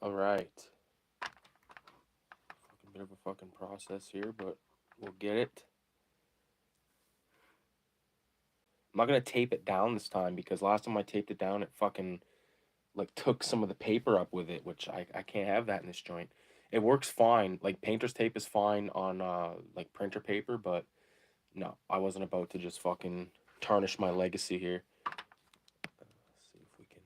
Alright. Fucking bit of a fucking process here, but we'll get it. I'm not gonna tape it down this time because last time I taped it down, it fucking like took some of the paper up with it, which I can't have that in this joint. It works fine. Like painter's tape is fine on like printer paper, but no, I wasn't about to just fucking tarnish my legacy here. Let's see if we can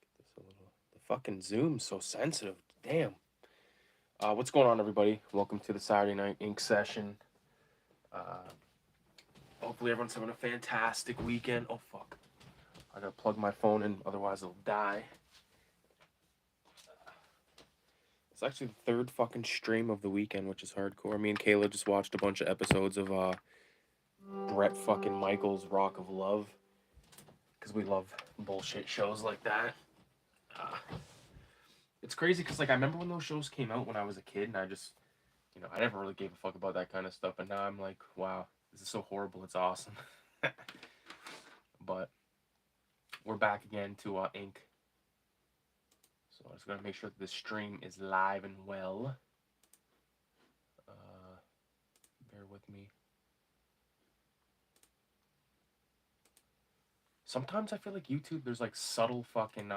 get this a little. The fucking zoom's so sensitive. Damn. What's going on, everybody? Welcome to the Saturday Night Ink session. Hopefully everyone's having a fantastic weekend. Oh, fuck. I gotta plug my phone in, otherwise it'll die. It's actually the third fucking stream of the weekend, which is hardcore. Me and Kayla just watched a bunch of episodes of Brett fucking Michaels' Rock of Love, because we love bullshit shows like that. It's crazy because, like, I remember when those shows came out when I was a kid, and I just, I never really gave a fuck about that kind of stuff, but now I'm like, wow, this is so horrible, it's awesome. But we're back again to ink. So I just gotta make sure that this stream is live and well. Bear with me. Sometimes I feel like YouTube, there's like subtle fucking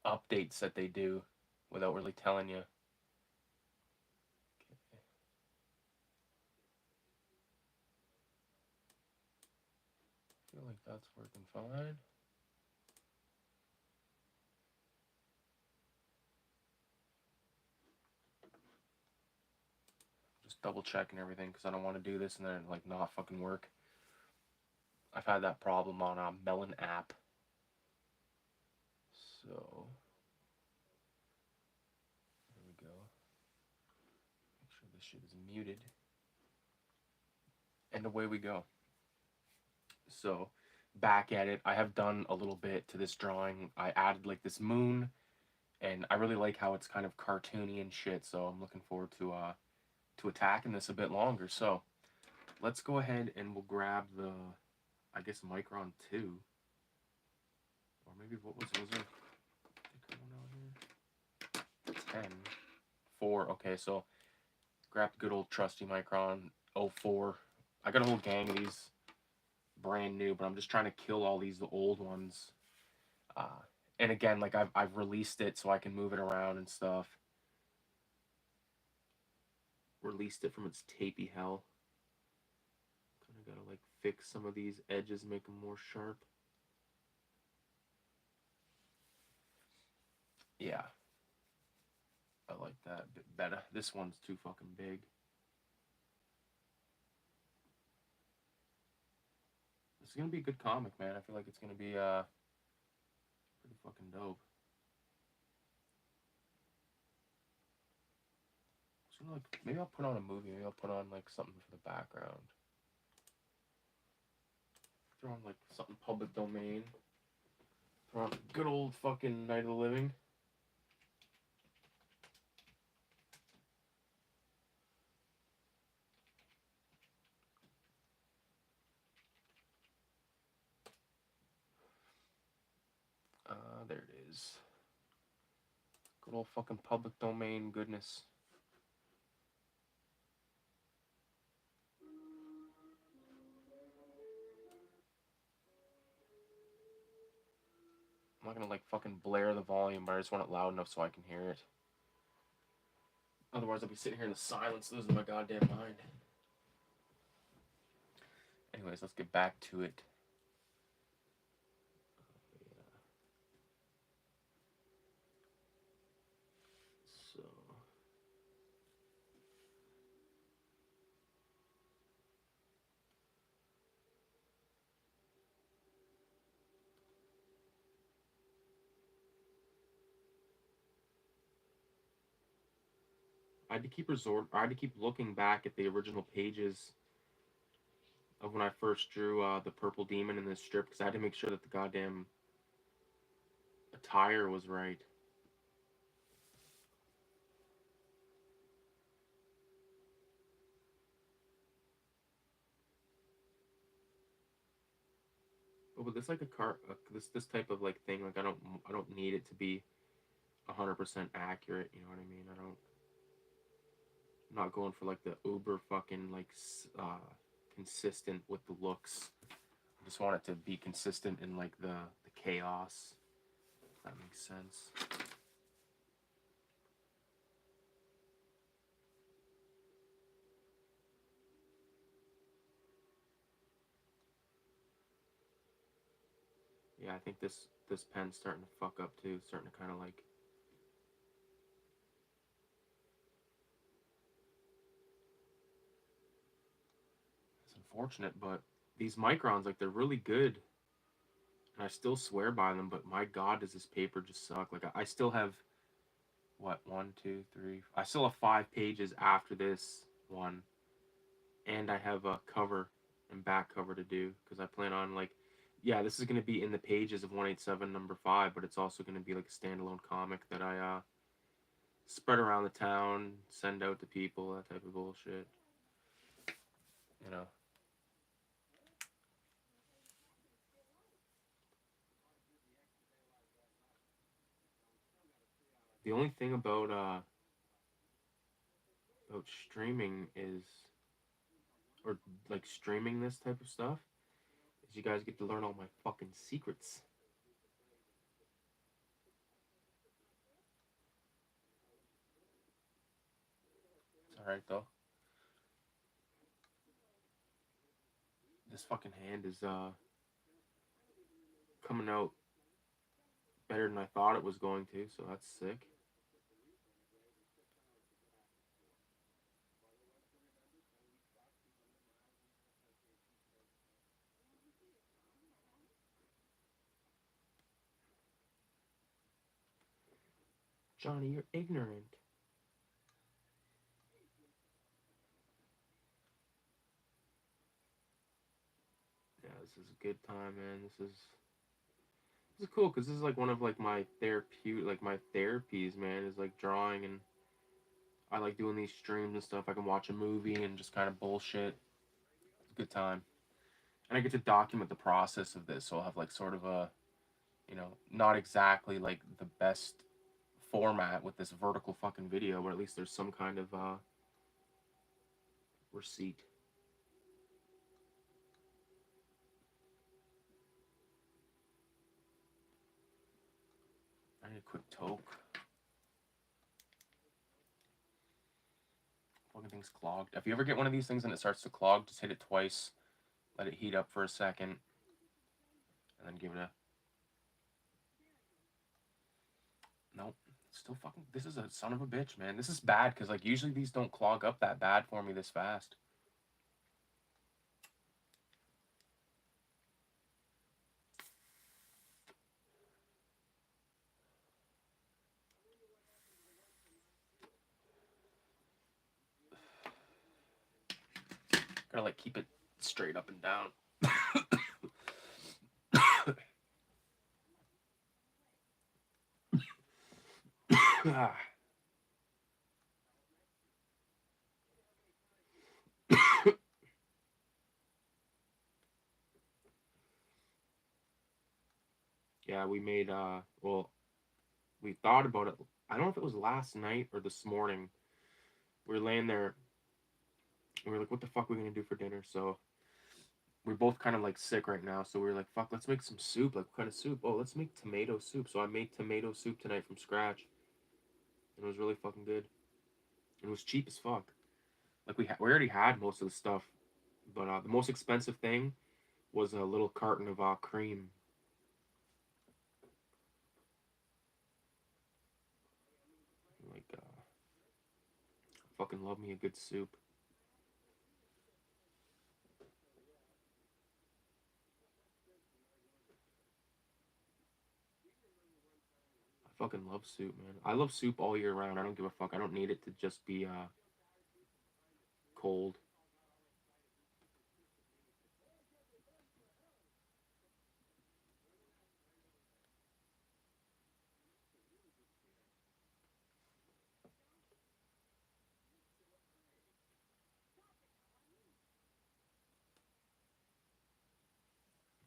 updates that they do without really telling you. Okay. I feel like that's working fine. Just double checking everything because I don't want to do this and then like not fucking work. I've had that problem on a Melon app. So there we go. Make sure this shit is muted. And away we go. So back at it, I have done a little bit to this drawing. I added like this moon, and I really like how it's kind of cartoony and shit, so I'm looking forward to attacking this a bit longer. So let's go ahead and we'll grab the, I guess, Micron 2. Or maybe what was there a thicker one out here? 10. 4. Okay, so grab the good old trusty Micron 04. I got a whole gang of these brand new, but I'm just trying to kill all these the old ones. And again, like I've released it so I can move it around and stuff. Released it from its tapey hell. Kind of gotta like fix some of these edges, make them more sharp. Yeah, I like that a bit better. This one's too fucking big. This is gonna be a good comic, man. I feel like it's gonna be pretty fucking dope. So like maybe I'll put on a movie. Maybe I'll put on like something for the background. Throw on like something public domain. Throw on good old fucking Night of the Living. There it is. Good old fucking public domain goodness. I'm not gonna like fucking blare the volume, but I just want it loud enough so I can hear it. Otherwise, I'll be sitting here in the silence, losing my goddamn mind. Anyways, let's get back to it. So I had to keep looking back at the original pages of when I first drew the purple demon in this strip because I had to make sure that the goddamn attire was right. Oh, but this like a car, this type of like thing. Like I don't need it to be 100% accurate. You know what I mean? I'm not going for like the uber fucking like consistent with the looks. I just want it to be consistent in like the chaos. If that makes sense. Yeah, I think this pen's starting to fuck up too. It's starting to kind of like. It's unfortunate, but these microns, like, they're really good, and I still swear by them. But my God, does this paper just suck? Like, I still have what, one, two, three. I still have 5 pages after this one, and I have a cover and back cover to do because I plan on like, yeah, this is gonna be in the pages of 187 number 5, but it's also gonna be like a standalone comic that I spread around the town, send out to people, that type of bullshit. You know. The only thing about streaming is, or like streaming this type of stuff, is you guys get to learn all my fucking secrets. It's alright though. This fucking hand is coming out better than I thought it was going to, so that's sick. Johnny, you're ignorant. Yeah, this is a good time, man. This is cool because this is like one of like my therapeutic, like my therapies, man. Is like drawing, and I like doing these streams and stuff. I can watch a movie and just kind of bullshit. It's a good time, and I get to document the process of this. So I'll have like sort of a, not exactly like the best format with this vertical fucking video, but at least there's some kind of receipt. I need a quick toke. Fucking thing's clogged. If you ever get one of these things and it starts to clog, just hit it twice, let it heat up for a second, and then give it a. Nope. Still fucking. This is a son of a bitch, man. This is bad because like usually these don't clog up that bad for me this fast. Gotta like keep it straight up and down. Yeah, we made well, we thought about it. I don't know if it was last night or this morning. We were laying there and we were like, what the fuck are we gonna do for dinner? So we're both kind of like sick right now. So we were like, fuck, let's make some soup. Like, what kind of soup? Oh, let's make tomato soup. So I made tomato soup tonight from scratch. And it was really fucking good. And it was cheap as fuck. Like we already had most of the stuff, but the most expensive thing was a little carton of cream. Like, fucking love me a good soup. I fucking love soup, man. I love soup all year round. I don't give a fuck. I don't need it to just be cold.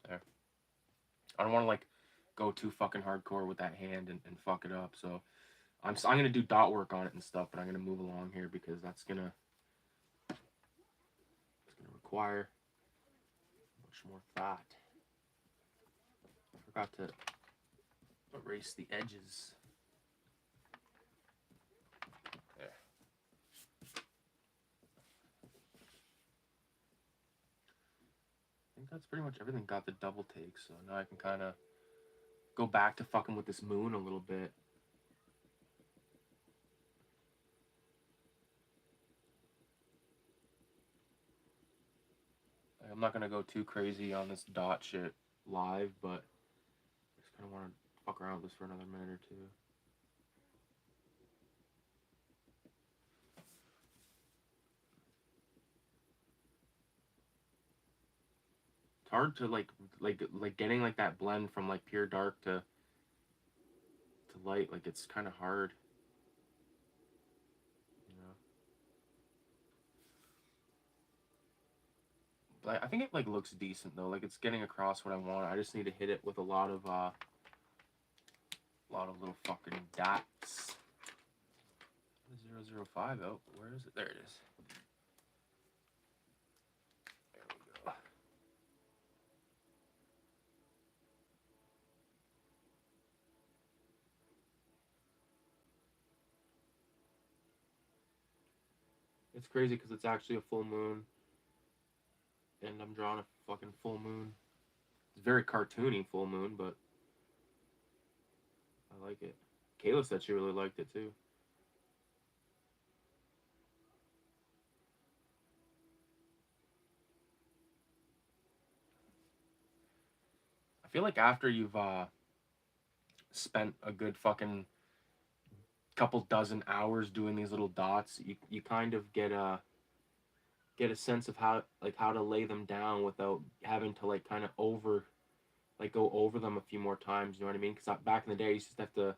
There. I don't want to like go too fucking hardcore with that hand and fuck it up. So I'm gonna do dot work on it and stuff, but I'm gonna move along here because it's gonna require much more thought. I forgot to erase the edges. There. I think that's pretty much everything. Got the double take, so now I can kind of go back to fucking with this moon a little bit. I'm not gonna go too crazy on this dot shit live, but I just kind of want to fuck around with this for another minute or two. It's hard to like getting like that blend from like pure dark to light. Like it's kind of hard, you know. But I think it like looks decent though. Like it's getting across what I want. I just need to hit it with a lot of little fucking dots. 005. Oh, where is it? There it is. There we go. It's crazy because it's actually a full moon, and I'm drawing a fucking full moon. It's very cartoony full moon, but I like it. Kayla said she really liked it too. I feel like after you've spent a good fucking couple dozen hours doing these little dots, you kind of get a sense of how to lay them down without having to like kind of go over them a few more times. You know what I mean? Because back in the day, you just have to,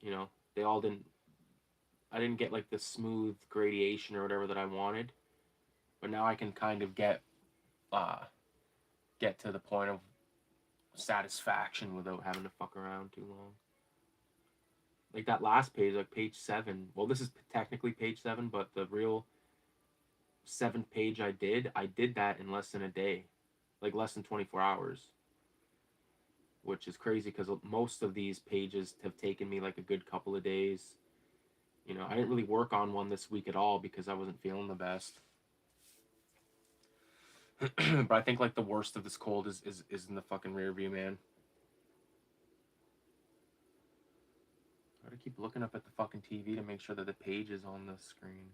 you know, they all didn't. I didn't get like the smooth gradation or whatever that I wanted, but now I can kind of uh, get to the point of satisfaction without having to fuck around too long. Like that last page, like page 7. Well, this is technically page 7, but the real 7th page I did that in less than a day, like less than 24 hours, which is crazy because most of these pages have taken me like a good couple of days. You know, I didn't really work on one this week at all because I wasn't feeling the best. But I think like the worst of this cold is in the fucking rear view, man. I gotta keep looking up at the fucking TV to make sure that the page is on the screen.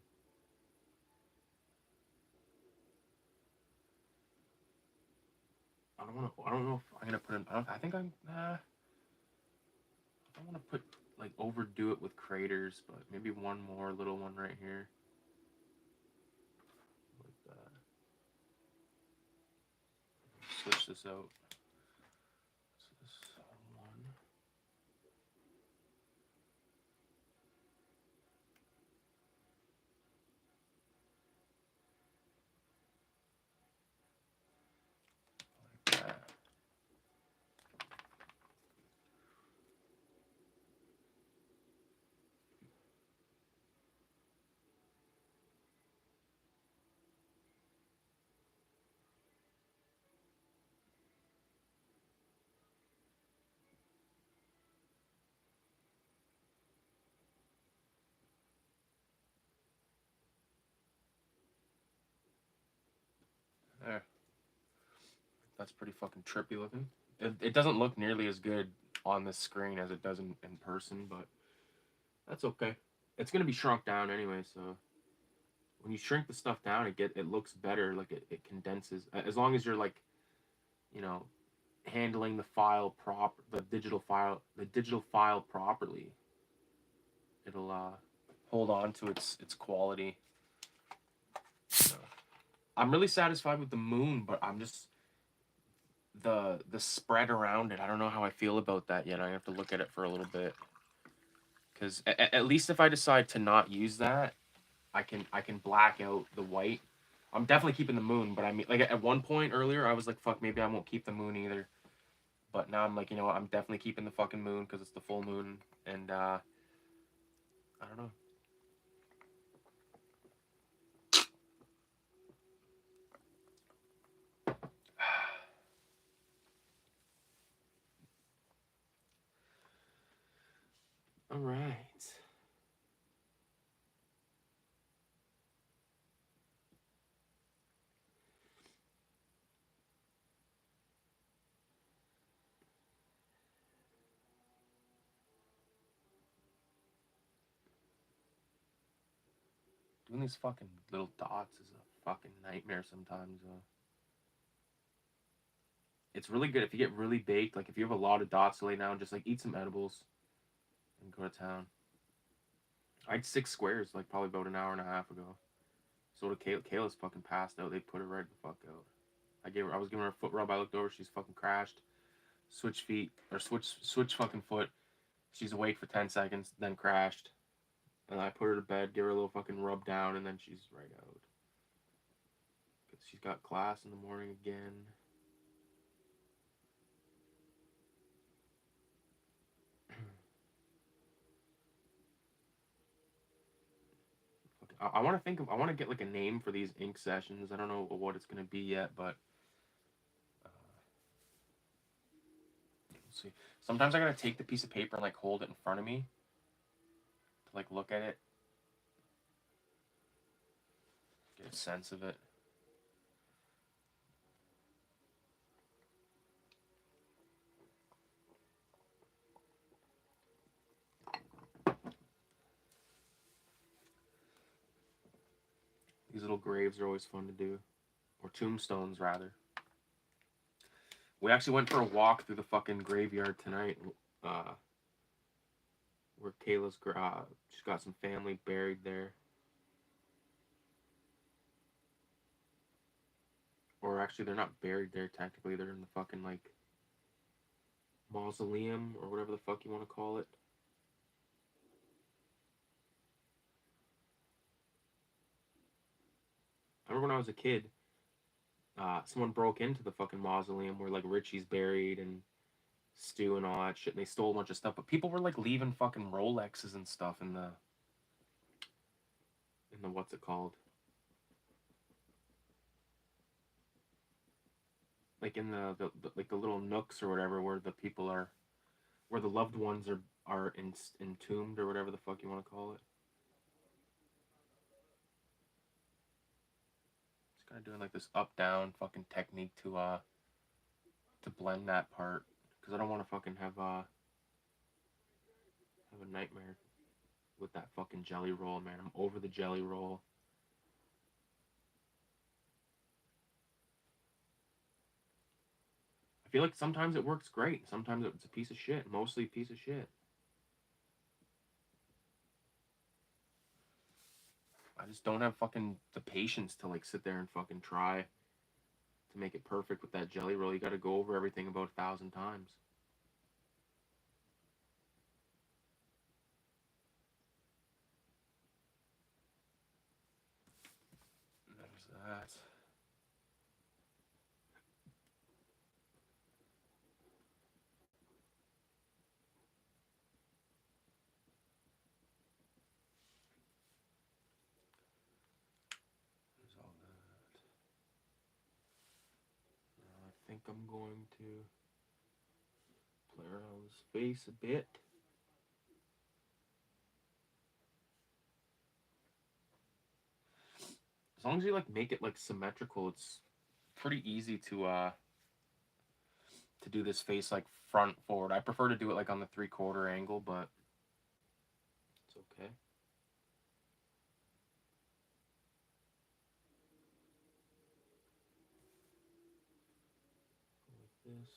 I don't know if I'm gonna put in. I think I'm. I don't want to put like overdo it with craters, but maybe one more little one right here. Like that. Switch this out. So this one. Like that. There. That's pretty fucking trippy looking. It doesn't look nearly as good on this screen as it does in person, but that's okay. It's gonna be shrunk down anyway, so when you shrink the stuff down, it looks better. Like it condenses. As long as you're like, you know, handling the digital file properly, it'll hold on to its quality. So, I'm really satisfied with the moon, but I'm just the spread around it. I don't know how I feel about that yet. I have to look at it for a little bit. Because at least if I decide to not use that, I can black out the white. I'm definitely keeping the moon, but I mean, like at one point earlier, I was like, fuck, maybe I won't keep the moon either. But now I'm like, you know what? I'm definitely keeping the fucking moon because it's the full moon, and I don't know. All right. Doing these fucking little dots is a fucking nightmare sometimes. It's really good if you get really baked. Like if you have a lot of dots to lay down, just like eat some edibles and go to town. I had 6 squares like probably about an hour and a half ago. So did Kayla's fucking passed out. They put her right the fuck out. I was giving her a foot rub. I looked over. She's fucking crashed. Switch feet or switch fucking foot. She's awake for 10 seconds, then crashed. And I put her to bed, give her a little fucking rub down, and then she's right out. Cause she's got class in the morning again. I want to I want to get like a name for these ink sessions. I don't know what it's gonna be yet, but we'll see. Sometimes I gotta take the piece of paper and like hold it in front of me to like look at it, get a sense of it. These little graves are always fun to do, or tombstones rather. We actually went for a walk through the fucking graveyard tonight. Where Kayla's she's got some family buried there. Or actually, they're not buried there technically. They're in the fucking like mausoleum or whatever the fuck you want to call it. I remember when I was a kid, someone broke into the fucking mausoleum where like Richie's buried and Stu and all that shit, and they stole a bunch of stuff. But people were like leaving fucking Rolexes and stuff in the what's it called? Like in the like the little nooks or whatever where the people are, where the loved ones are entombed or whatever the fuck you want to call it. Just kind of doing like this up down fucking technique to blend that part because I don't want to fucking have a nightmare with that fucking jelly roll, man. I'm over the jelly roll. I feel like sometimes it works great, sometimes it's a piece of shit, mostly a piece of shit. I just don't have fucking the patience to like sit there and fucking try to make it perfect with that jelly roll. You got to go over everything about 1,000 times. There's that. There's all that. Now I think I'm going to play around his face a bit. As long as you like make it like symmetrical, it's pretty easy to do this face like front forward. I prefer to do it like on the 3/4 angle, but it's okay. Like this.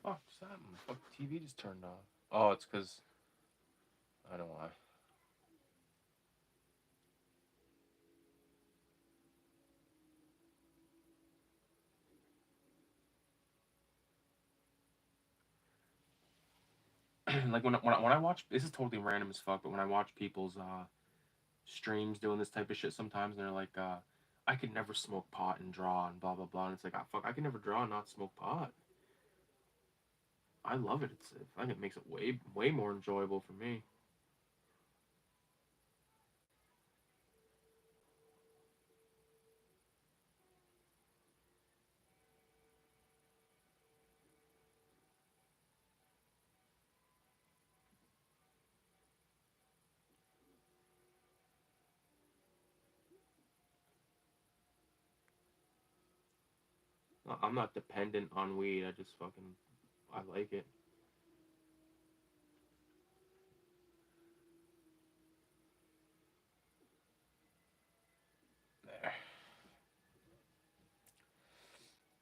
Fuck, just happened? Fuck, the TV just turned off. Oh, it's because I don't know why. like when I watch, this is totally random as fuck, but when I watch people's streams doing this type of shit sometimes, and they're like, I could never smoke pot and draw and blah blah blah, and it's like, ah, fuck, I can never draw and not smoke pot. I love it. I think it makes it way more enjoyable for me. I'm not dependent on weed. I just fucking I like it. There.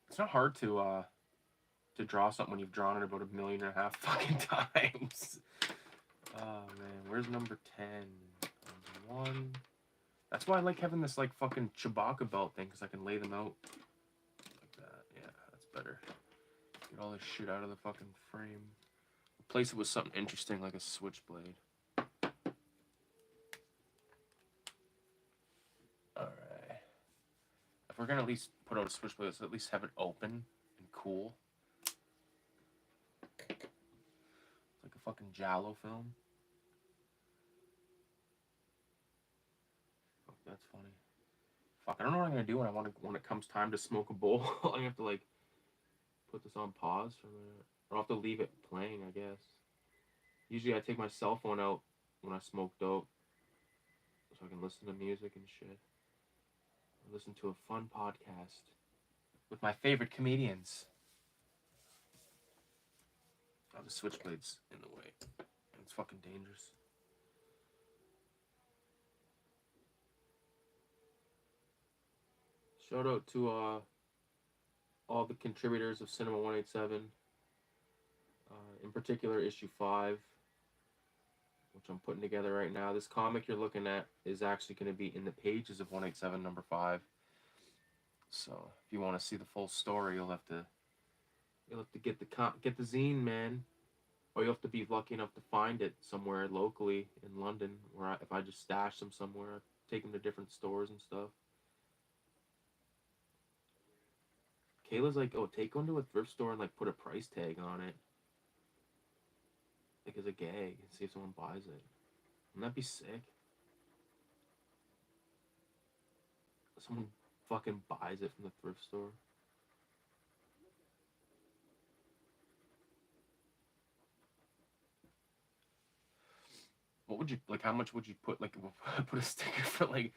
It's not hard to draw something when you've drawn it about 1.5 million fucking times. Oh man, where's number 10? Number 1. That's why I like having this like fucking Chewbacca belt thing, because I can lay them out like that. Yeah, that's better. Get all this shit out of the fucking frame. Replace it with something interesting like a switchblade. Alright. If we're gonna at least put out a switchblade, let's at least have it open and cool. It's like a fucking giallo film. Fuck, that's funny. Fuck, I don't know what I'm gonna do when it comes time to smoke a bowl. I have to like put this on pause for a minute. Or I'll have to leave it playing, I guess. Usually I take my cell phone out when I smoke dope, so I can listen to music and shit. Or listen to a fun podcast with my favorite comedians. Oh, the switchblade's in the way. And it's fucking dangerous. Shout out to all the contributors of Cinema 187. In particular, issue 5, which I'm putting together right now. This comic you're looking at is actually going to be in the pages of 187 number 5. So if you want to see the full story, you'll have to get the zine, man, or you'll have to be lucky enough to find it somewhere locally in London. If I just stash them somewhere, I take them to different stores and stuff. Kayla's like, oh, take one to a thrift store and like put a price tag on it, like as a gag, and see if someone buys it. Wouldn't that be sick? Someone fucking buys it from the thrift store. What would you like? How much would you put like put a sticker for like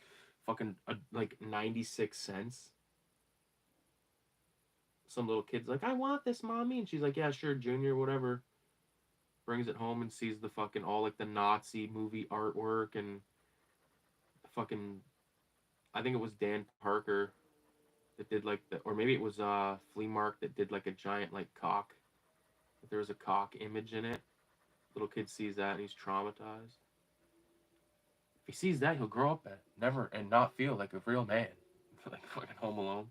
fucking like 96 cents? Some little kid's like, I want this, mommy, and she's like, yeah, sure, Junior, whatever. Brings it home and sees the fucking all like the Nazi movie artwork and fucking. I think it was Dan Parker that did like or maybe it was Flea Mark that did like a giant like cock. There was a cock image in it. Little kid sees that and he's traumatized. If he sees that, he'll grow up and never and not feel like a real man, like fucking Home Alone.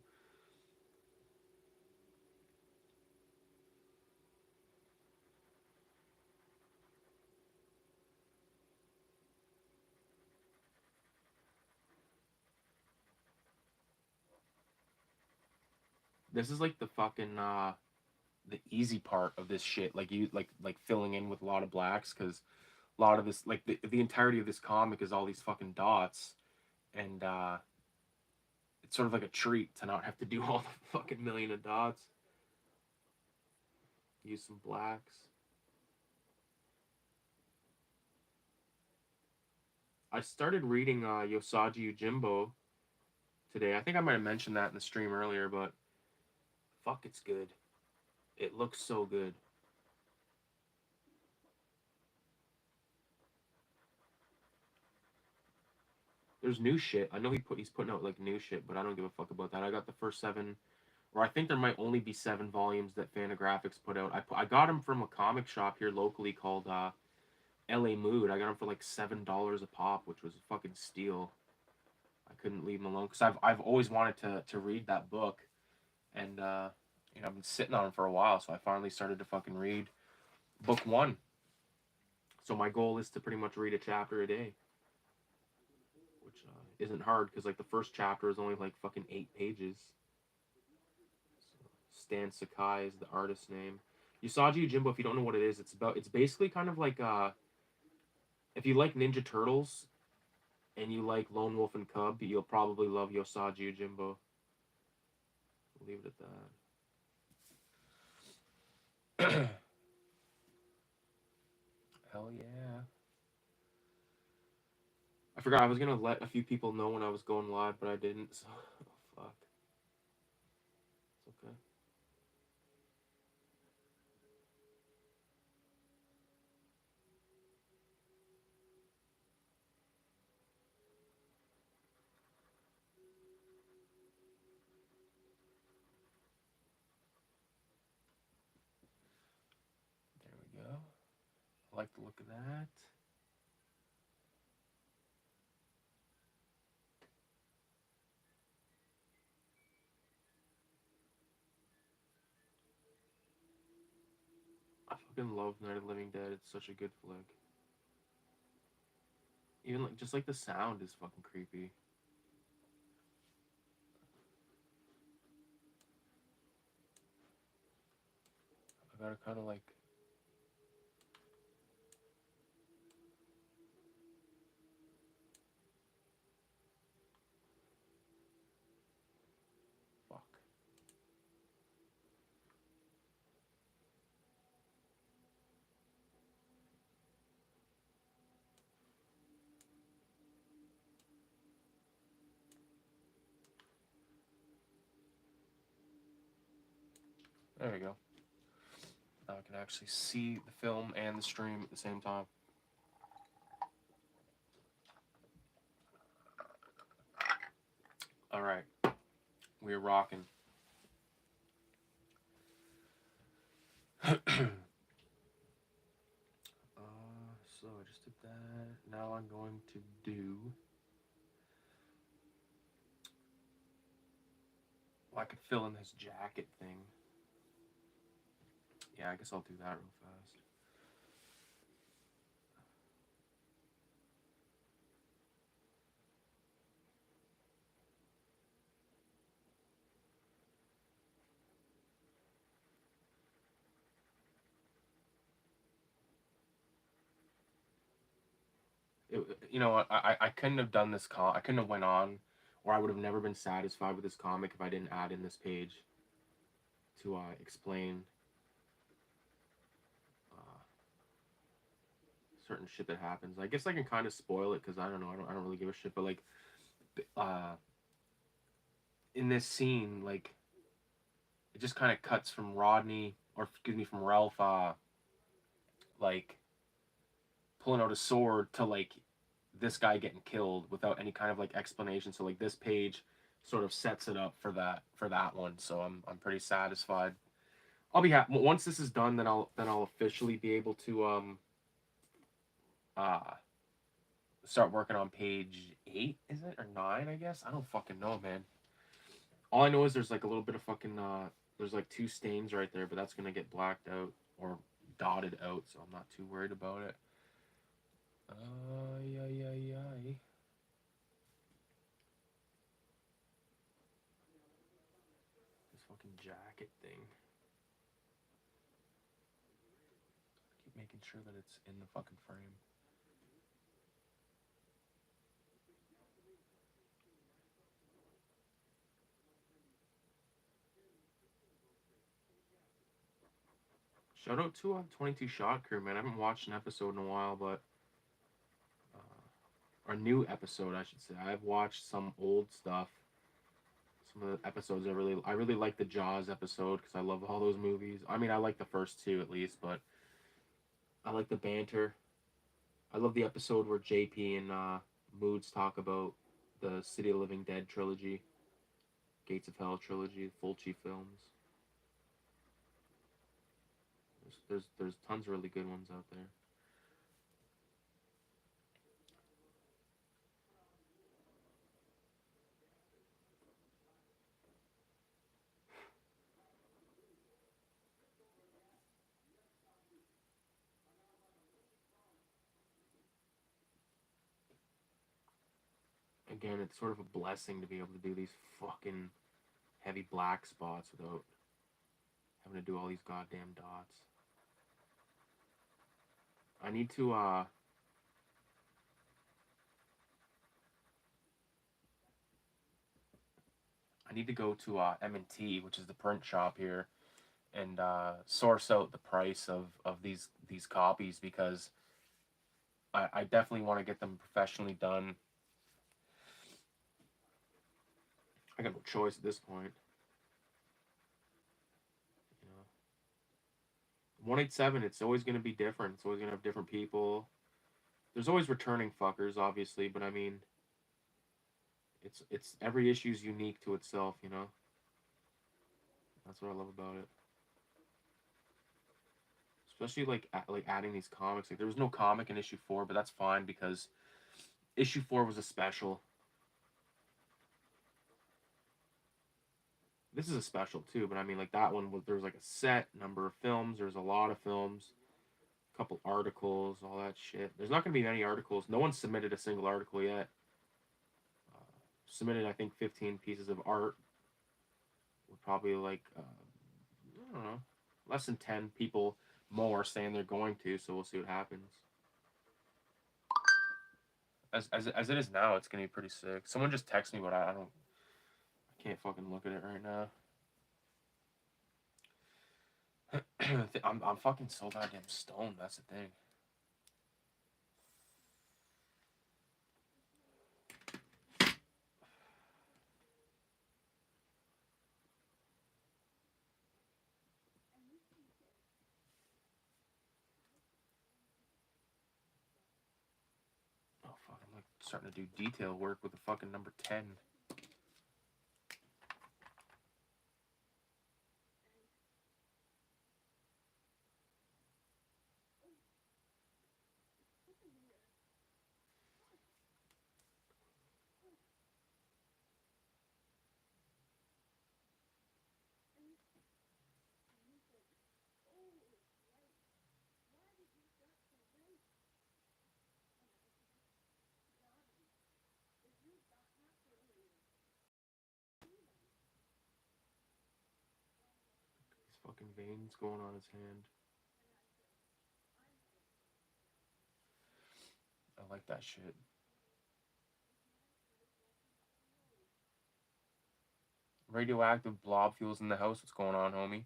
This is like the fucking the easy part of this shit. Like you like filling in with a lot of blacks, because a lot of this like the entirety of this comic is all these fucking dots, and it's sort of like a treat to not have to do all the fucking million of dots. Use some blacks. I started reading Yosaju Yojimbo today. I think I might have mentioned that in the stream earlier, but fuck, it's good. It looks so good. There's new shit. I know he's putting out like new shit, but I don't give a fuck about that. I got the first 7, or I think there might only be 7 volumes that Fantagraphics put out. I got them from a comic shop here locally called LA Mood. I got them for like $7 a pop, which was a fucking steal. I couldn't leave them alone because I've always wanted to read that book, and you know, I've been sitting on it for a while, so I finally started to fucking read book 1. So my goal is to pretty much read a chapter a day, which isn't hard because like the first chapter is only like fucking 8 pages. So, Stan Sakai is the artist's name. Usagi Yojimbo, if you don't know what it is, it's basically kind of like if you like Ninja Turtles and you like Lone Wolf and Cub, you'll probably love Usagi Yojimbo. We'll leave it at that. Hell yeah. I forgot I was gonna let a few people know when I was going live, but I didn't, so oh, fuck. It's okay. There we go. I like the look of that. I fucking love Night of the Living Dead. It's such a good flick. Even like just like the sound is fucking creepy. I gotta kind of like. Fuck. There we go. Now I can actually see the film and the stream at the same time. All right, we're rocking. So I just did that. Now I'm going to do. Well, I could fill in this jacket thing. Yeah, I guess I'll do that real fast. You know what? I couldn't have done this I couldn't have went on, or I would have never been satisfied with this comic if I didn't add in this page to explain uh, certain shit that happens. I guess I can kind of spoil it because I don't know. I don't really give a shit. But like, uh, in this scene, like, it just kind of cuts from Rodney, or excuse me, from Ralph, like pulling out a sword to like this guy getting killed without any kind of like explanation. So like this page sort of sets it up for that one. So I'm pretty satisfied. I'll be happy once this is done. Then I'll officially be able to uh start working on page 8. Is it or 9? I guess I don't fucking know, man. All I know is there's like a little bit of fucking there's like 2 stains right there, but that's gonna get blacked out or dotted out, so I'm not too worried about it. Yeah. This fucking jacket thing. Keep making sure that it's in the fucking frame. Shout out to 22 Shot Crew, man. I haven't watched an episode in a while, but or new episode, I should say. I've watched some old stuff. Some of the episodes I really like the Jaws episode because I love all those movies. I mean, I like the first 2 at least, but I like the banter. I love the episode where JP and Moods talk about the City of the Living Dead trilogy, Gates of Hell trilogy, Fulci films. There's tons of really good ones out there. Again, it's sort of a blessing to be able to do these fucking heavy black spots without having to do all these goddamn dots. I need to go to M&T, which is the print shop here, and source out the price of these copies, because I definitely want to get them professionally done. I got no choice at this point. You know, 187, it's always going to be different. It's always going to have different people. There's always returning fuckers, obviously, but I mean, it's every issue's unique to itself, you know. That's what I love about it. Especially like adding these comics. Like there was no comic in issue 4, but that's fine because issue 4 was a special. This is a special too, but I mean like that one was, there was like a set number of films. There's a lot of films, a couple articles, all that shit. There's not going to be many articles. No one submitted a single article yet. Submitted I think 15 pieces of art. We're probably like I don't know, less than 10 people more saying they're going to, so we'll see what happens. As it is now, it's gonna be pretty sick. Someone just texted me, but I can't fucking look at it right now. I'm fucking so goddamn stoned. That's the thing. Oh fuck! I'm like starting to do detail work with the fucking number 10. Fucking veins going on his hand. I like that shit. Radioactive blob fuels in the house. What's going on, homie?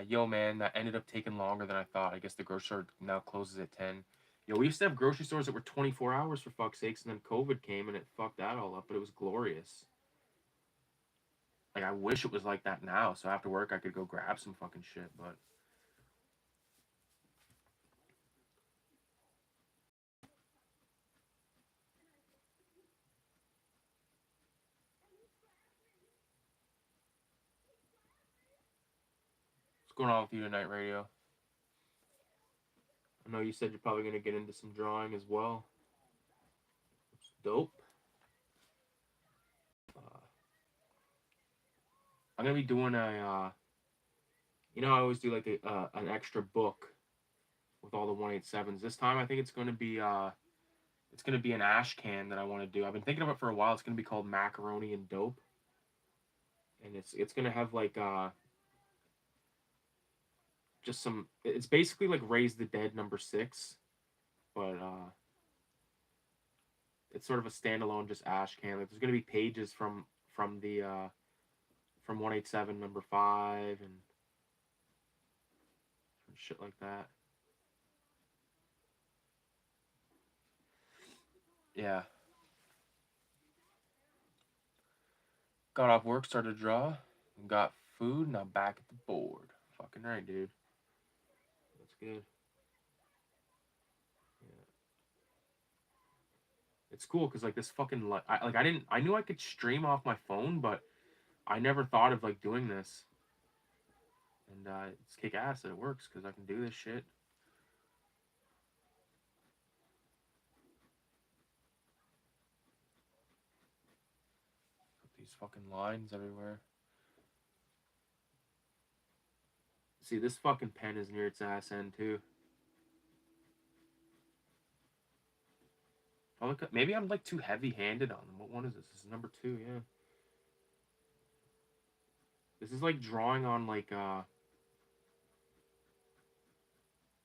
Yo, man, that ended up taking longer than I thought. I guess the grocery store now closes at 10. Yo, we used to have grocery stores that were 24 hours for fuck's sakes, and then COVID came and it fucked that all up, but it was glorious. Like, I wish it was like that now, so after work I could go grab some fucking shit, but... What's going on with you tonight, Radio? I know you said you're probably going to get into some drawing as well. It's dope. I'm going to be doing a... you know, I always do like an extra book with all the 187s. This time I think it's going to be... it's going to be an ash can that I want to do. I've been thinking of it for a while. It's going to be called Macaroni and Dope. And it's going to have like... just some... it's basically like Raise the Dead number 6. But... it's sort of a standalone just ash can. Like, there's going to be pages from the... from 187 number 5 and shit like that. Yeah. Got off work, started to draw, got food, now back at the board. Fucking right, dude. That's good. Yeah. It's cool because like this fucking I knew I could stream off my phone, but I never thought of like doing this. And it's kick ass that it works because I can do this shit. Put these fucking lines everywhere. See, this fucking pen is near its ass end too. Maybe I'm like too heavy-handed on them. one is this? This is number 2, yeah. This is like drawing on like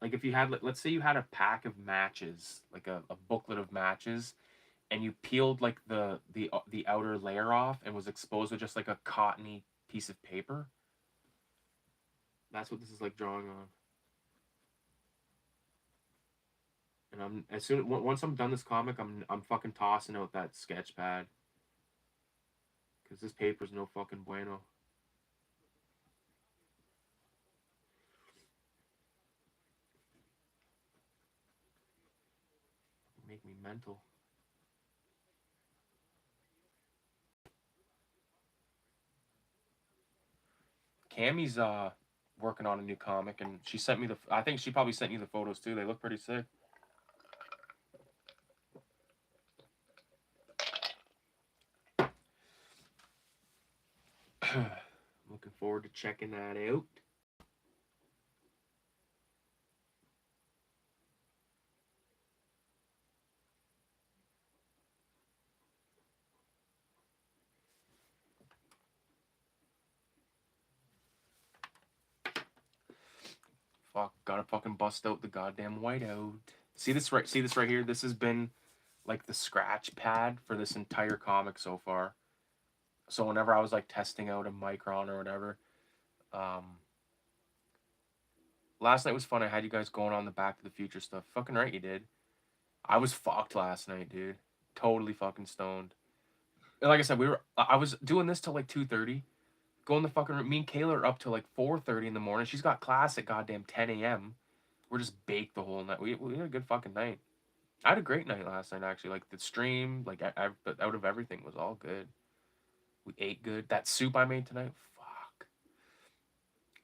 if you had, let's say you had a pack of matches, like a booklet of matches, and you peeled like the outer layer off and was exposed with just like a cottony piece of paper. That's what this is like drawing on. And once I'm done this comic, I'm fucking tossing out that sketch pad, because this paper's no fucking bueno. Make me mental. Cammy's working on a new comic, and she sent me the. I think she probably sent you the photos too. They look pretty sick. Looking forward to checking that out. Fuck, gotta fucking bust out the goddamn whiteout. See this right here? This has been like the scratch pad for this entire comic so far. So whenever I was like testing out a micron or whatever, last night was fun. I had you guys going on the Back to the Future stuff. Fucking right you did. I was fucked last night, dude. Totally fucking stoned. And like I said, I was doing this till like 2:30. Going the fucking room. Me and Kayla are up till like 4:30 in the morning. She's got class at goddamn 10 a.m. We're just baked the whole night. We had a good fucking night. I had a great night last night, actually. Like, the stream, like, but out of everything was all good. We ate good. That soup I made tonight,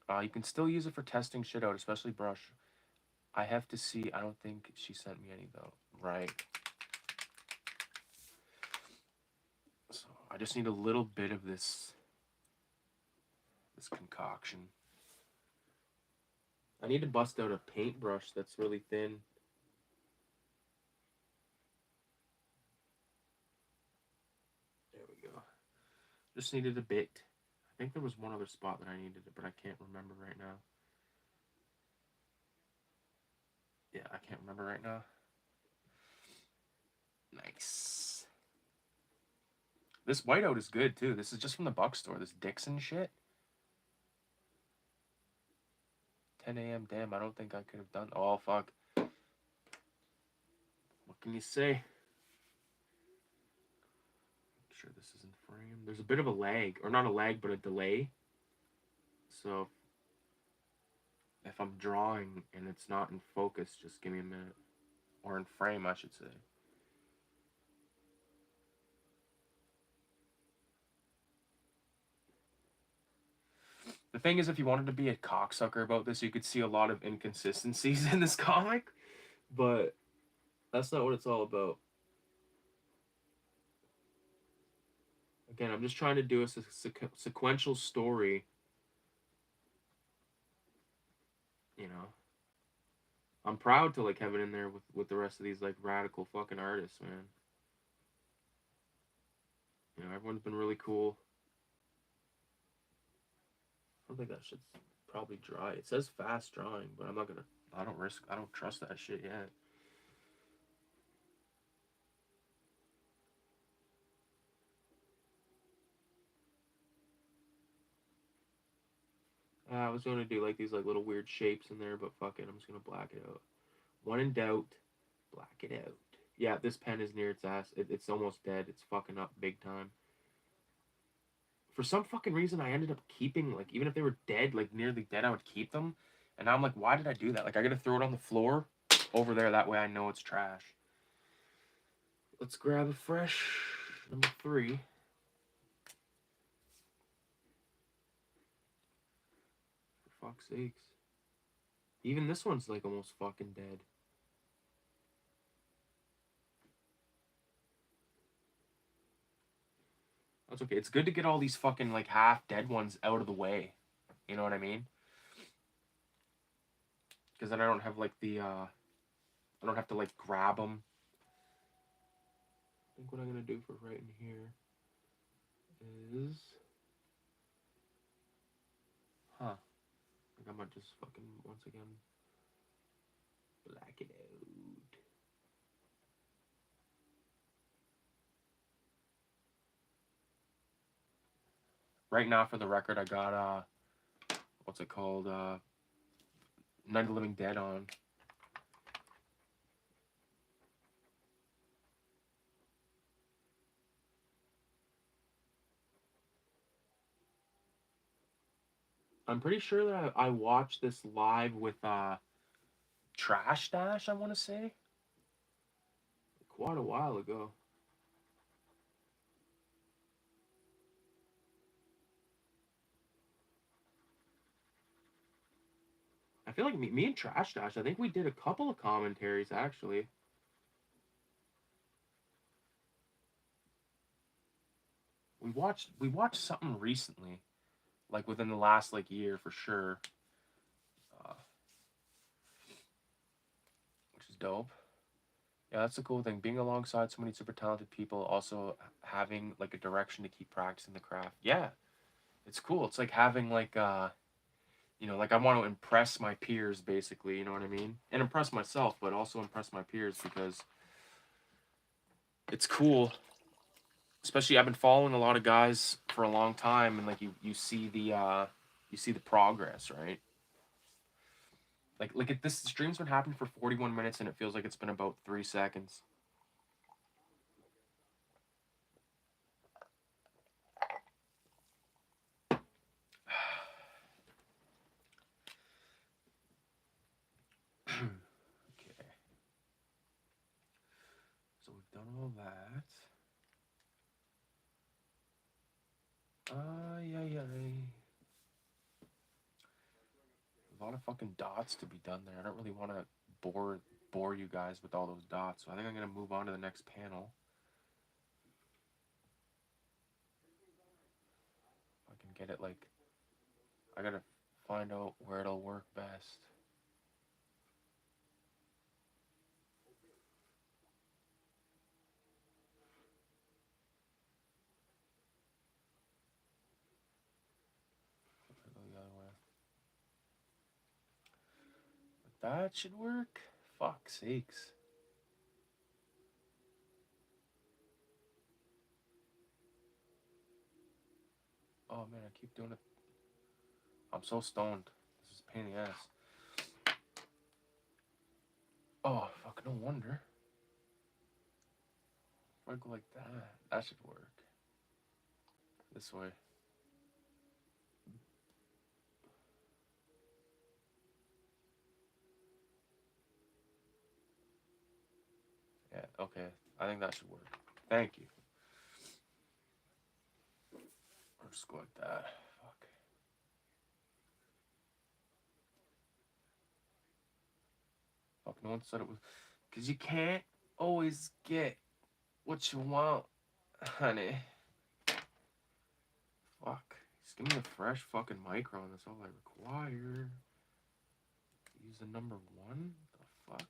fuck. You can still use it for testing shit out, especially brush. I have to see. I don't think she sent me any, though. Right. So, I just need a little bit of this concoction. I need to bust out a paintbrush that's really thin. There we go. Just needed a bit. I think there was one other spot that I needed it, but I can't remember right now. Yeah, I can't remember right now. Nice. This whiteout is good, too. This is just from the Buck store. This Dixon shit. 10 a.m. Damn, I don't think I could have done... Oh, fuck. What can you say? Make sure this isn't frame. There's a bit of a lag. Or not a lag, but a delay. So, if I'm drawing and it's not in focus, just give me a minute. Or in frame, I should say. The thing is, if you wanted to be a cocksucker about this, you could see a lot of inconsistencies in this comic. But that's not what it's all about. Again, I'm just trying to do a sequential story. You know, I'm proud to like have it in there with the rest of these like radical fucking artists, man. You know, everyone's been really cool. I don't think that shit's probably dry. It says fast drawing, but I'm not gonna. I don't trust that shit yet. I was gonna do like these like little weird shapes in there, but fuck it, I'm just gonna black it out. When in doubt, black it out. Yeah, this pen is near its ass. It's almost dead. It's fucking up big time. For some fucking reason, I ended up keeping, like, even if they were dead, like, nearly dead, I would keep them. And now I'm like, why did I do that? Like, I gotta throw it on the floor over there. That way I know it's trash. Let's grab a fresh number 3. For fuck's sakes. Even this one's, like, almost fucking dead. That's okay. It's good to get all these fucking, like, half-dead ones out of the way. You know what I mean? Because then I don't have, like, I don't have to, like, grab them. think what I'm gonna do for right in here is, huh? I think I might just fucking once again black it out. Right now, for the record, I got what's it called? Night of the Living Dead on. I'm pretty sure that I watched this live with Trash Dash, I want to say. Quite a while ago. I feel like me and Trash Dash, I think we did a couple of commentaries, actually. We watched something recently, like within the last like year for sure, uh, which is dope. Yeah, that's the cool thing. Being alongside so many super talented people, also having like a direction to keep practicing the craft. Yeah, it's cool. It's like having like like I want to impress my peers basically, you know what I mean? And impress myself, but also impress my peers because it's cool. Especially I've been following a lot of guys for a long time and like you see the progress, right? Like this stream's been happening for 41 minutes and it feels like it's been about 3 seconds. Okay. So we've done all that. Yeah. A lot of fucking dots to be done there. I don't really want to bore you guys with all those dots. So I think I'm gonna move on to the next panel. I can get it like I gotta find out where it'll work best. Go the other way. But that should work. Fuck sakes. Oh man, I keep doing it. I'm so stoned. This is a pain in the ass. Oh fuck, no wonder. If I go like that should work. This way. Yeah, okay. I think that should work. Thank you. Or just go like that. Fuck. Fuck, no one said it was. Because you can't always get what you want, honey. Fuck. Just give me a fresh fucking micro and that's all I require. Use the number 1? The fuck?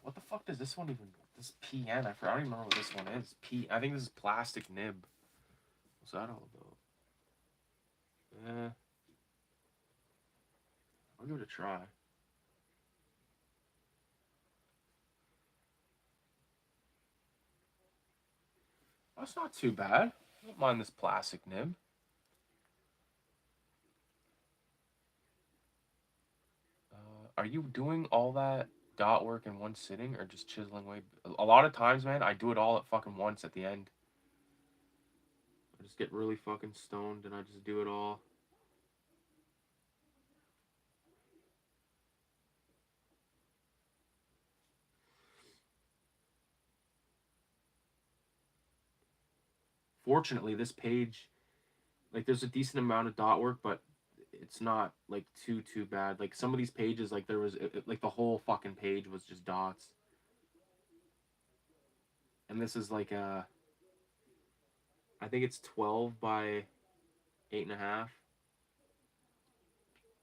What the fuck does this one even... This PN, I don't even remember what this one is. I think this is plastic nib. What's that all about? Yeah. I'll give it a try. That's not too bad. I don't mind this plastic nib. Are you doing all that dot work in one sitting or just chiseling away? A lot of times, man, I do it all at fucking once at the end. I just get really fucking stoned and I just do it all. Fortunately, this page, like, there's a decent amount of dot work, but it's not like too bad. Like some of these pages, like there was like the whole fucking page was just dots. And this is like I think it's 12 by 8.5.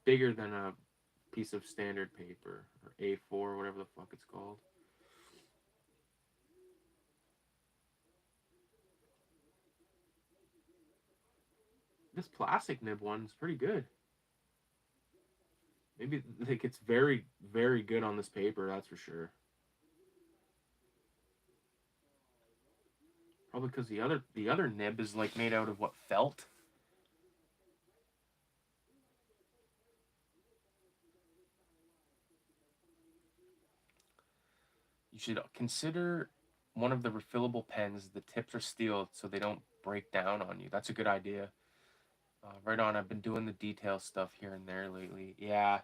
Bigger than a piece of standard paper or A4, whatever the fuck it's called. This plastic nib one's pretty good. Maybe like it's very, very good on this paper, that's for sure. Probably because the other nib is like made out of what, felt? You should consider one of the refillable pens. The tips are steel so they don't break down on you. That's a good idea. Right on. I've been doing the detail stuff here and there lately. Yeah,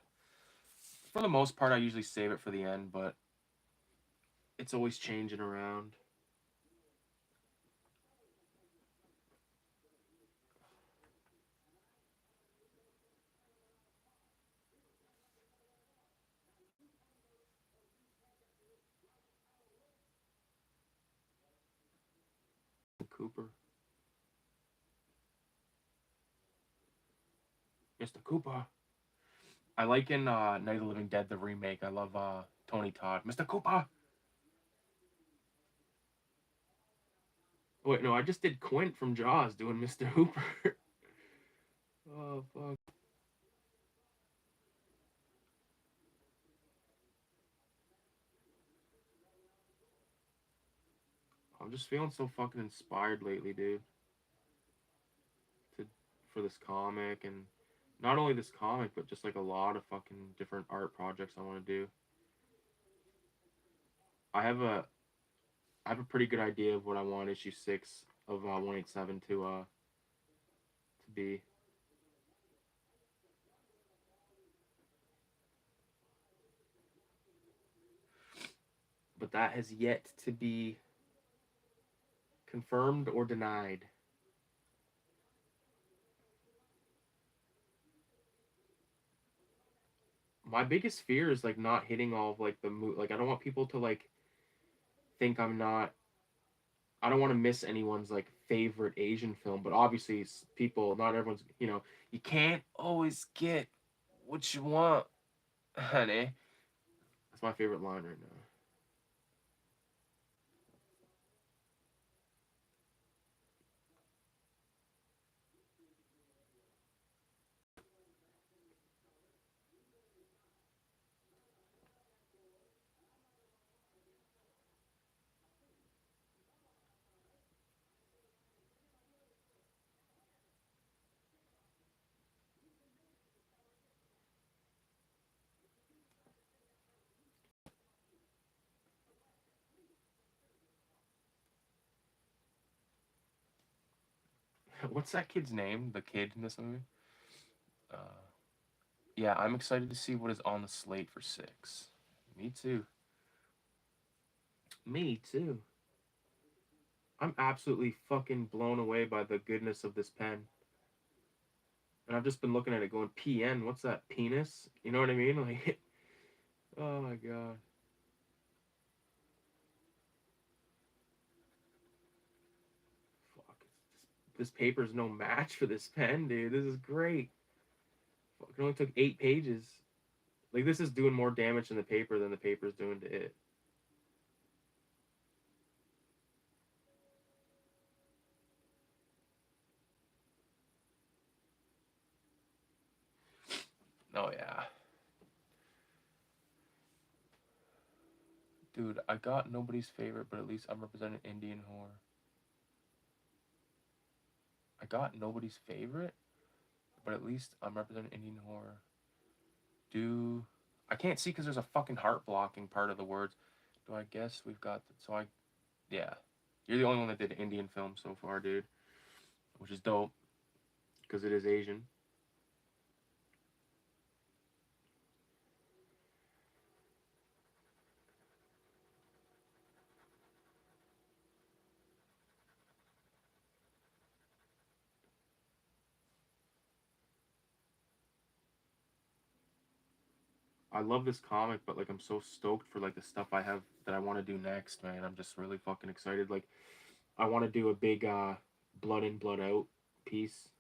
for the most part, I usually save it for the end, but it's always changing around. Cooper. Mr. Cooper. I like in Night of the Living Dead, the remake. I love Tony Todd. Mr. Cooper! Wait, no, I just did Quint from Jaws doing Mr. Hooper. Oh, fuck. I'm just feeling so fucking inspired lately, dude. To for this comic, and not only this comic, but just like a lot of fucking different art projects I want to do. I have a I have a pretty good idea of what I want issue 6 of 187 to be. But that has yet to be confirmed or denied. My biggest fear is like not hitting all of like like I don't want people to like think I'm not. I don't want to miss anyone's like favorite Asian film, but obviously people, not everyone's, you can't always get what you want, honey. That's my favorite line right now. What's that kid's name? The kid in this movie? Uh, yeah, I'm excited to see what is on the slate for 6. Me too. Me too. I'm absolutely fucking blown away by the goodness of this pen. And I've just been looking at it going, PN, what's that? Penis? You know what I mean? Like, oh my god. Fuck. This paper's no match for this pen, dude. This is great. Fuck, it only took 8 pages. Like, this is doing more damage in the paper than the paper's doing to it. Oh, yeah. Dude, I got nobody's favorite, but at least I'm representing Indian horror. I got nobody's favorite, but at least I'm representing Indian horror. Do I can't see because there's a fucking heart blocking part of the words. Do I guess we've got yeah. You're the only one that did Indian film so far, dude, which is dope because it is Asian. I love this comic, but like I'm so stoked for like the stuff I have that I want to do next, man. I'm just really fucking excited. Like I want to do a big blood in, blood out piece.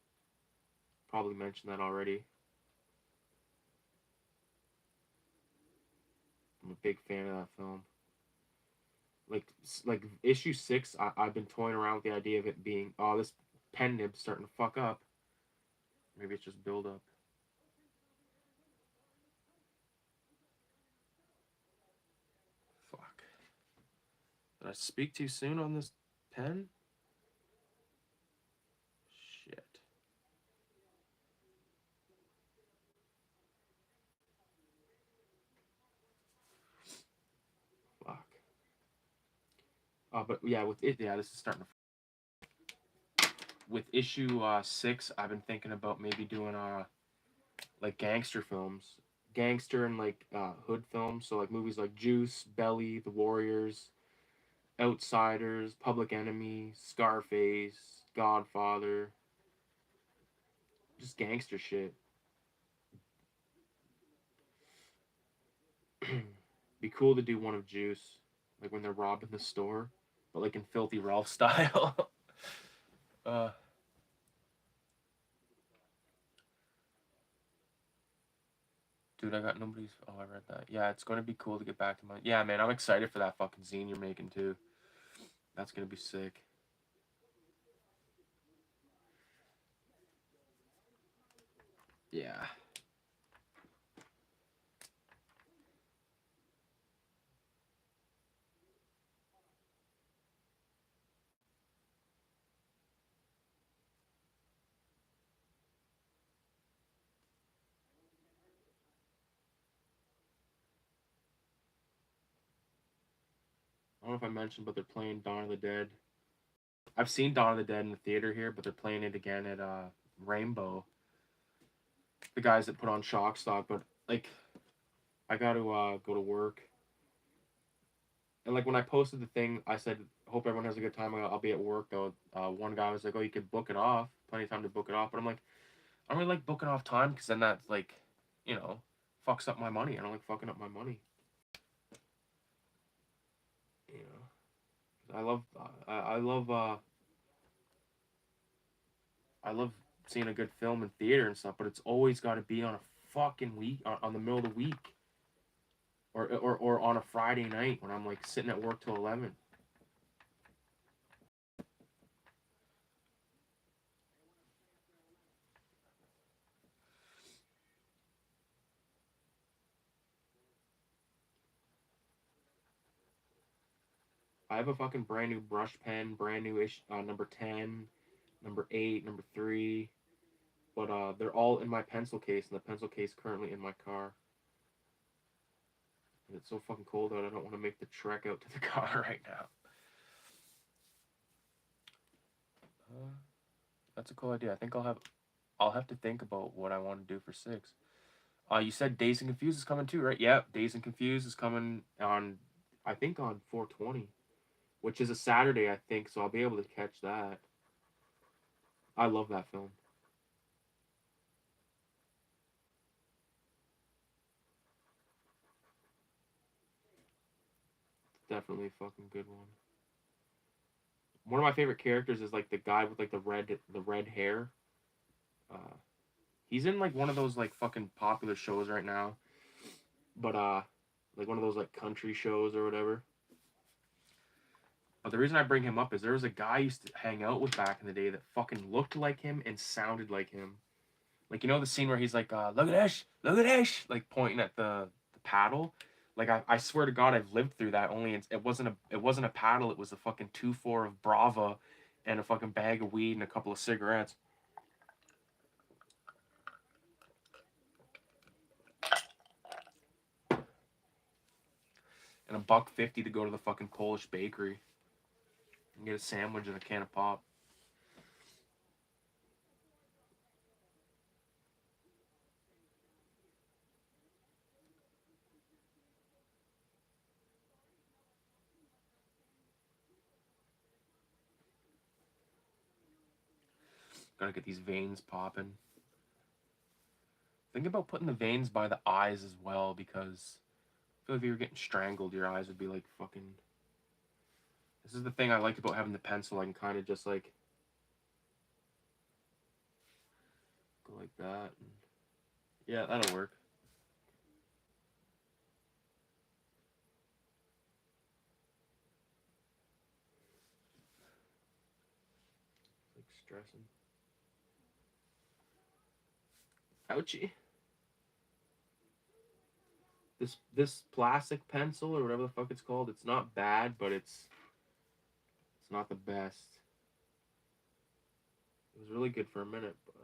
Probably mentioned that already. I'm a big fan of that film. Like issue 6, I've been toying around with the idea of it being, oh, this pen nib's starting to fuck up. Maybe it's just build up. Fuck. Did I speak too soon on this pen? Shit. Fuck. But yeah, with it, yeah, this is starting to. With issue 6, I've been thinking about maybe doing like gangster films, gangster and like hood films. So like movies like Juice, Belly, The Warriors, Outsiders, Public Enemy, Scarface, Godfather, just gangster shit. Be cool to do one of Juice, like when they're robbing the store, but like in Filthy Ralph style. uh, Dude, I got nobody's. Oh, I read that. Yeah, it's gonna be cool to get back to my. Yeah, man, I'm excited for that fucking zine you're making too. That's gonna be sick. Yeah. I don't know if I mentioned, but they're playing Dawn of the Dead. I've seen Dawn of the Dead in the theater here, but they're playing it again at Rainbow. The guys that put on Shock Stock, but like I got to go to work. And like when I posted the thing, I said, "Hope everyone has a good time. I'll be at work though." One guy was like, "Oh, you could book it off. Plenty of time to book it off." But I'm like, I don't really like booking off time because then that like, you know, fucks up my money. I don't like fucking up my money. You know, I love seeing a good film in theater and stuff, but it's always got to be on a fucking week on the middle of the week, or on a Friday night when I'm like sitting at work till 11. I have a fucking brand new brush pen, brand new ish, number 10, number 8, number 3, but they're all in my pencil case, and the pencil case currently in my car. And it's so fucking cold out. I don't want to make the trek out to the car right now. That's a cool idea. I think I'll have to think about what I want to do for 6. You said Dazed and Confused is coming too, right? Yeah, Dazed and Confused is coming on, I think on 420, which is a Saturday, I think. So I'll be able to catch that. I love that film. Definitely a fucking good one. One of my favorite characters is like the guy with like the red hair. Uh, he's in like one of those like fucking popular shows right now, but like one of those like country shows or whatever. But the reason I bring him up is there was a guy I used to hang out with back in the day that fucking looked like him and sounded like him. Like you know the scene where he's like, look at this," like pointing at the paddle. Like I swear to God, I've lived through that. Only it wasn't a paddle. It was a fucking 2-4 of Brava, and a fucking bag of weed and a couple of cigarettes. And $1.50 to go to the fucking Polish bakery and get a sandwich and a can of pop. Gotta get these veins popping. Think about putting the veins by the eyes as well, because I feel like if you were getting strangled, your eyes would be like fucking. This is the thing I like about having the pencil. I can kind of just like go like that. And yeah, that'll work. Like stressing. Ouchie. This plastic pencil or whatever the fuck it's called, it's not bad, but it's not the best. It was really good for a minute, but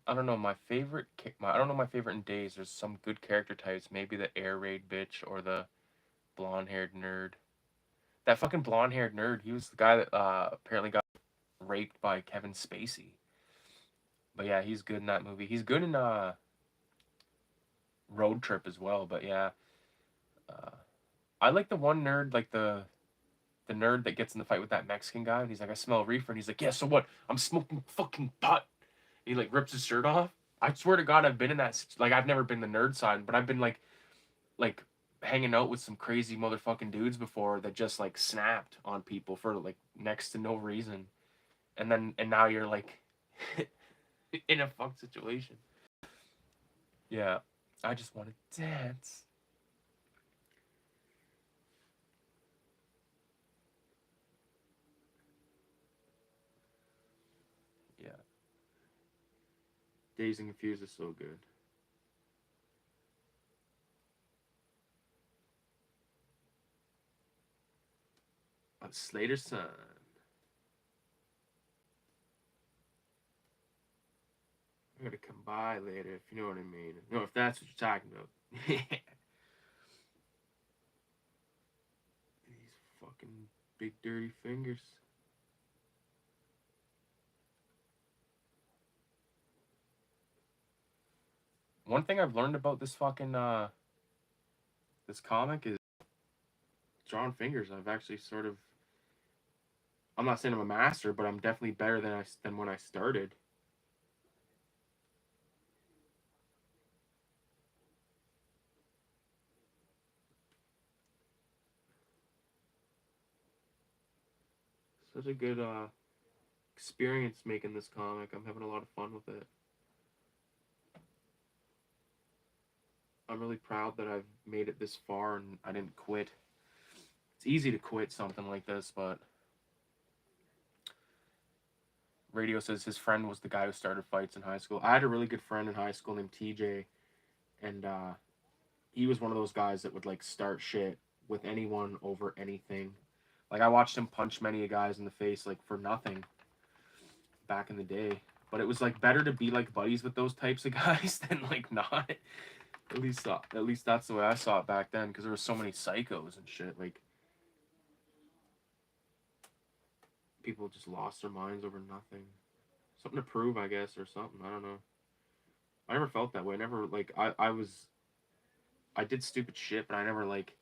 I don't know my favorite. I don't know my favorite in days. There's some good character types. Maybe the air raid bitch or the blonde-haired nerd. That fucking blonde-haired nerd. He was the guy that apparently got raped by Kevin Spacey. But yeah, he's good in that movie. He's good in Road Trip as well. But yeah, uh, I like the one nerd, like the nerd that gets in the fight with that Mexican guy, and he's like, "I smell reefer," and he's like, "Yeah, so what? I'm smoking fucking pot." He like rips his shirt off. I swear to God, I've been in that. Like, I've never been the nerd side, but I've been like hanging out with some crazy motherfucking dudes before that just like snapped on people for like next to no reason, and now you're like in a fucked situation. Yeah, I just want to dance. Yeah, Dazed and Confused is so good. Slater's son. I'm gonna come by later if you know what I mean. No, if that's what you're talking about. These fucking big dirty fingers. One thing I've learned about this fucking this comic is drawing fingers. I've actually sort of, I'm not saying I'm a master, but I'm definitely better than when I started. Such a good experience making this comic. I'm having a lot of fun with it. I'm really proud that I've made it this far and I didn't quit. It's easy to quit something like this, but Radio says his friend was the guy who started fights in high school. I had a really good friend in high school named TJ, and he was one of those guys that would like start shit with anyone over anything. Like, I watched him punch many guys in the face like for nothing back in the day. But it was like better to be like buddies with those types of guys than like not. At least that's the way I saw it back then, because there were so many psychos and shit. Like, people just lost their minds over nothing. Something to prove, I guess, or something. I don't know. I never felt that way. I never like I did stupid shit, but I never like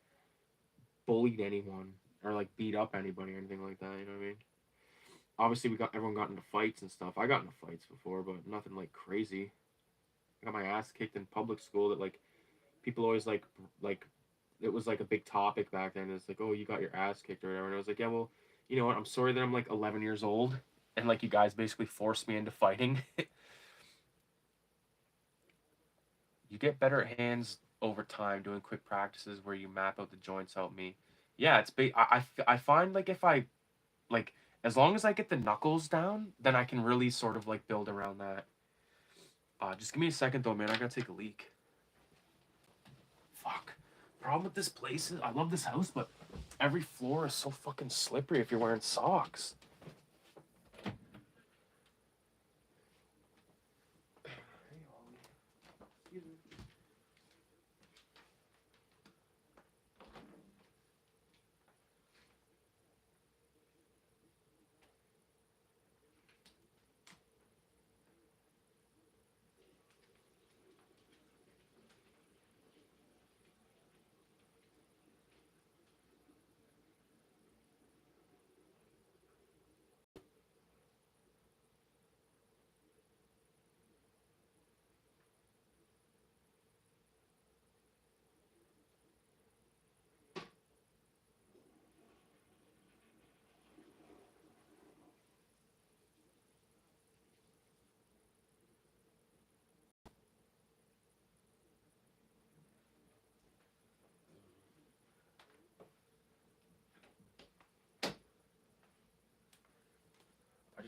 bullied anyone or like beat up anybody or anything like that. You know what I mean? Obviously, everyone got into fights and stuff. I got into fights before, but nothing like crazy. I got my ass kicked in public school. That like people always like it was like a big topic back then. It's like, oh, you got your ass kicked or whatever. And I was like, yeah, well, you know what? I'm sorry that I'm like 11 years old and like you guys basically forced me into fighting. You get better at hands over time doing quick practices where you map out the joints. Help me. Yeah, I find like if I like as long as I get the knuckles down, then I can really sort of like build around that. Just give me a second though, man. I gotta take a leak. Fuck. Problem with this place is I love this house, but every floor is so fucking slippery if you're wearing socks.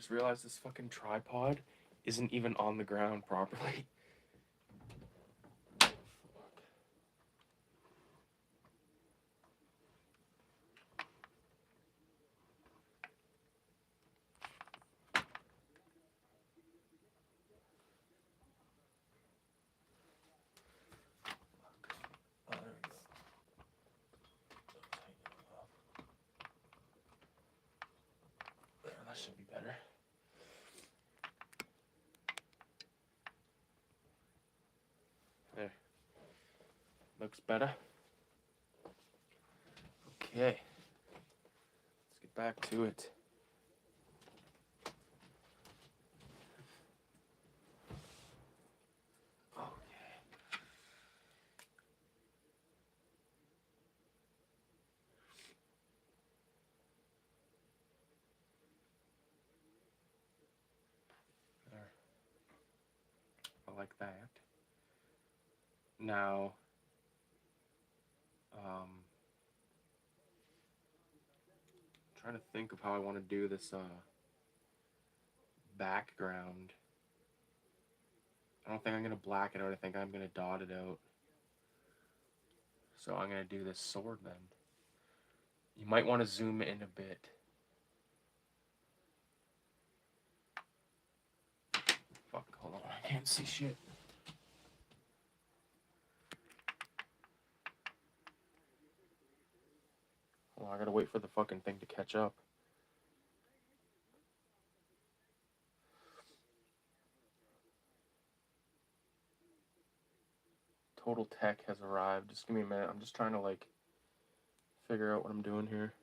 just realized this fucking tripod isn't even on the ground properly. Oh, there we go. There, that should be better. There. Looks better. Okay. Let's get back to it. There. I like that. Now, trying to think of how I want to do this background. I don't think I'm going to black it out. I think I'm going to dot it out. So I'm going to do this sword then. You might want to zoom in a bit. Fuck, hold on. I can't see shit. Hold on, I gotta wait for the fucking thing to catch up. Total tech has arrived. Just give me a minute. I'm just trying to, like, figure out what I'm doing here.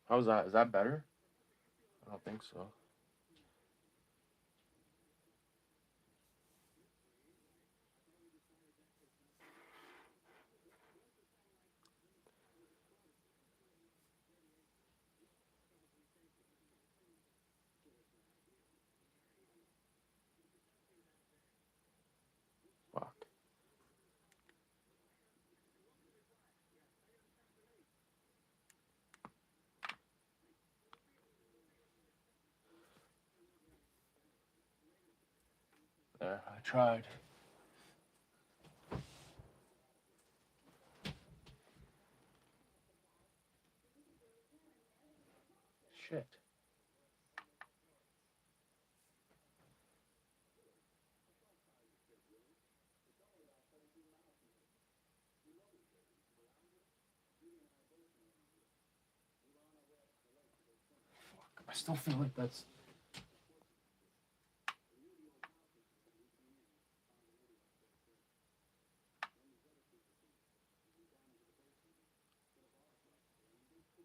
How's that? Is that better? I don't think so. Fuck. There, I tried. Shit. Fuck. I still feel like that's...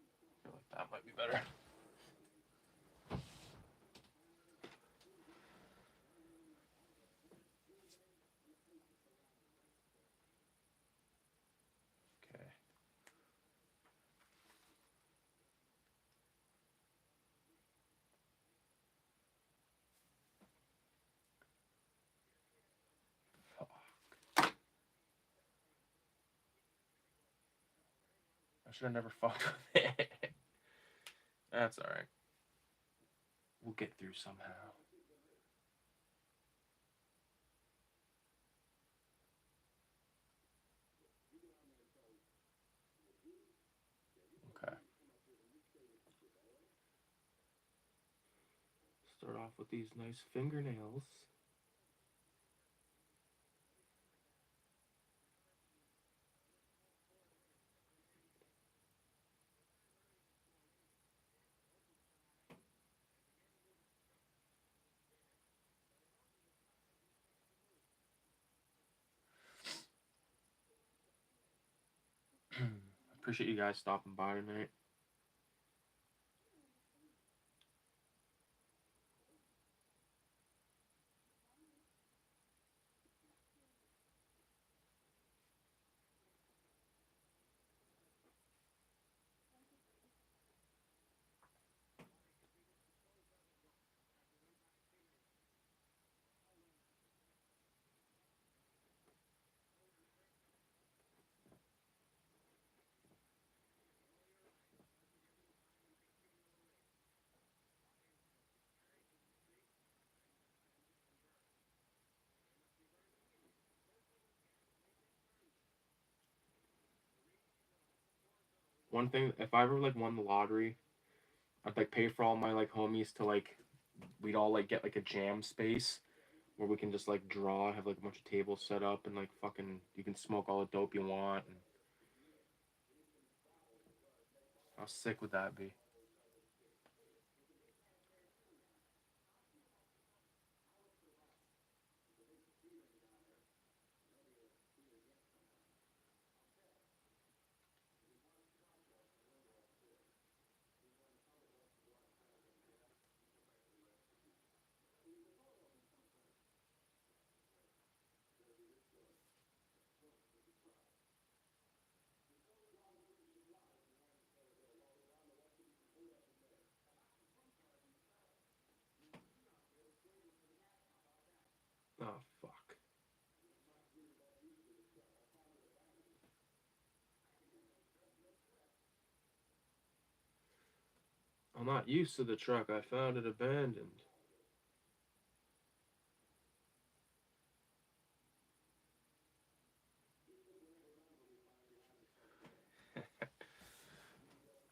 I feel like that might be better. Okay. Fuck. I should have never fucked with it. That's alright. We'll get through somehow. Okay. Start off with these nice fingernails. Appreciate you guys stopping by tonight. One thing, if I ever like won the lottery, I'd like pay for all my like homies to like we'd all like get like a jam space where we can just like draw, have like a bunch of tables set up and like fucking you can smoke all the dope you want and how sick would that be? Oh fuck. I'm not used to the truck. I found it abandoned.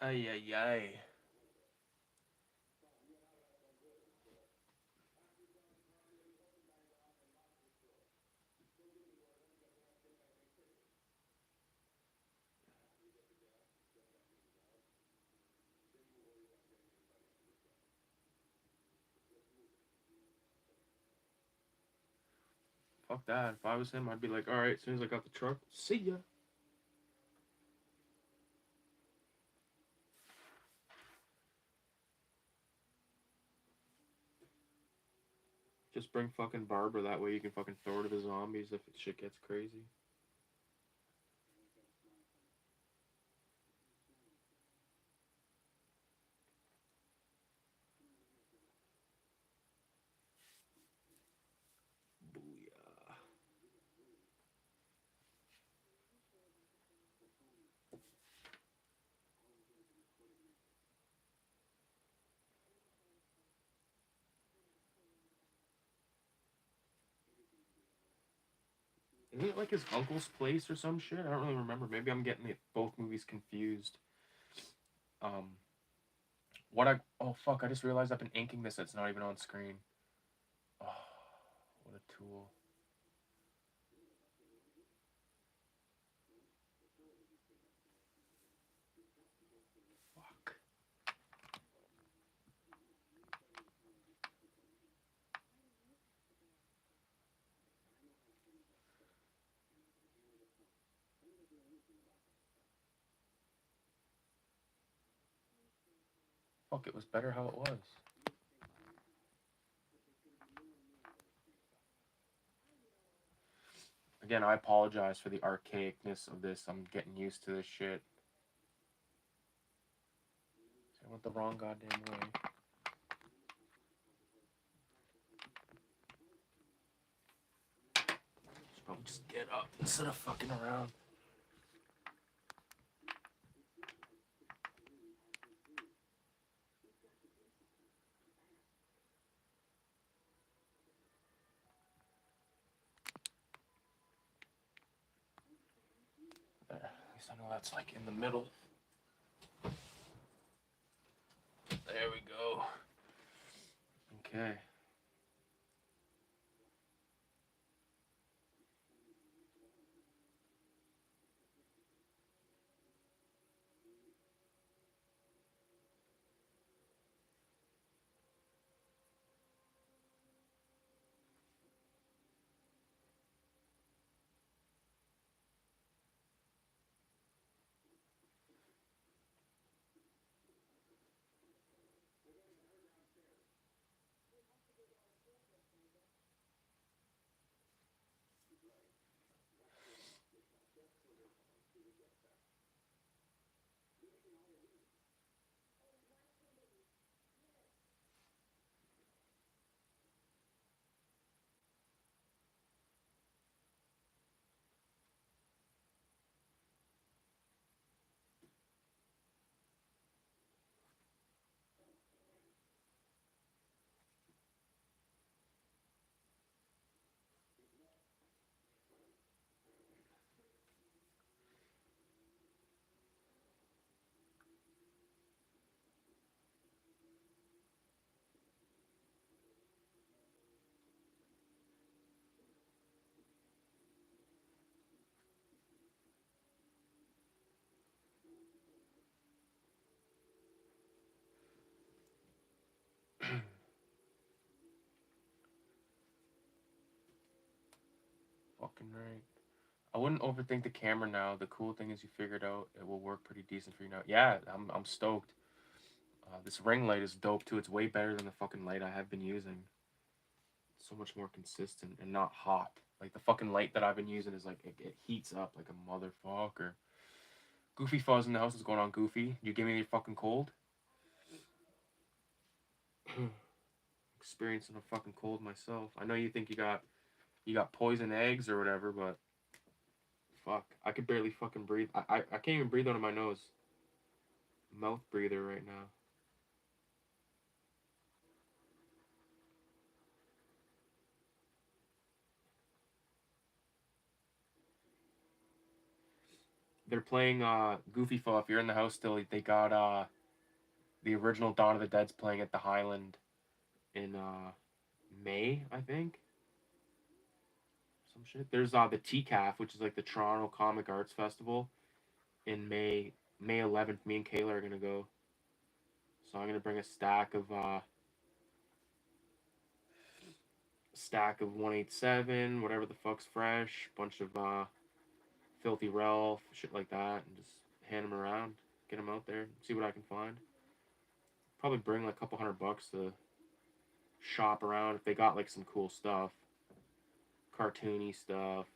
Ay ay ay. Fuck that. If I was him, I'd be like, all right, as soon as I got the truck, see ya. Just bring fucking Barbara. That way you can fucking throw her to the zombies if shit gets crazy. Booyah. Isn't it like his uncle's place or some shit? I don't really remember. Maybe I'm getting both movies confused. Um, what I oh fuck! I just realized I've been inking this. It's not even on screen. Oh, what a tool! Fuck. Fuck! It was better how it was. Again, I apologize for the archaicness of this. I'm getting used to this shit. I went the wrong goddamn way. Should probably just get up instead of fucking around. There. At least I know that's like in the middle. There we go. Okay. fucking right. I wouldn't overthink the camera now. The cool thing is you figured out it will work pretty decent for you now. Yeah, I'm stoked. This ring light is dope too. It's way better than the fucking light I have been using. So much more consistent and not hot. Like the fucking light that I've been using is like it heats up like a motherfucker. Goofy Fuzz in the house. What's going on, Goofy? You give me your fucking cold? Experiencing a fucking cold myself. I know you think you got poison eggs or whatever, but fuck, I could barely fucking breathe. I can't even breathe out of my nose. Mouth breather right now. They're playing Goofy Fall. If you're in the house still, they got the original Dawn of the Dead's playing at the Highland in May, I think. Some shit. There's the TCAF, which is like the Toronto Comic Arts Festival in May 11th. Me and Kayla are gonna go. So I'm gonna bring a stack of 187, whatever the fuck's fresh, bunch of Filthy Ralph, shit like that, and just hand them around, get them out there, see what I can find. Probably bring like a couple $100 to shop around if they got like some cool stuff, cartoony stuff.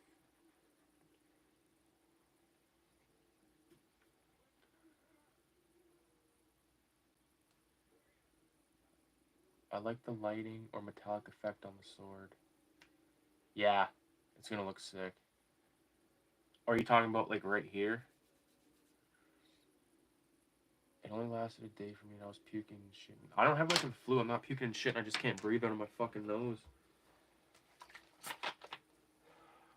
I like the lighting or metallic effect on the sword. Yeah, it's gonna look sick. Or are you talking about like right here? It only lasted a day for me and I was puking and shit. I don't have like a flu, I'm not puking and shit, and I just can't breathe out of my fucking nose.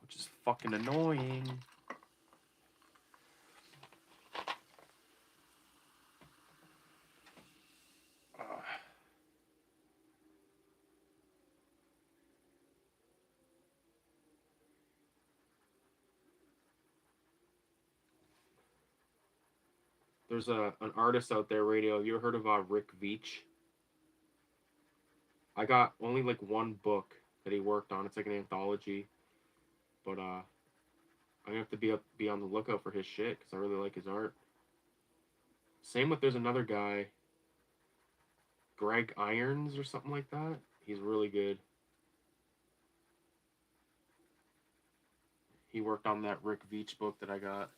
Which is fucking annoying. There's an artist out there, radio. You ever heard of Rick Veitch? I got only like one book that he worked on. It's like an anthology, but I'm gonna have to be on the lookout for his shit because I really like his art. Same with there's another guy, Greg Irons or something like that. He's really good. He worked on that Rick Veitch book that I got.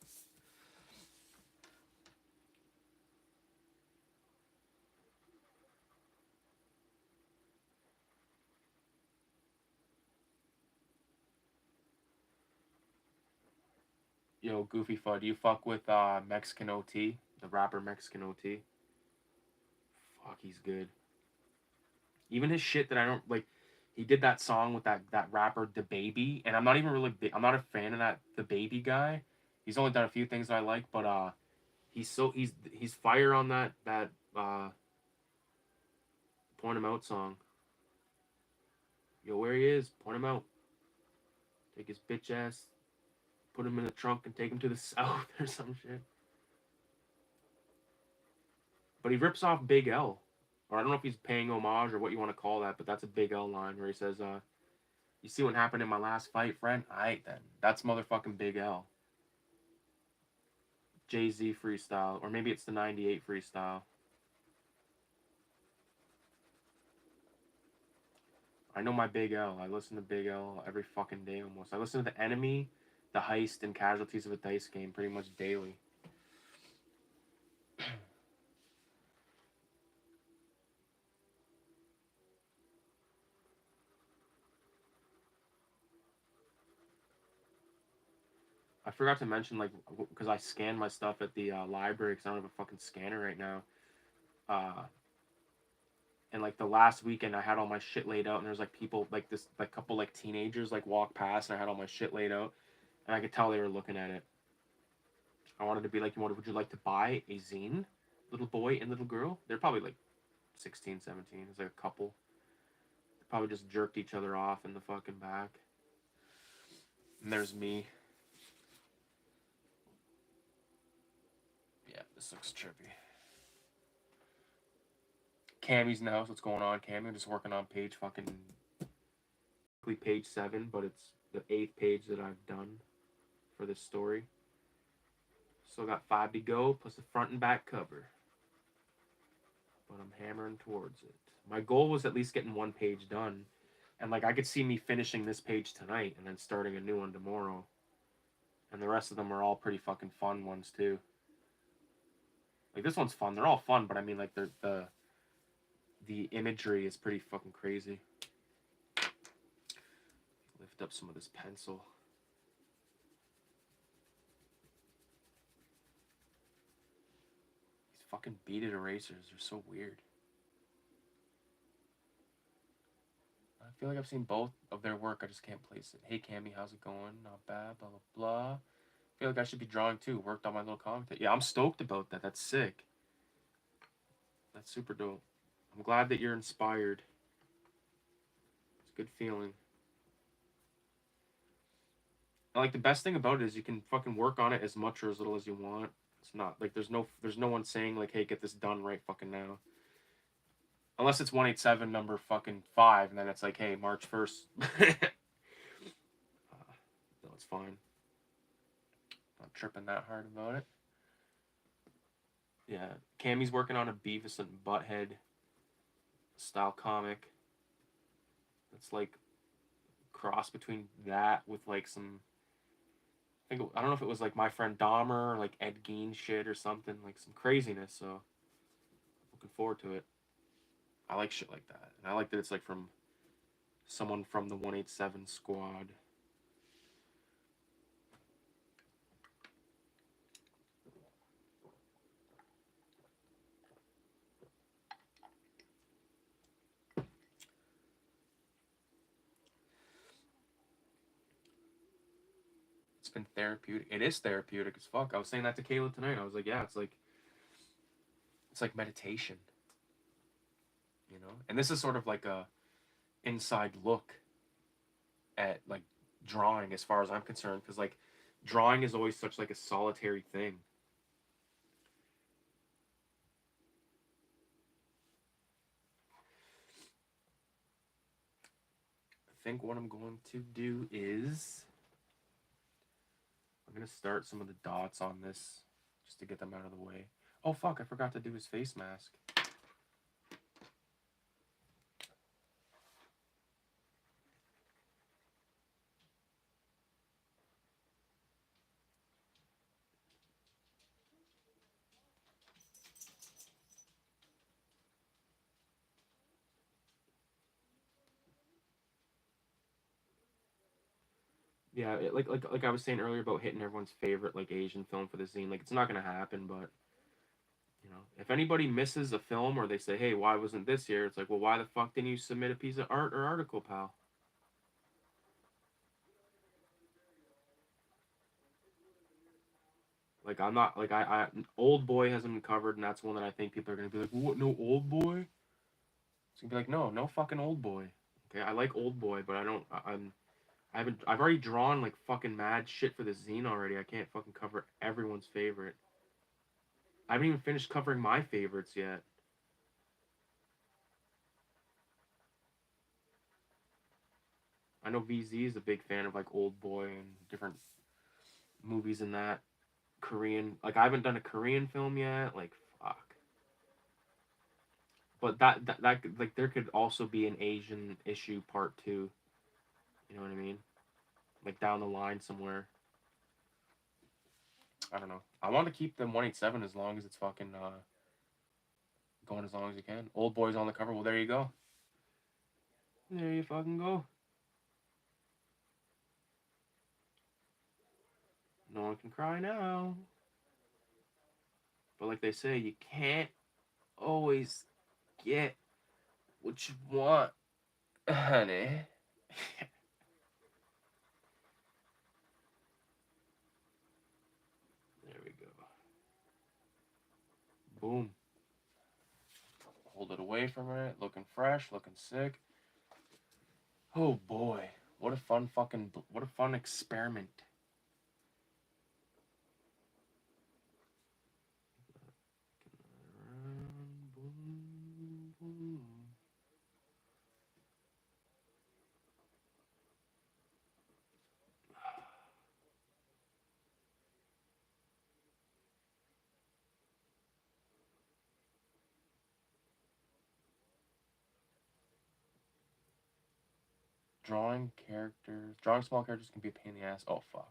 Yo, Goofy Fud, you fuck with Mexican OT, the rapper Mexican OT? Fuck, he's good. Even his shit that I don't like, he did that song with that rapper the Baby, and I'm not even really I'm not a fan of that the Baby guy. He's only done a few things that I like, but he's fire on that point him out song. Yo, where he is, point him out. Take his bitch ass, put him in the trunk, and take him to the south or some shit. But he rips off Big L. Or I don't know if he's paying homage or what you want to call that, but that's a Big L line where he says, you see what happened in my last fight, friend? Aight then. That's motherfucking Big L. Jay-Z freestyle. Or maybe it's the 98 freestyle. I know my Big L. I listen to Big L every fucking day almost. I listen to The Enemy, The Heist, and Casualties of a Dice Game pretty much daily. I forgot to mention, like, because I scan my stuff at the library because I don't have a fucking scanner right now. And like the last weekend, I had all my shit laid out, and there's like people, like this, like couple like teenagers, like walk past, and I had all my shit laid out, and I could tell they were looking at it. I wanted to be like, would you like to buy a zine, little boy and little girl? They're probably like 16, 17. It's like a couple. They probably just jerked each other off in the fucking back. And there's me. Yeah, this looks trippy. Cammy's in the house. What's going on, Cammy? I'm just working on page 7, but it's the 8th page that I've done for this story. Still got 5 to go, plus the front and back cover. But I'm hammering towards it. My goal was at least getting 1 page done. And, like, I could see me finishing this page tonight and then starting a new one tomorrow. And the rest of them are all pretty fucking fun ones, too. Like, this one's fun. They're all fun, but I mean, like, the imagery is pretty fucking crazy. Lift up some of this pencil. These fucking beaded erasers are so weird. I feel like I've seen both of their work. I just can't place it. Hey, Cammy, how's it going? Not bad, blah, blah, blah. I feel like I should be drawing, too. Worked on my little comic. Yeah, I'm stoked about that. That's sick. That's super dope. I'm glad that you're inspired. It's a good feeling. And, like, the best thing about it is you can fucking work on it as much or as little as you want. It's not, like, there's no one saying, like, hey, get this done right fucking now. Unless it's 187 number fucking 5, and then it's like, hey, March 1st. No, it's fine. Not tripping that hard about it. Yeah, Cammy's working on a Beavis and Butthead style comic. It's like cross between that with like some, I don't know if it was like My Friend Dahmer or like Ed Gein shit or something, like some craziness. So looking forward to it. I like shit like that, and I like that it's like from someone from the 187 squad. It's been therapeutic. It is therapeutic as fuck. I was saying that to Kayla tonight. I was like, yeah, it's like meditation, you know. And this is sort of like a inside look at like drawing as far as I'm concerned, because like drawing is always such like a solitary thing. I think what I'm going to do is I'm going to start some of the dots on this just to get them out of the way. Oh fuck, I forgot to do his face mask. Yeah, like I was saying earlier about hitting everyone's favorite like Asian film for the zine. Like it's not gonna happen, but you know, if anybody misses a film or they say, "Hey, why wasn't this here?" It's like, well, why the fuck didn't you submit a piece of art or article, pal? Like I'm not like I Old Boy hasn't been covered, and that's one that I think people are gonna be like, "What? No Old Boy?" It's gonna be like, no fucking Old Boy. Okay, I like Old Boy, but I don't. I've already drawn like fucking mad shit for the zine already. I can't fucking cover everyone's favorite. I haven't even finished covering my favorites yet. I know VZ is a big fan of like Old Boy and different movies in that Korean. Like I haven't done a Korean film yet. Like fuck. But that like there could also be an Asian issue part 2. You know what I mean? Like down the line somewhere. I don't know. I want to keep them 187 as long as it's fucking going as long as you can. Old Boy's on the cover. Well, there you go. There you fucking go. No one can cry now. But like they say, you can't always get what you want, honey. There we go. Boom. Hold it away from it. Looking fresh, looking sick. Oh boy. What a fun experiment. Drawing characters. Drawing small characters can be a pain in the ass. Oh, fuck.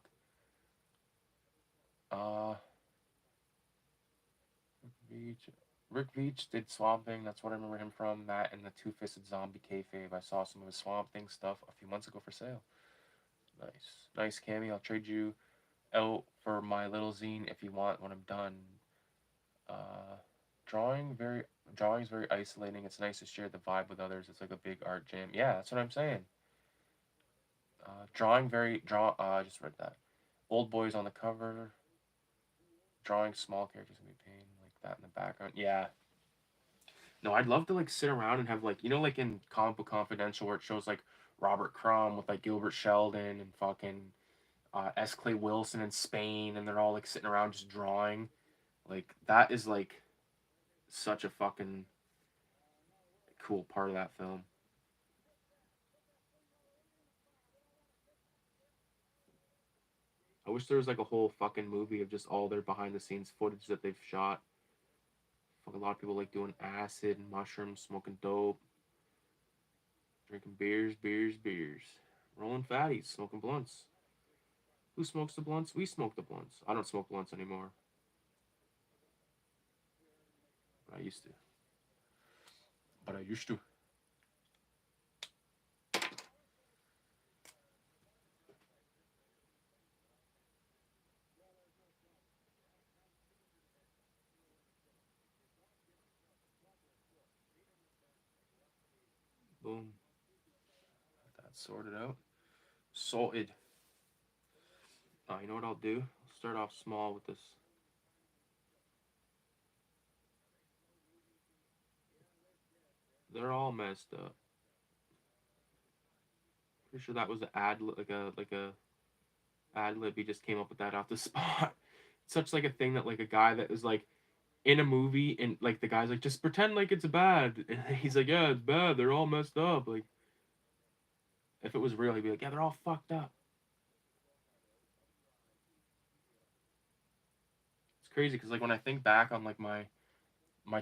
Rick Veitch did Swamp Thing. That's what I remember him from. That and the Two-Fisted Zombie kayfabe. I saw some of his Swamp Thing stuff a few months ago for sale. Nice. Nice, Cammy. I'll trade you out for my little zine if you want when I'm done. Drawing's very isolating. It's nice to share the vibe with others. It's like a big art jam. Yeah, that's what I'm saying. I just read that. Old boys on the cover. Drawing small characters can be pain, like that in the background. Yeah. No, I'd love to like sit around and have like, you know, like in Comic Book Confidential where it shows like Robert Crumb with like Gilbert Sheldon and fucking S. Clay Wilson in Spain, and they're all like sitting around just drawing. Like that is like such a fucking cool part of that film. I wish there was like a whole fucking movie of just all their behind the scenes footage that they've shot. Fuck, a lot of people like doing acid and mushrooms, smoking dope, drinking beers, rolling fatties, smoking blunts. Who smokes the blunts? We smoke the blunts. I don't smoke blunts anymore. But I used to. But I used to. Boom. That's sorted out. Sorted. You know what I'll do? I'll start off small with this. They're all messed up. Pretty sure that was an ad like a ad lib. He just came up with that off the spot. It's such like a thing that like a guy that is like in a movie and like the guy's like just pretend like it's bad, and he's like, yeah, it's bad. They're all messed up. Like if it was real, he'd be like, yeah, they're all fucked up. It's crazy because like when I think back on like my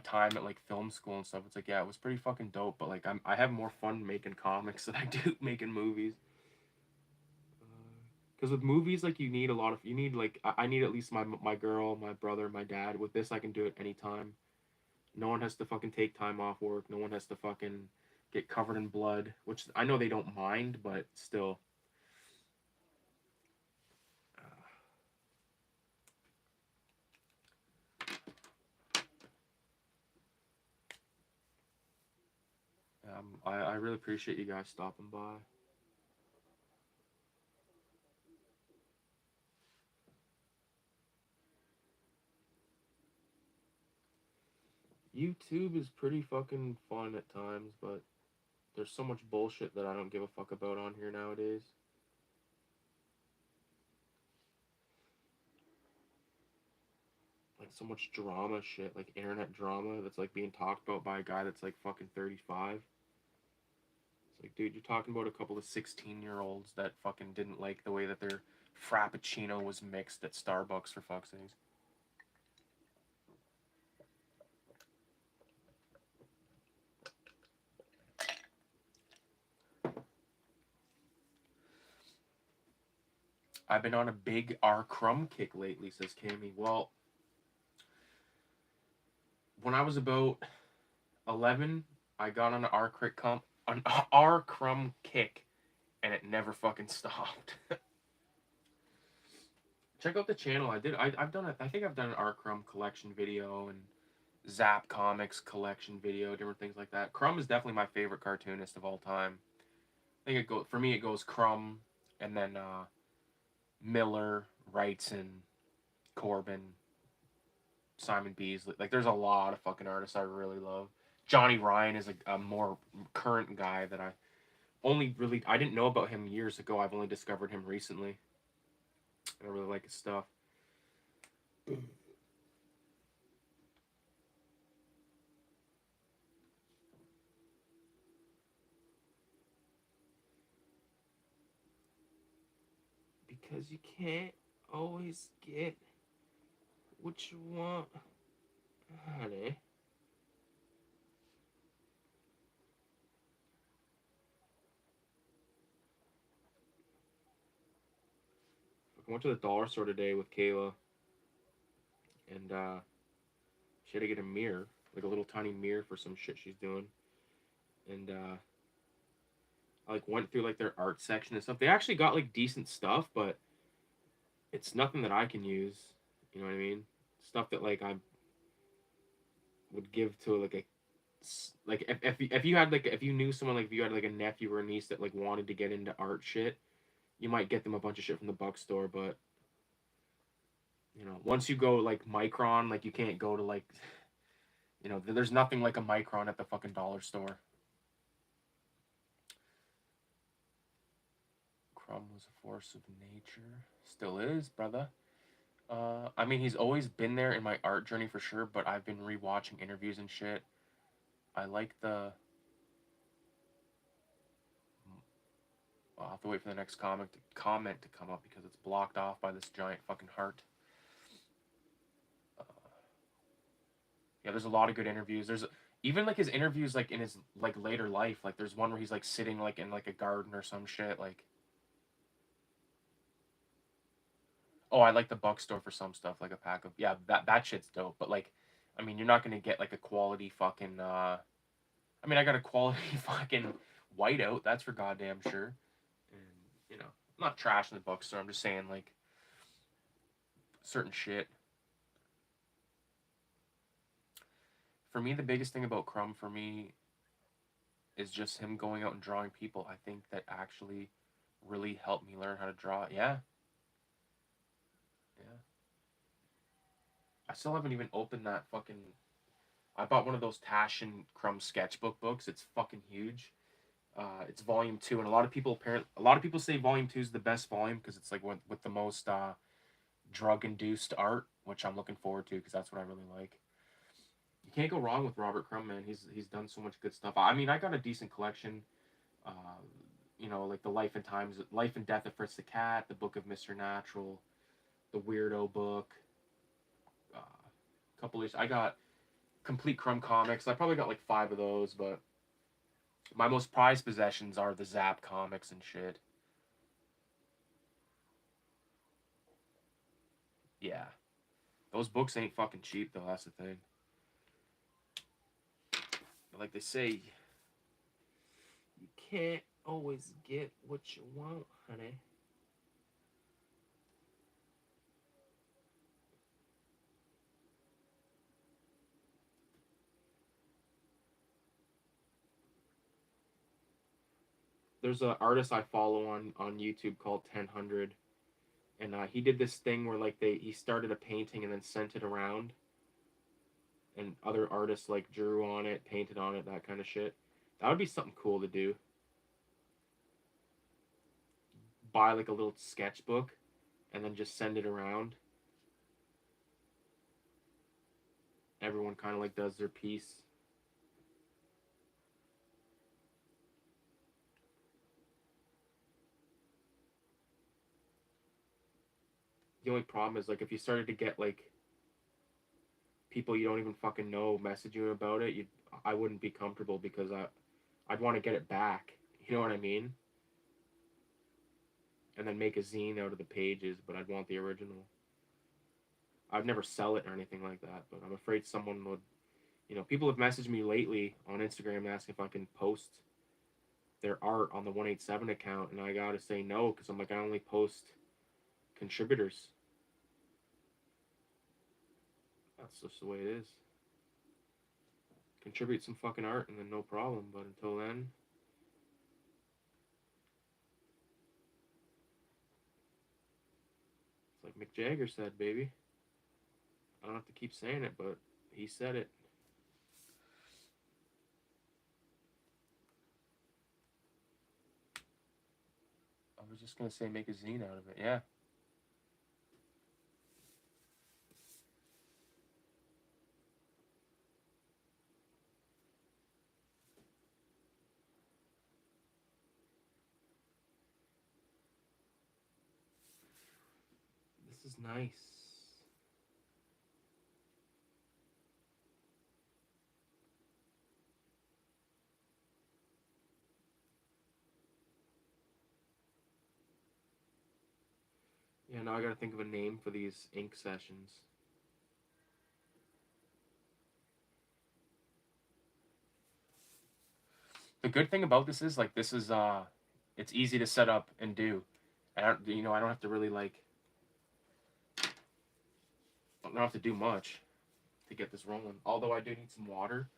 time at like film school and stuff, it's like, yeah, it was pretty fucking dope. But like I have more fun making comics than I do making movies. Because with movies, like you need like I need at least my girl, my brother, my dad. With this, I can do it anytime. No one has to fucking take time off work. No one has to fucking get covered in blood, which I know they don't mind, but still. I really appreciate you guys stopping by. YouTube is pretty fucking fun at times, but there's so much bullshit that I don't give a fuck about on here nowadays. Like so much drama shit, like internet drama that's like being talked about by a guy that's like fucking 35. It's like, dude, you're talking about a couple of 16-year-olds that fucking didn't like the way that their frappuccino was mixed at Starbucks, for fuck's sake. I've been on a big R crumb kick lately, says Cammy. Well, when I was about 11, I got on an R crumb kick, and it never fucking stopped. Check out the channel. I've done it. I think I've done an R crumb collection video and Zap Comics collection video, different things like that. Crumb is definitely my favorite cartoonist of all time. I think for me it goes Crumb, and then Miller, Wrightson, Corbin, Simon Beasley. Like there's a lot of fucking artists I really love. Johnny Ryan is a more current guy that I didn't know about him years ago. I've only discovered him recently. I really like his stuff. Because you can't always get what you want, honey. I went to the dollar store today with Kayla, and she had to get a mirror, like a little tiny mirror for some shit she's doing. And I like went through like their art section and stuff. They actually got like decent stuff, but it's nothing that I can use. You know what I mean? Stuff that like I would give to like a like if you had like if you knew someone, like if you had like a nephew or a niece that like wanted to get into art shit, you might get them a bunch of shit from the buck store. But you know, once you go like micron, like you can't go to like, you know, there's nothing like a micron at the fucking dollar store. Crumb was a force of nature, still is, brother. I mean, he's always been there in my art journey for sure, but I've been rewatching interviews and shit. I like the. I'll have to wait for the next comment to come up because it's blocked off by this giant fucking heart. Yeah, there's a lot of good interviews. There's even like his interviews like in his like later life. Like there's one where he's like sitting like in like a garden or some shit. Like, oh, I like the buck store for some stuff, like a pack of, yeah, that shit's dope. But like, I mean, you're not gonna get like a quality fucking. I mean, I got a quality fucking whiteout. That's for goddamn sure. And you know, I'm not trashing the buck store. I'm just saying like certain shit. For me, the biggest thing about Crumb for me is just him going out and drawing people. I think that actually really helped me learn how to draw. Yeah, yeah. I still haven't even opened that fucking. I bought one of those Tash and Crumb sketchbook books. It's fucking huge. It's volume 2, and a lot of people say volume 2 is the best volume because it's like with the most drug induced art, which I'm looking forward to because that's what I really like. You can't go wrong with Robert Crumb, man. He's done so much good stuff. I mean, I got a decent collection. Uh, you know, like the Life and Death of Fritz the Cat, the Book of Mr. Natural, the Weirdo book. A couple of I got complete Crumb comics. I probably got like 5 of those, but my most prized possessions are the Zap comics and shit. Yeah, those books ain't fucking cheap though. That's the thing. Like they say, you can't always get what you want, honey. There's an artist I follow on YouTube called 1000, and he did this thing where like he started a painting and then sent it around, and other artists like drew on it, painted on it, that kind of shit. That would be something cool to do. Buy like a little sketchbook, and then just send it around. Everyone kind of like does their piece. The only problem is like if you started to get like people you don't even fucking know message you about it, I wouldn't be comfortable because I'd want to get it back. You know what I mean? And then make a zine out of the pages, but I'd want the original. I'd never sell it or anything like that, but I'm afraid someone would. You know, people have messaged me lately on Instagram asking if I can post their art on the 187 account, and I gotta say no because I'm like, I only post contributors. That's just the way it is. Contribute some fucking art and then no problem, but until then. It's like Mick Jagger said, baby. I don't have to keep saying it, but he said it. I was just gonna say make a zine out of it, yeah. This is nice. Yeah, now I gotta think of a name for these ink sessions. The good thing about this is, like, this is, it's easy to set up and do. I don't, you know, I don't have to really, like, I don't have to do much to get this rolling. Although I do need some water,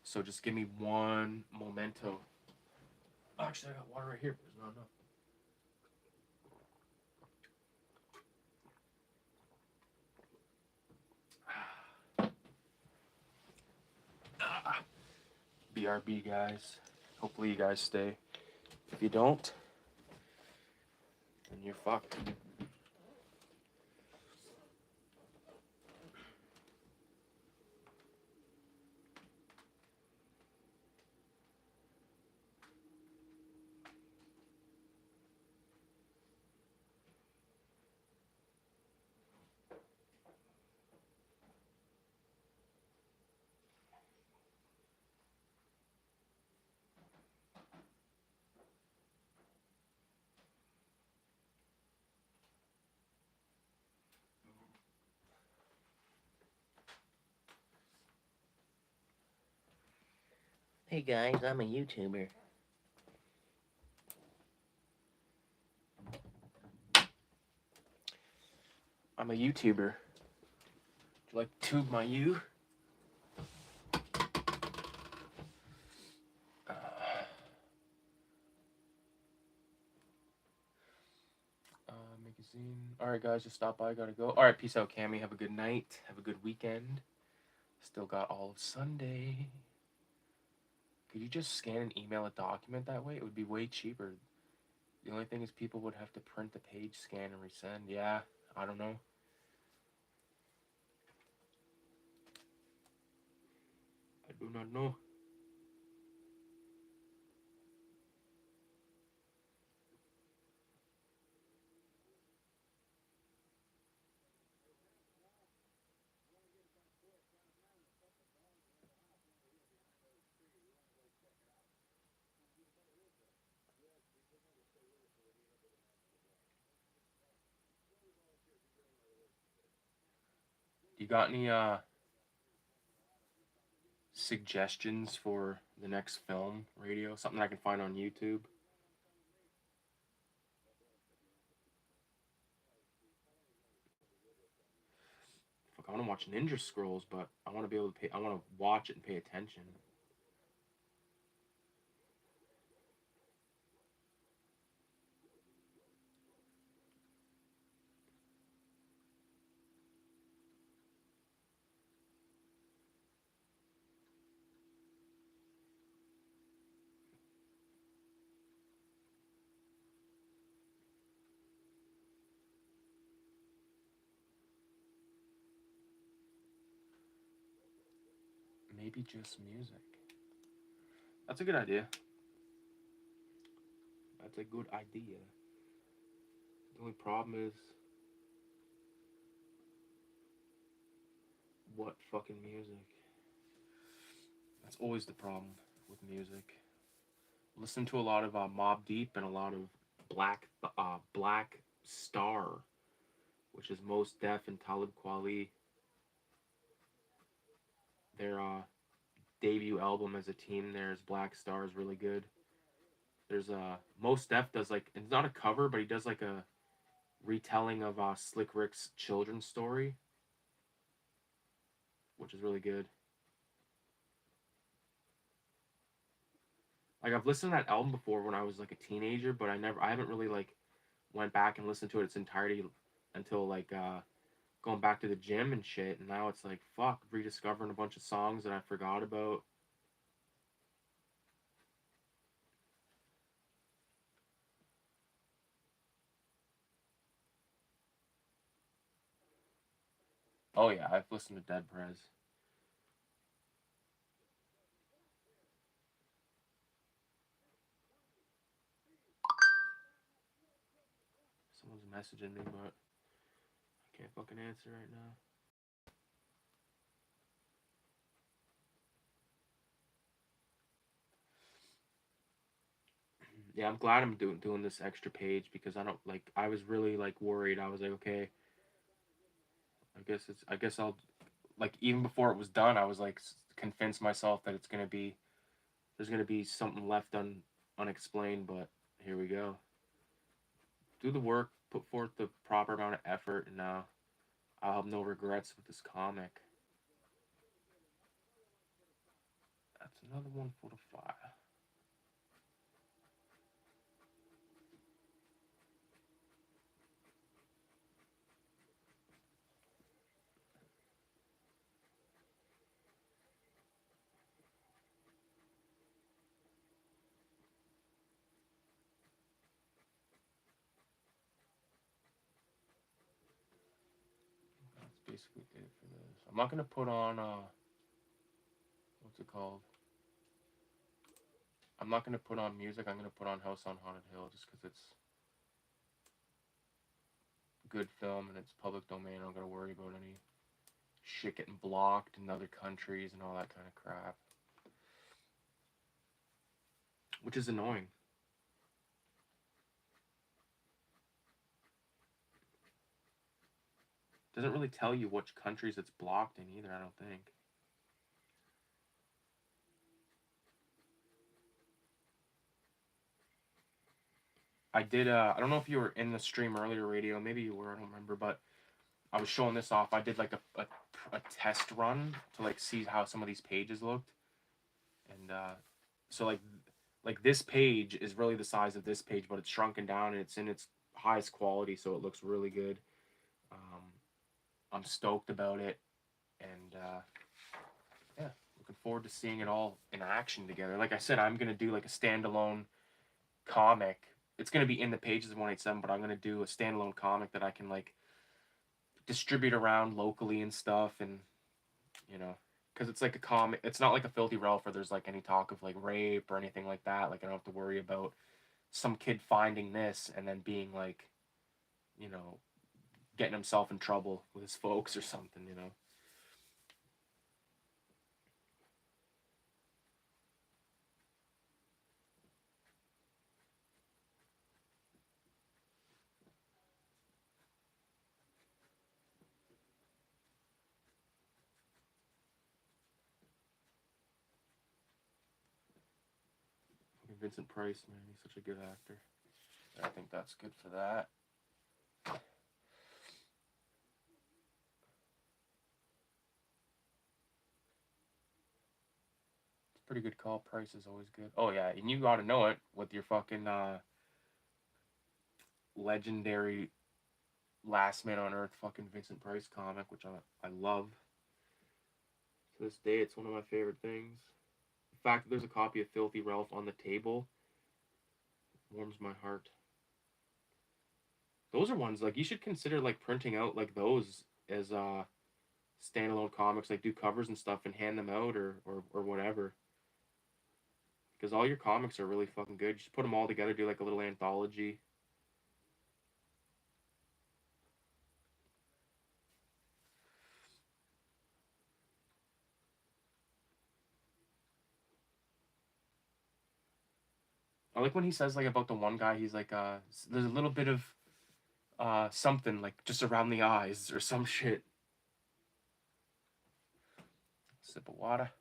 so just give me one momento. Actually, I got water right here, but there's not enough. BRB, guys. Hopefully you guys stay. If you don't, then you're fucked. Hey guys, I'm a YouTuber. I'm a YouTuber. Would you like to tube my U? Make a zine. Alright, guys, just stop by. Gotta go. Alright, peace out, Cammy. Have a good night. Have a good weekend. Still got all of Sunday. Could you just scan and email a document that way? It would be way cheaper. The only thing is people would have to print the page, scan, and resend. Yeah, I don't know. I do not know. You got any suggestions for the next film radio? Something I can find on YouTube? Fuck, I want to watch Ninja Scrolls, but I want to be able to pay. I want to watch it and pay attention. Maybe just music. That's a good idea. That's a good idea. The only problem is what fucking music. That's always the problem with music. Listen to a lot of Mob Deep and a lot of Black Star, which is Most Def and Talib Kweli. Their debut album as a team there is Black Star is really good. There's Most Def does, like, it's not a cover, but he does like a retelling of Slick Rick's children's story, which is really good. Like, I've listened to that album before when I was like a teenager, but I haven't really like went back and listened to it its entirety until like going back to the gym and shit. And now it's like, fuck, rediscovering a bunch of songs that I forgot about. Oh yeah, I've listened to Dead Prez. Someone's messaging me, but I can't fucking answer right now. Yeah, I'm glad I'm doing this extra page because I don't like. I was really like worried. I was like, okay, I guess I'll like even before it was done. I was like convinced myself that it's gonna be there's gonna be something left unexplained. But here we go. Do the work, put forth the proper amount of effort, and I'll have no regrets with this comic. That's another one for the file. That's basically it for this. I'm not gonna put on what's it called? I'm not gonna put on music. I'm gonna put on House on Haunted Hill just because it's good film and it's public domain. I don't gotta worry about any shit getting blocked in other countries and all that kind of crap, which is annoying. Doesn't really tell you which countries it's blocked in either. I don't think. I did. I don't know if you were in the stream earlier, radio. Maybe you were. I don't remember, but I was showing this off. I did like a test run to like see how some of these pages looked, and so like this page is really the size of this page, but it's shrunken down and it's in its highest quality, so it looks really good. Um, I'm stoked about it, and yeah, looking forward to seeing it all in action together. Like I said, I'm gonna do like a standalone comic. It's gonna be in the pages of 187, but I'm gonna do a standalone comic that I can like distribute around locally and stuff, and you know, because it's like a comic. It's not like a Filthy Ralph where there's like any talk of like rape or anything like that. Like I don't have to worry about some kid finding this and then being like, you know, getting himself in trouble with his folks or something. You know. Vincent Price, man, he's such a good actor. I think that's good for that. It's a pretty good call. Price is always good. Oh yeah, and you got to know it with your fucking legendary Last Man on Earth fucking Vincent Price comic, which I love. To this day, it's one of my favorite things. The fact that there's a copy of Filthy Ralph on the table warms my heart. Those are ones like you should consider like printing out like those as standalone comics, like do covers and stuff and hand them out or whatever. Because all your comics are really fucking good. Just put them all together, do like a little anthology. I like when he says like about the one guy. He's like, there's a little bit of something like just around the eyes or some shit. Sip of water.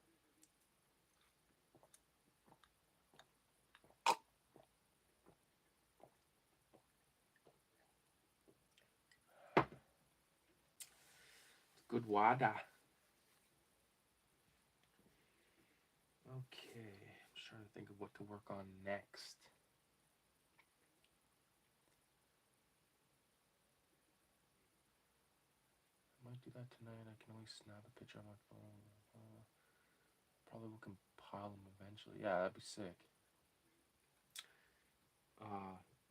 Good water. Okay, I'm just trying to think of what to work on next. I might do that tonight. I can always snap a picture on my phone. Probably will compile them eventually. Yeah, that'd be sick.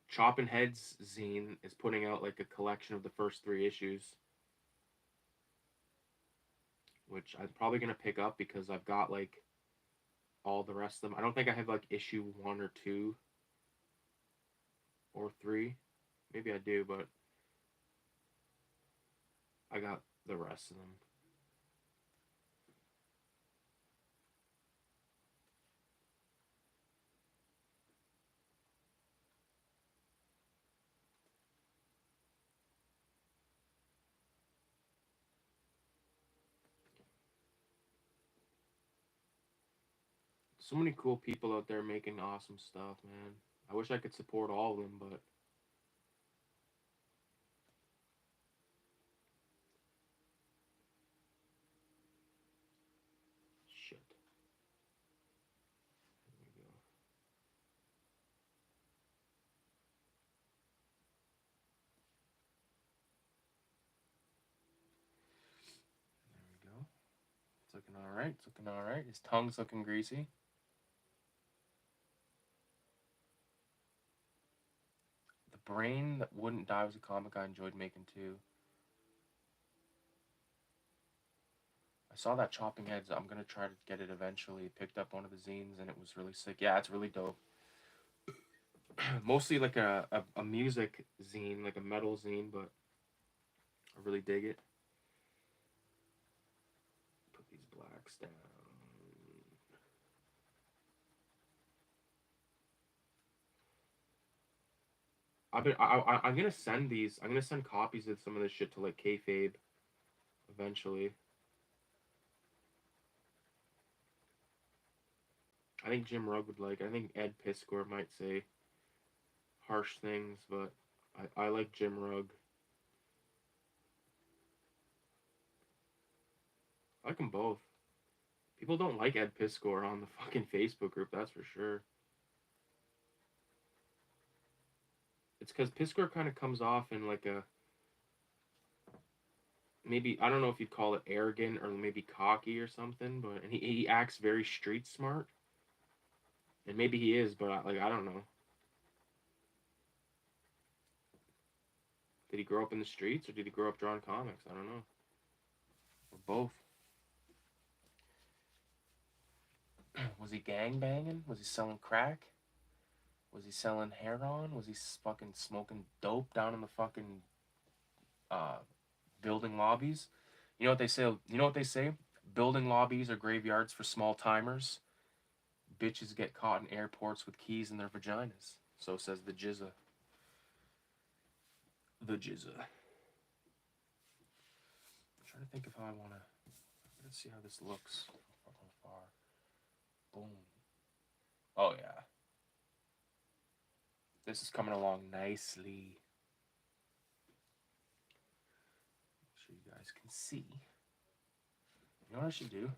Chopping Heads zine is putting out like a collection of the first 3 issues, which I'm probably gonna pick up because I've got like all the rest of them. I don't think I have like issue 1 or 2 or 3. Maybe I do, but I got the rest of them. So many cool people out there making awesome stuff, man. I wish I could support all of them, but shit. There we go. There we go. It's looking all right. It's looking all right. His tongue's looking greasy. The Brain That Wouldn't Die was a comic I enjoyed making too. I saw that Chopping Heads. I'm gonna try to get it eventually. Picked up one of the zines and it was really sick. Yeah, it's really dope. Mostly like a music zine, like a metal zine, but I really dig it. Put these blacks down. I'm gonna send these. I'm gonna send copies of some of this shit to like kayfabe eventually. I think Jim Rugg would like. I think Ed Piskor might say harsh things, but I like Jim Rugg. I like them both. People don't like Ed Piskor on the fucking Facebook group. That's for sure. It's because Piskor kind of comes off in like a maybe I don't know if you'd call it arrogant or maybe cocky or something, but and he acts very street smart, and maybe he is, but like I don't know. Did he grow up in the streets or did he grow up drawing comics? I don't know. Or both. Was he gang banging? Was he selling crack? Was he selling heroin? Was he fucking smoking dope down in the fucking uh, building lobbies? You know what they say? You know what they say? Building lobbies are graveyards for small timers. Bitches get caught in airports with keys in their vaginas. So says the Jizza. The Jizza. I'm trying to think of how I want to. Let's see how this looks from far. Boom. Oh yeah. This is coming along nicely. So you guys can see. You know what I should do?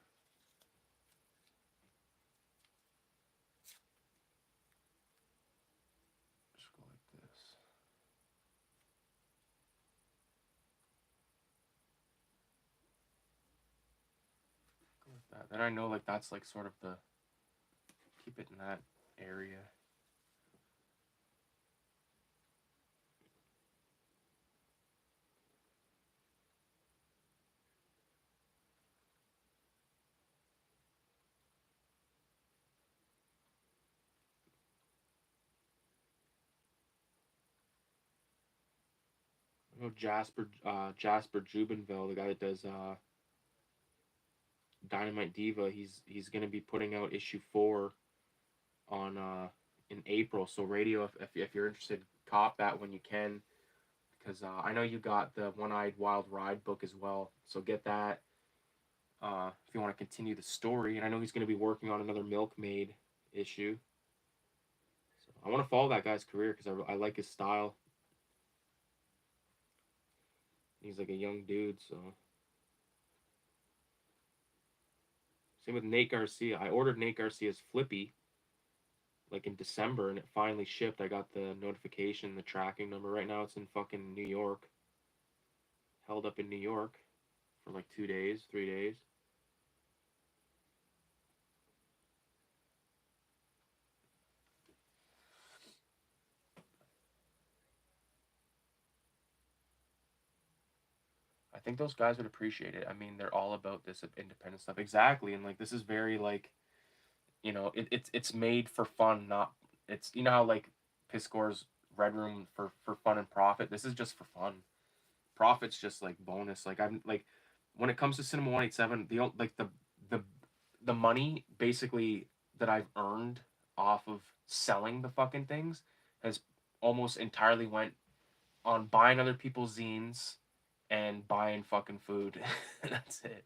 Just go like this. Go like that. Then I know like that's like sort of the keep it in that area. I know Jasper Jubinville, the guy that does Dynamite Diva, he's gonna be putting out issue 4 on in April. So radio, if you're interested, cop that when you can, because I know you got the One-Eyed Wild Ride book as well. So get that if you want to continue the story. And I know he's gonna be working on another Milkmaid issue. So I want to follow that guy's career because I like his style. He's like a young dude, so. Same with Nate Garcia. I ordered Nate Garcia's Flippy like in December and it finally shipped. I got the notification, the tracking number. Right now it's in fucking New York. Held up in New York for like 2 days, 3 days. I think those guys would appreciate it. I mean, they're all about this independent stuff. Exactly. And like this is very like, it's made for fun, not it's you know how like Piscor's Red Room for fun and profit. This is just for fun. Profit's just like bonus. Like I'm like when it comes to Cinema 187, the the money basically that I've earned off of selling the fucking things has almost entirely went on buying other people's zines and buying fucking food. That's it.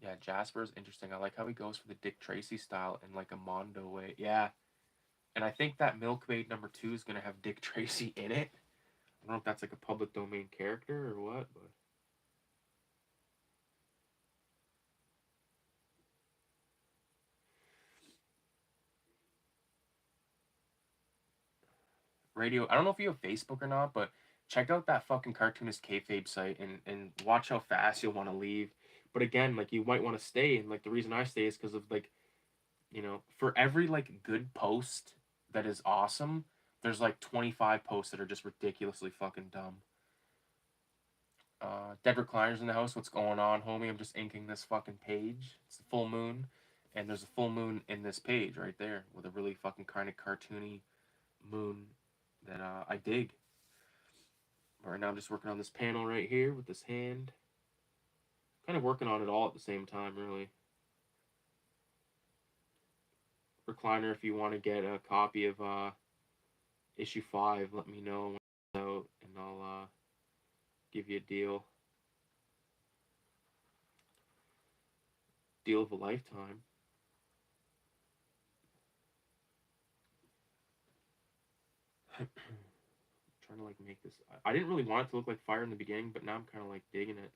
Yeah, Jasper's interesting. I like how he goes for the Dick Tracy style in like a Mondo way. Yeah, and I think that Milkmaid #2 is gonna have Dick Tracy in it. I don't know if that's like a public domain character or what, but radio. I don't know if you have Facebook or not, but check out that fucking cartoonist kayfabe site and watch how fast you'll want to leave. But again, like you might want to stay, and like the reason I stay is because of like for every like good post that is awesome, there's like 25 posts that are just ridiculously fucking dumb. Dead recliners in the house. What's going on, homie? I'm just inking this fucking page. It's the full moon, and there's a full moon in this page right there with a really fucking kind of cartoony moon that I dig. Right now, I'm just working on this panel right here with this hand. Kind of working on it all at the same time, really. Recliner, if you want to get a copy of issue 5, let me know when it's out, and I'll give you a deal. Deal of a lifetime. Trying to like make this. I didn't really want it to look like fire in the beginning, but now I'm kind of like digging it.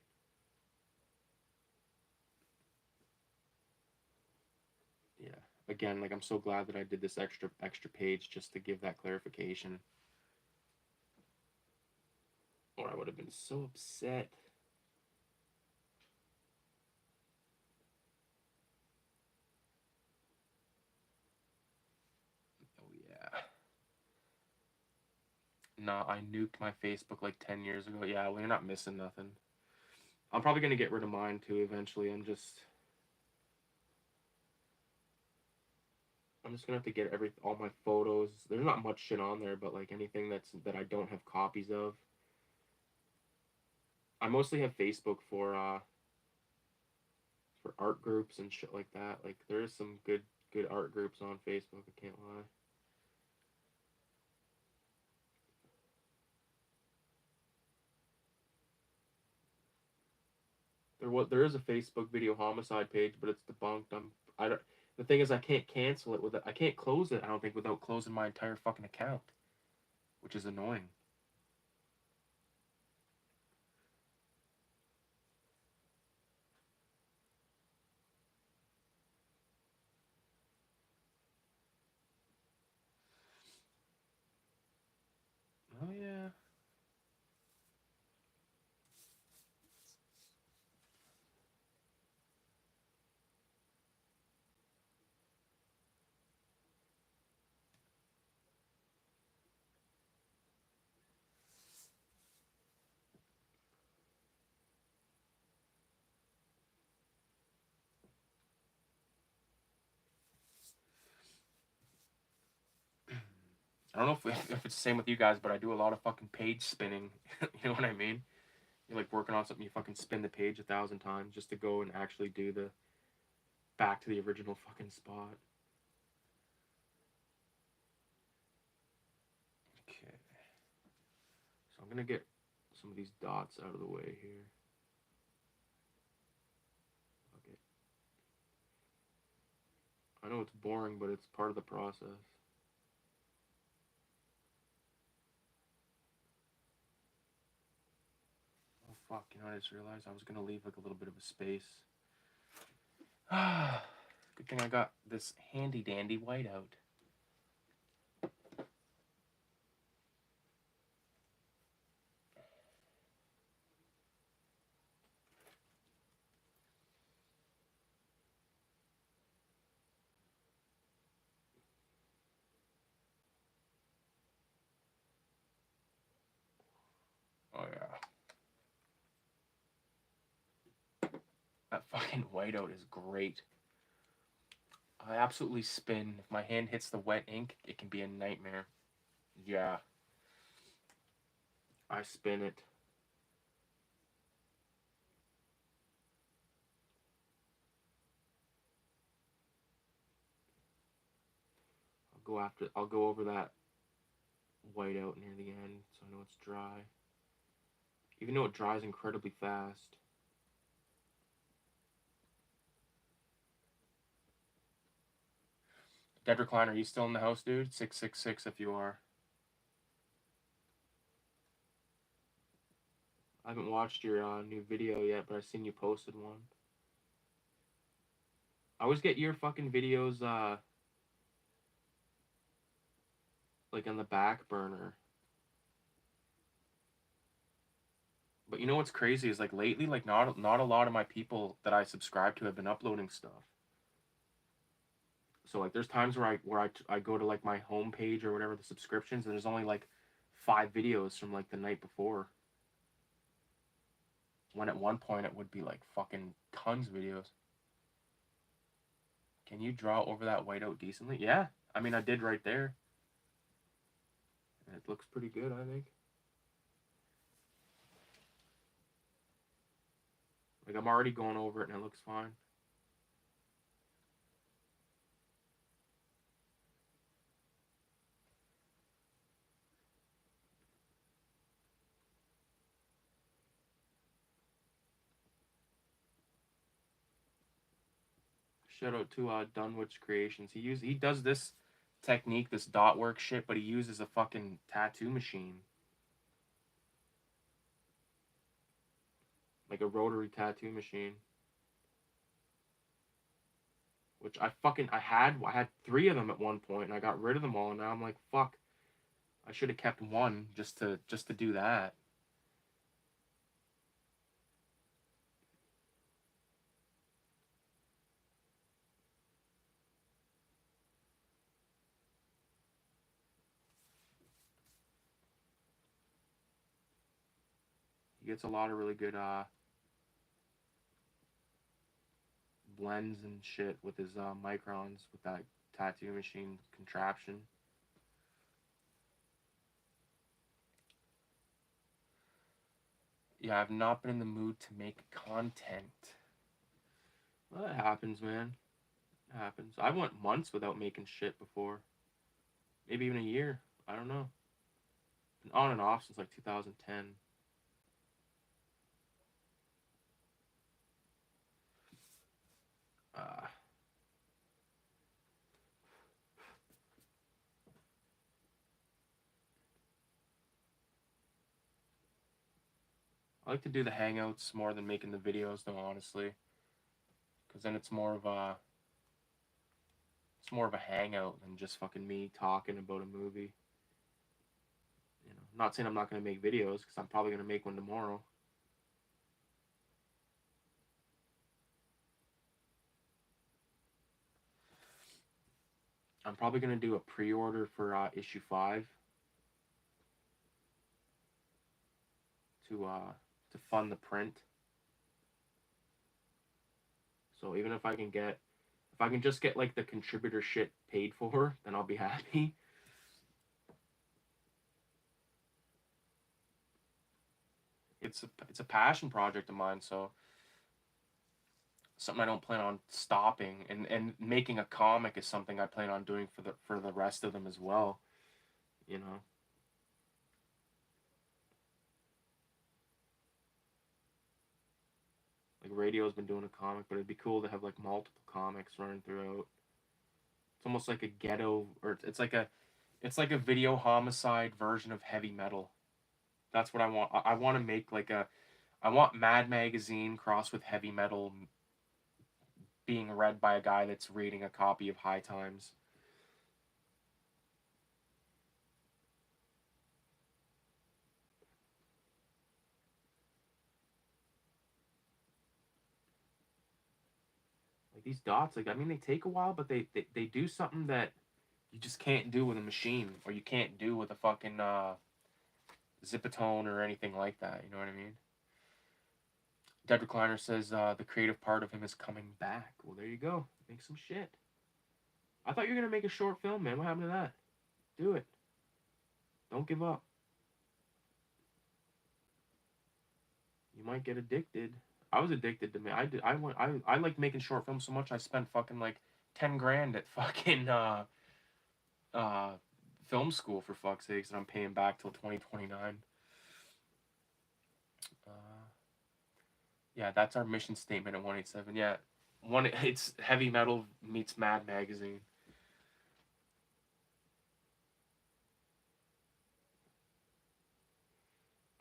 Yeah. Again, like I'm so glad that I did this extra page just to give that clarification. Or I would have been so upset. Oh yeah. Nah, I nuked my Facebook like 10 years ago. Yeah, well, you're not missing nothing. I'm probably gonna get rid of mine too eventually. I'm just gonna have to get all my photos. There's not much shit on there, but like anything that I don't have copies of. I mostly have Facebook for art groups and shit like that. Like there is some good art groups on Facebook. I can't lie. There is a Facebook video homicide page, but it's debunked. I don't. The thing is, I can't cancel it I can't close it. I don't think without closing my entire fucking account, which is annoying. Oh yeah. I don't know if it's the same with you guys, but I do a lot of fucking page spinning. You know what I mean? You're like working on something, you fucking spin the page 1,000 times just to go and actually do the back to the original fucking spot. Okay. So I'm gonna get some of these dots out of the way here. Okay. I know it's boring, but it's part of the process. Oh fuck, I just realized I was gonna leave like a little bit of a space. Good thing I got this handy dandy whiteout. Oh yeah. That fucking whiteout is great. I absolutely spin. If my hand hits the wet ink, it can be a nightmare. Yeah. I spin it. I'll go over that whiteout near the end so I know it's dry. Even though it dries incredibly fast. Dead Recliner, are you still in the house, dude? 666 if you are. I haven't watched your new video yet, but I've seen you posted one. I always get your fucking videos, like on the back burner. But you know what's crazy is like lately, like not a lot of my people that I subscribe to have been uploading stuff. So like there's times where I go to like my homepage or whatever, the subscriptions, and there's only like 5 videos from like the night before. When at one point it would be like fucking tons of videos. Can you draw over that whiteout decently? Yeah. I mean, I did right there. And it looks pretty good, I think. Like I'm already going over it and it looks fine. Shout out to Dunwich Creations. He does this technique, this dot work shit, but he uses a fucking tattoo machine. Like a rotary tattoo machine. Which I had 3 of them at one point and I got rid of them all, and now I'm like, fuck. I should have kept one just to do that. He gets a lot of really good blends and shit with his microns with that tattoo machine contraption. Yeah, I've not been in the mood to make content. Well, that happens, man. It happens. I went months without making shit before. Maybe even a year. I don't know. Been on and off since like 2010. Uh, I like to do the hangouts more than making the videos, though, honestly. Because then it's more of a hangout than just fucking me talking about a movie. You know, I'm not saying I'm not gonna make videos because I'm probably gonna make one tomorrow. I'm probably gonna do a pre-order for issue 5 to fund the print. So even if I can just get like the contributor shit paid for, then I'll be happy. It's a passion project of mine, so something I don't plan on stopping. And making a comic is something I plan on doing for the rest of them as well. You know. Like Radio's been doing a comic, but it'd be cool to have like multiple comics running throughout. It's almost like a ghetto, or it's like a Videohomicide version of heavy metal. That's what I want. I want to make like I want Mad Magazine crossed with heavy metal being read by a guy that's reading a copy of High Times. Like these dots, like I mean, they take a while, but they do something that you just can't do with a machine, or you can't do with a fucking Zipatone or anything like that. You know what I mean? Dead Recliner says the creative part of him is coming back. Well, there you go. Make some shit. I thought you were gonna make a short film, man. What happened to that? Do it. Don't give up. You might get addicted. I was addicted to me. I did. I liked making short films so much. I spent fucking like 10 grand at fucking uh film school for fuck's sakes, and I'm paying back till 2029. Uh, yeah, that's our mission statement at 187. Yeah, it's heavy metal meets Mad Magazine.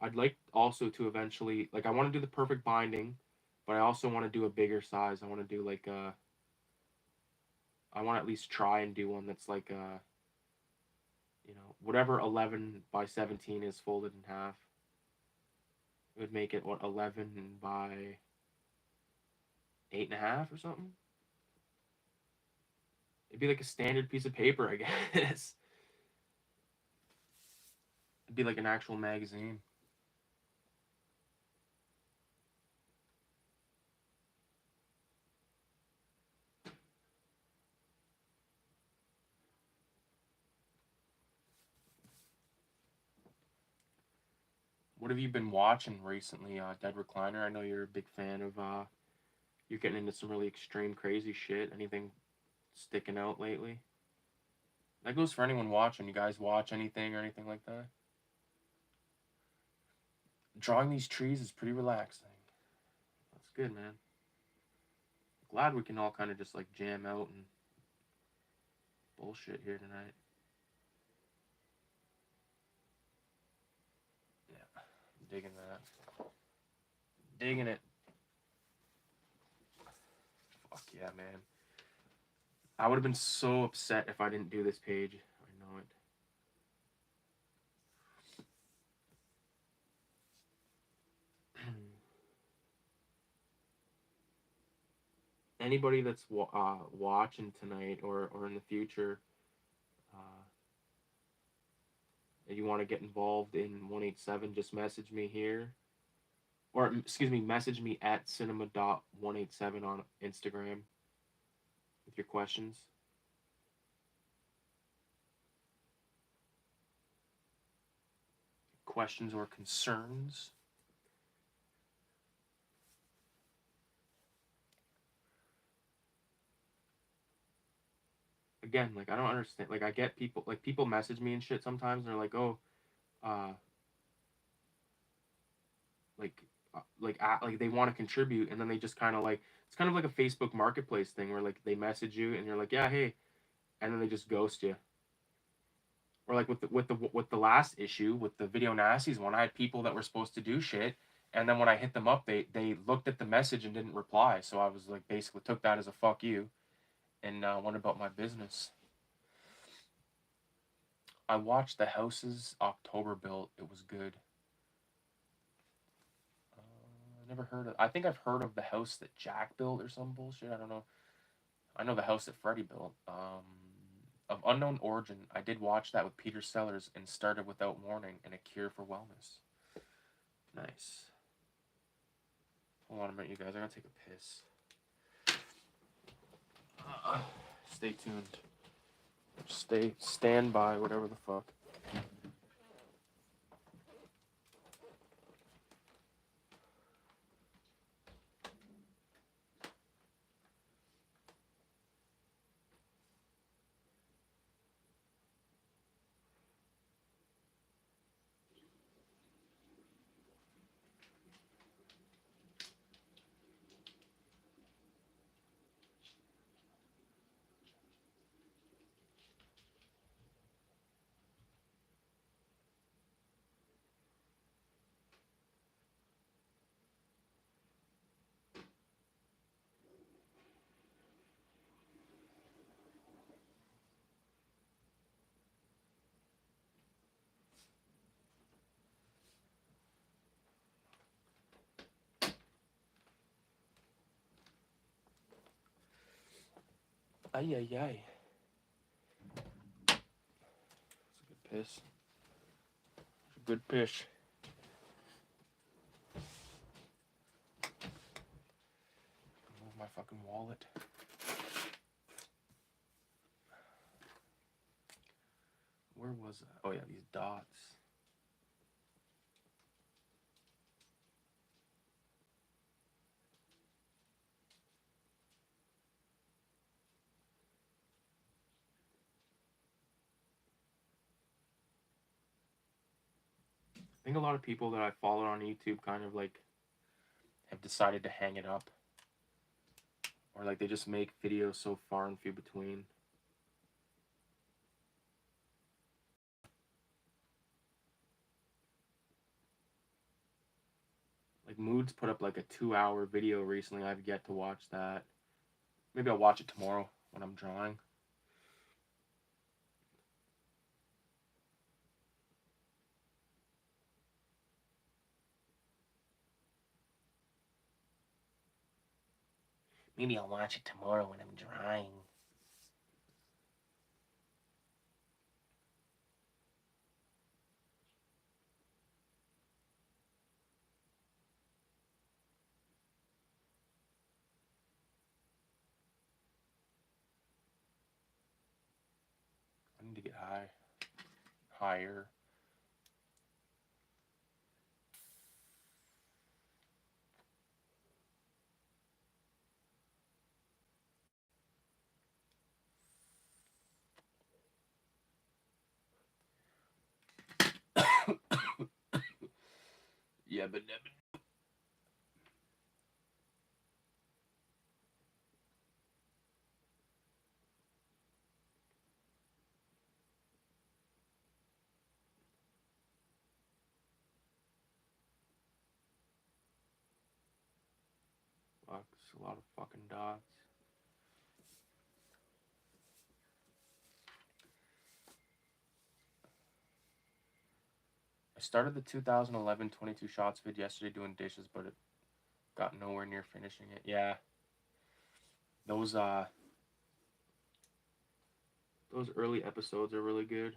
I'd like also to eventually, like, I want to do the perfect binding, but I also want to do a bigger size. I want to do like I want to at least try and do one that's like you know, whatever 11 by 17 is folded in half. It would make it what, 11 by 8.5 or something. It'd be like a standard piece of paper, I guess. It'd be like an actual magazine. What have you been watching recently, Dead Recliner? I know you're a big fan of, you're getting into some really extreme, crazy shit. Anything sticking out lately? That goes for anyone watching. You guys watch anything or anything like that? Drawing these trees is pretty relaxing. That's good, man. Glad we can all kind of just like jam out and bullshit here tonight. Yeah, I'm digging that. Digging it. Fuck yeah, man. I would have been so upset if I didn't do this page. I know it. Anybody that's watching tonight or in the future, and you want to get involved in 187, just message me here. Or, excuse me, message me at cinema.187 on Instagram with your questions. Questions or concerns. Again, like, I don't understand. Like, I get people, like, people message me and shit sometimes, and they're like, oh, uh, like they want to contribute, and then they just kind of like, it's kind of like a Facebook Marketplace thing where, like, they message you, and you're like, yeah, hey, and then they just ghost you. Or like with the last issue with the Video Nasties one, I had people that were supposed to do shit, and then when I hit them up, they looked at the message and didn't reply. So I was like, basically took that as a fuck you, and went about my business. I watched The Houses October Built. It was good. I never heard of. I think I've heard of the house that Jack built or some bullshit. I don't know. I know the house that Freddie built. Of unknown origin, I did watch that with Peter Sellers and started Without Warning and A Cure for Wellness. Nice. Hold on a minute, you guys. I gotta take a piss. Stay tuned. Stand by, whatever the fuck. Ay, ay, ay. That's a good piss. That's a good piss. Move my fucking wallet. Where was that? Oh yeah, these dots. I think a lot of people that I follow on YouTube kind of like have decided to hang it up. Or like they just make videos so far and few between. Moods put up like a 2-hour video recently. I've yet to watch that. Maybe I'll watch it tomorrow when I'm drawing. Maybe I'll watch it tomorrow when I'm drawing. I need to get higher. Yeah, but fuck, it's a lot of fucking dots. I started the 2011 22 shots vid yesterday doing dishes, but it got nowhere near finishing it. Yeah. Those early episodes are really good.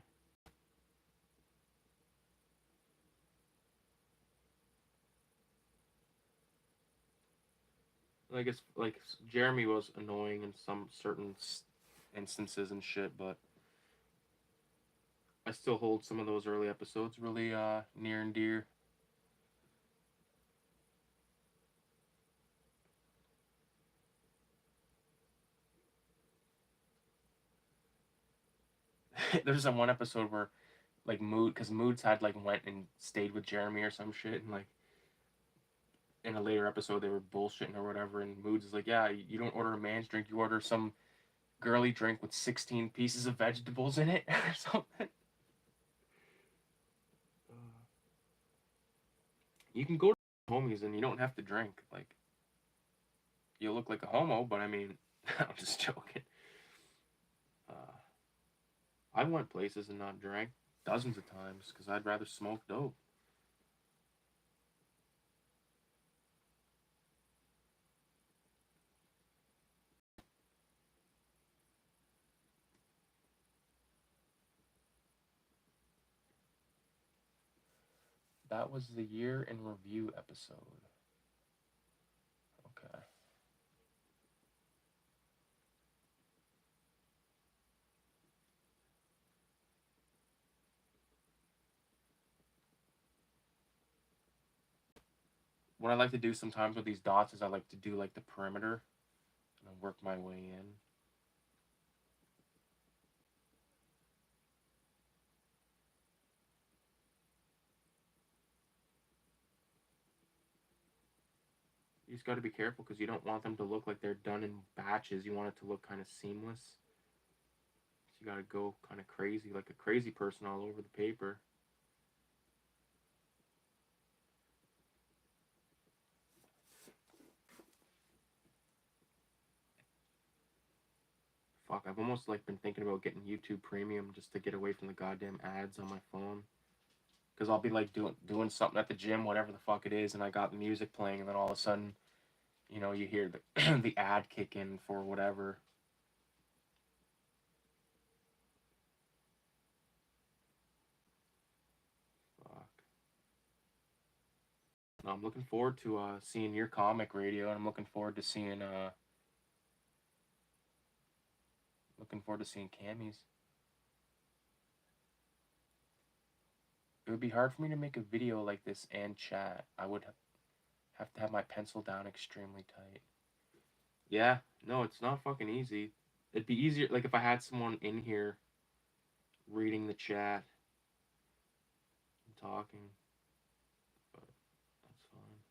I guess like Jeremy was annoying in some certain instances and shit, but I still hold some of those early episodes really near and dear. There's that one episode where like because Moods had like went and stayed with Jeremy or some shit, and like in a later episode they were bullshitting or whatever, and Moods is like, yeah, you don't order a man's drink, you order some girly drink with 16 pieces of vegetables in it or something. You can go to homies and you don't have to drink. Like, you look like a homo, but I mean, I'm just joking. I went places and not drank dozens of times because I'd rather smoke dope. That was the year in review episode. Okay. What I like to do sometimes with these dots is I like to do like the perimeter and then work my way in. You just got to be careful because you don't want them to look like they're done in batches. You want it to look kind of seamless. So you got to go kind of crazy, like a crazy person all over the paper. Fuck, I've almost like been thinking about getting YouTube Premium just to get away from the goddamn ads on my phone. Because I'll be like doing something at the gym, whatever the fuck it is, and I got the music playing, and then all of a sudden, you know, you hear the the ad kick in for whatever. Fuck. No, I'm looking forward to seeing your comic radio, and I'm looking forward to seeing Cammy's. It would be hard for me to make a video like this and chat. I would have to have my pencil down extremely tight. Yeah, no, it's not fucking easy. It'd be easier, like, if I had someone in here reading the chat and talking, but that's fine.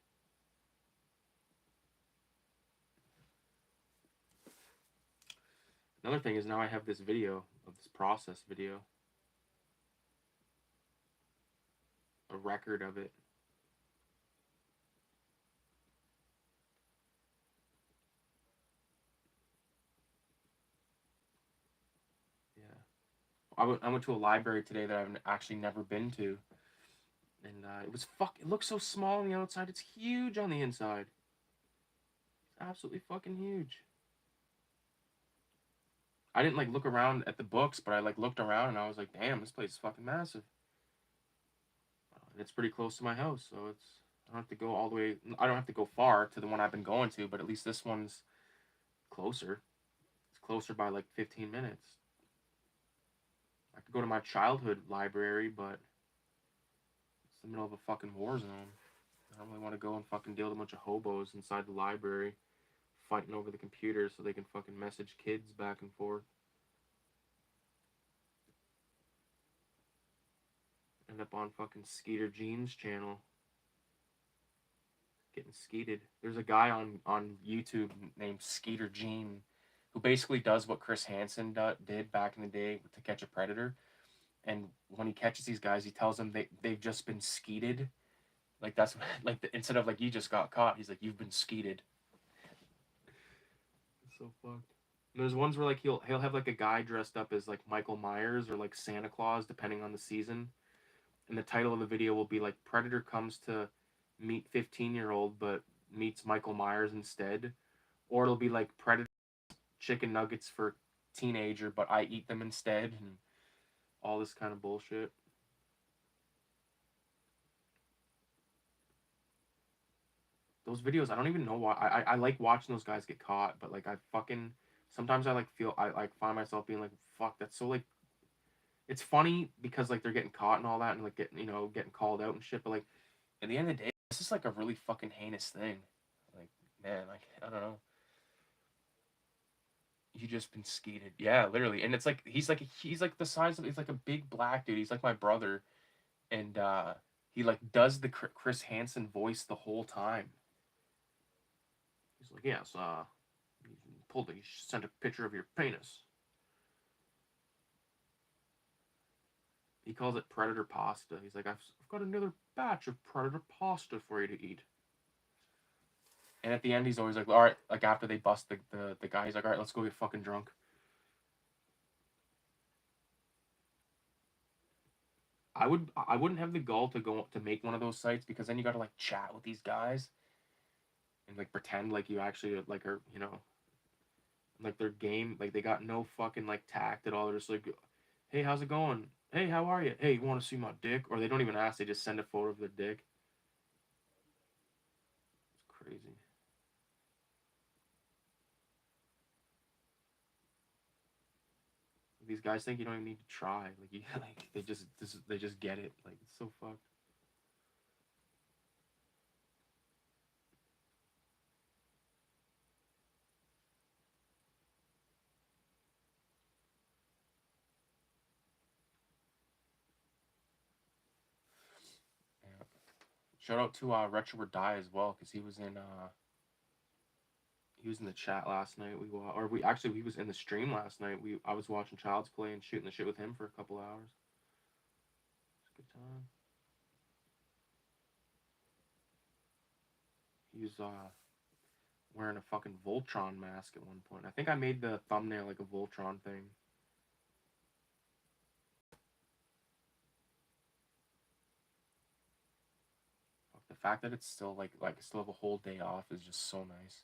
Another thing is now I have this video of this process video. A record of it. I went to a library today that I've actually never been to, and it looks so small on the outside. It's huge on the inside. It's absolutely fucking huge. I didn't like look around at the books, but I like looked around and I was like, damn, this place is fucking massive. And it's pretty close to my house, so I don't have to go all the way. I don't have to go far to the one I've been going to, but at least this one's closer. It's closer by like 15 minutes. I could go to my childhood library, but it's the middle of a fucking war zone. I don't really want to go and fucking deal with a bunch of hobos inside the library fighting over the computer so they can fucking message kids back and forth. End up on fucking Skeeter Jean's channel. Getting skeeted. There's a guy on YouTube named Skeeter Jean who basically does what Chris Hansen did back in the day to catch a predator. And when he catches these guys, he tells them they've just been skeeted. Like that's like instead of like you just got caught, he's like you've been skeeted. It's so fucked. And there's ones where like he'll have like a guy dressed up as like Michael Myers or like Santa Claus depending on the season. And the title of the video will be like Predator comes to meet 15-year-old but meets Michael Myers instead. Or it'll be like Predator chicken nuggets for teenager but I eat them instead and all this kind of bullshit. Those videos, I don't even know why. I like watching those guys get caught, but like I fucking sometimes I like feel I like find myself being like, fuck, that's so like it's funny because like they're getting caught and all that and like getting called out and shit, but like at the end of the day, this is like a really fucking heinous thing. Like, man, like I don't know. You just been skeeted. Yeah, literally. And it's like he's like the size of he's like a big black dude. He's like my brother. And he like does the Chris Hansen voice the whole time. He's like, yes, you sent a picture of your penis. He calls it predator pasta. He's like, I've got another batch of predator pasta for you to eat. And at the end, he's always like, all right, like after they bust the guy, he's like, all right, let's go get fucking drunk. I wouldn't have the gall to go to make one of those sites because then you got to like chat with these guys and like pretend like you actually like are like their game like they got no fucking like tact at all. They're just like, hey, how's it going? Hey, how are you? Hey, you want to see my dick? Or they don't even ask. They just send a photo of their dick. It's crazy. These guys think you don't even need to try. Like you, like they just get it. Like it's so fucked. Yeah. Shout out to Retro or Die as well because he was in the chat last night. He was in the stream last night. I was watching Child's Play and shooting the shit with him for a couple hours. It's a good time. He was wearing a fucking Voltron mask at one point. I think I made the thumbnail like a Voltron thing. The fact that it's still like I still have a whole day off is just so nice.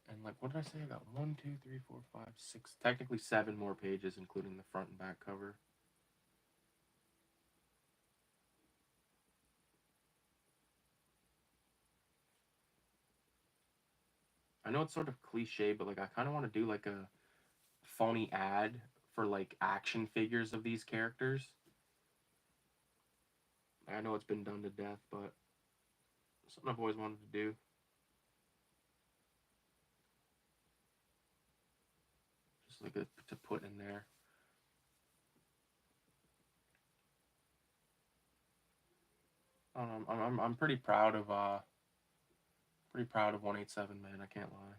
And like, what did I say? I got 1, 2, 3, 4, 5, 6, technically 7 more pages, including the front and back cover. I know it's sort of cliche, but like I kind of want to do like a phony ad for like action figures of these characters. I know it's been done to death, but something I've always wanted to do. Just like to put in there. I don't know, I'm pretty proud of 187, man. I can't lie.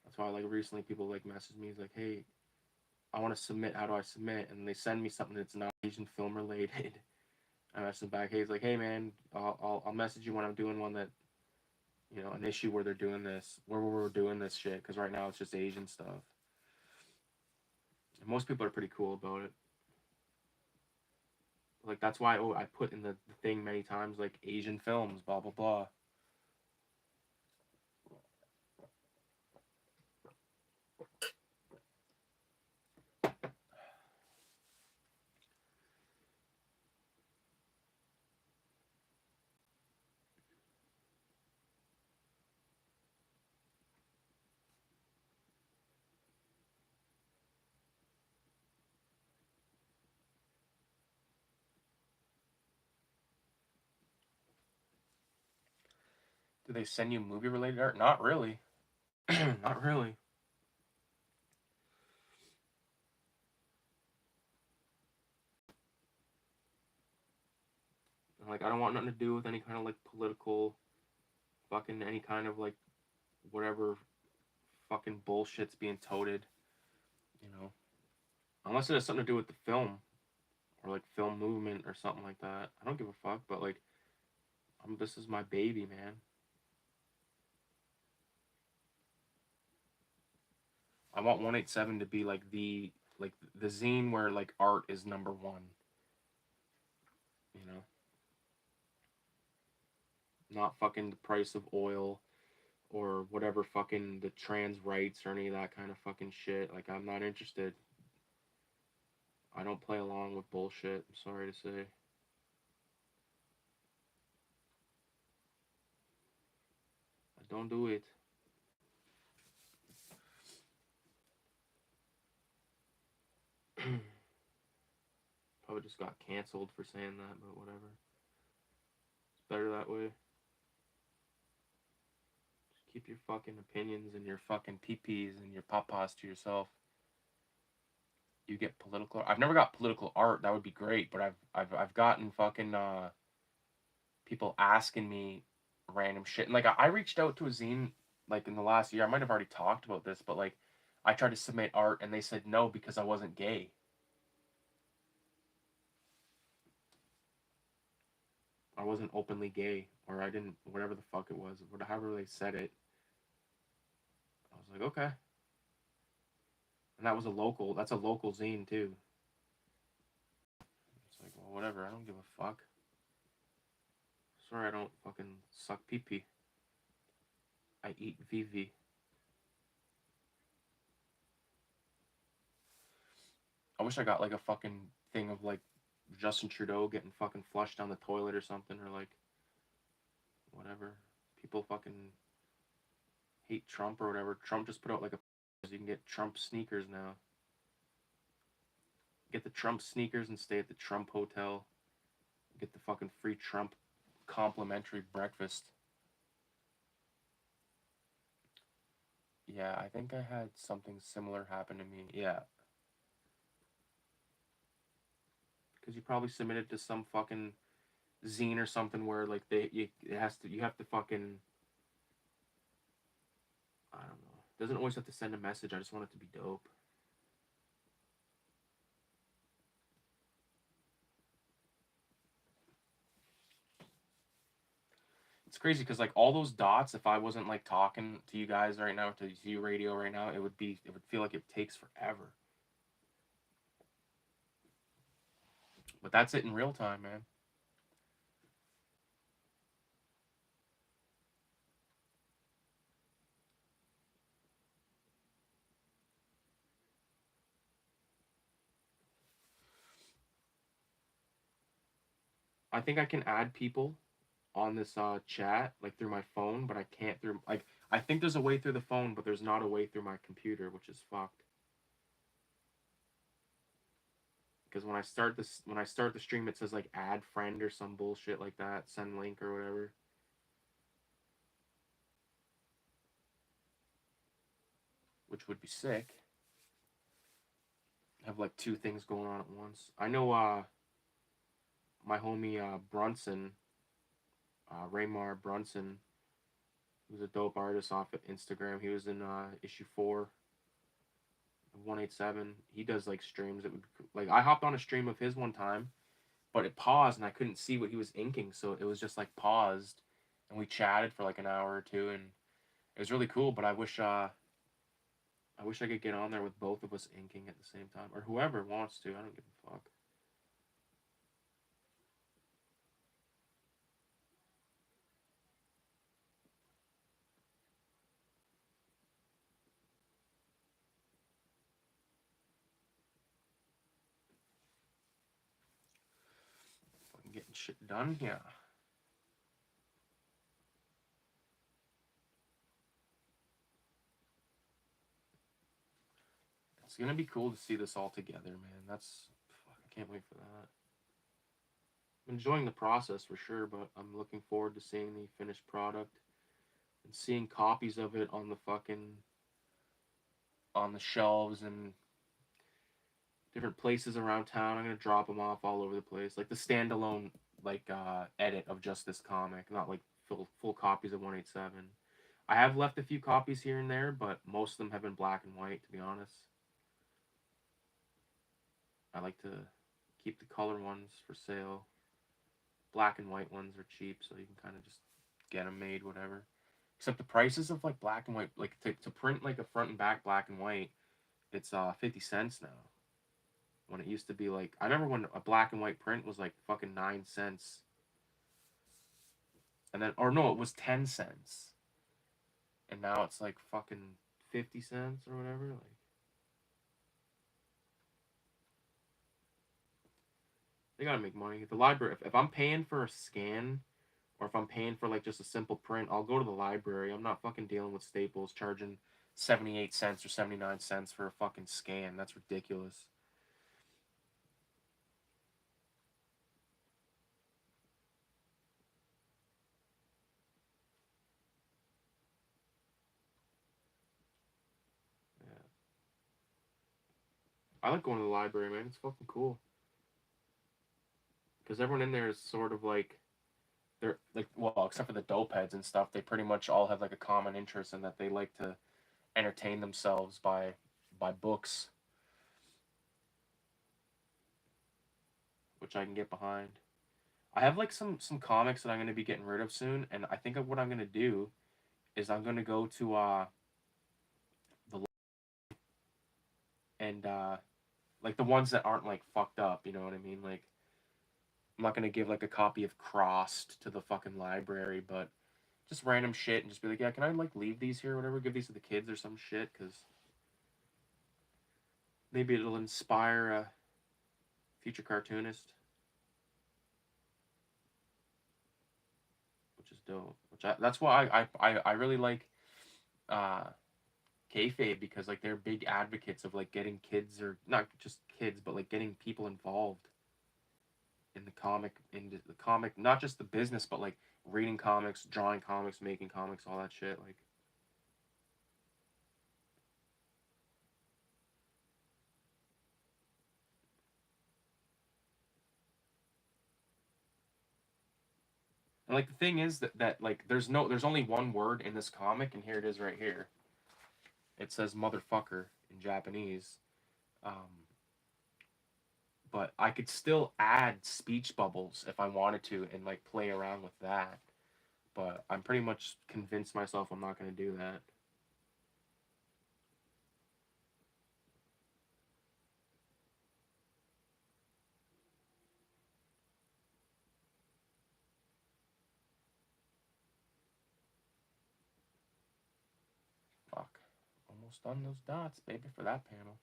That's why like recently people like message me like, hey, I want to submit. How do I submit? And they send me something that's not Asian film related. I messaged him back. Hey, he's like, hey man, I'll message you when I'm doing one that, an issue where they're doing this, where we're doing this shit. Because right now it's just Asian stuff. And most people are pretty cool about it. Like that's why I put in the thing many times like Asian films, blah blah blah. Do they send you movie related art? Not really. Not really. Like I don't want nothing to do with any kind of like political, fucking any kind of like whatever fucking bullshit's being toted. You know, unless it has something to do with the film or like film movement or something like that. I don't give a fuck. But like, this is my baby, man. I want 187 to be like the zine where like art is number one. You know, not fucking the price of oil or whatever fucking the trans rights or any of that kind of fucking shit. Like I'm not interested. I don't play along with bullshit. I'm sorry to say. I don't do it. Probably just got canceled for saying that, but whatever. It's better that way. Just keep your fucking opinions and your fucking peepees and your papas to yourself. You get political. I've never got political art. That would be great, but I've gotten fucking people asking me random shit. And like I reached out to a zine like in the last year. I might have already talked about this, but like I tried to submit art and they said no because I wasn't gay. I wasn't openly gay, or I didn't, whatever the fuck it was, however they said it. I was like, okay. And that was that's a local zine too. It's like, well, whatever, I don't give a fuck. Sorry, I don't fucking suck pee pee. I eat VV. I wish I got like a fucking thing of like Justin Trudeau getting fucking flushed down the toilet or something, or like whatever. People fucking hate Trump or whatever. Trump just put out like a you can get Trump sneakers now. Get the Trump sneakers and stay at the Trump hotel. Get the fucking free Trump complimentary breakfast. Yeah, I think I had something similar happen to me. Yeah. Because you probably submitted to some fucking zine or something where like you have to fucking I don't know. It doesn't always have to send a message. I just want it to be dope. It's crazy because like all those dots, if I wasn't like talking to you guys right now, to you radio right now, it would feel like it takes forever. But that's it in real time, man. I think I can add people on this chat like through my phone, but I can't through like I think there's a way through the phone, but there's not a way through my computer, which is fucked. Because when I start the stream, it says like add friend or some bullshit like that, send link or whatever. Which would be sick. Have like two things going on at once. I know my homie Brunson, Raymar Brunson, who's a dope artist off of Instagram. He was in issue 4 of 187. He does like streams. It would like I hopped on a stream of his one time, but it paused and I couldn't see what he was inking, so it was just like paused, and we chatted for like an hour or two, and it was really cool. But I wish I could get on there with both of us inking at the same time, or whoever wants to. I don't give a fuck. Fucking getting shit done here. It's gonna be cool to see this all together, man. That's fuck, I can't wait for that. I'm enjoying the process for sure, but I'm looking forward to seeing the finished product and seeing copies of it on the fucking on the shelves and different places around town. I'm gonna drop them off all over the place, like the standalone like edit of just this comic, not like full copies of 187. I have left a few copies here and there, but most of them have been black and white, to be honest. I like to keep the color ones for sale. Black and white ones are cheap, so you can kind of just get them made, whatever. Except the prices of like black and white, like to print like a front and back black and white, it's 50 cents now. When it used to be like, I remember when a black and white print was like fucking 9 cents, and then or no, it was 10 cents, and now it's like fucking 50 cents or whatever. Like, they gotta make money. The library, if I'm paying for a scan, or if I'm paying for like just a simple print, I'll go to the library. I'm not fucking dealing with Staples charging 78 cents or 79 cents for a fucking scan. That's ridiculous. Yeah. I like going to the library, man. It's fucking cool. Because everyone in there is sort of like, they're like, well, except for the dope heads and stuff, they pretty much all have like a common interest in that they like to entertain themselves by books, which I can get behind. I have like some comics that I'm gonna be getting rid of soon, and I think of what I'm gonna do is I'm gonna go to the and like the ones that aren't like fucked up, you know what I mean? Like I'm not gonna give like a copy of Crossed to the fucking library, but just random shit and just be like, yeah, can I like leave these here or whatever? Give these to the kids or some shit, because maybe it'll inspire a future cartoonist, which is dope. That's why I really like uh kayfabe, because like they're big advocates of like getting kids, or not just kids, but like getting people involved in the comic, not just the business, but like reading comics, drawing comics, making comics, all that shit. Like, and like the thing is that like there's only one word in this comic, and here it is right here. It says motherfucker in Japanese. Um, but I could still add speech bubbles if I wanted to and like play around with that. But I'm pretty much convinced myself I'm not going to do that. Fuck. Almost done those dots, baby, for that panel.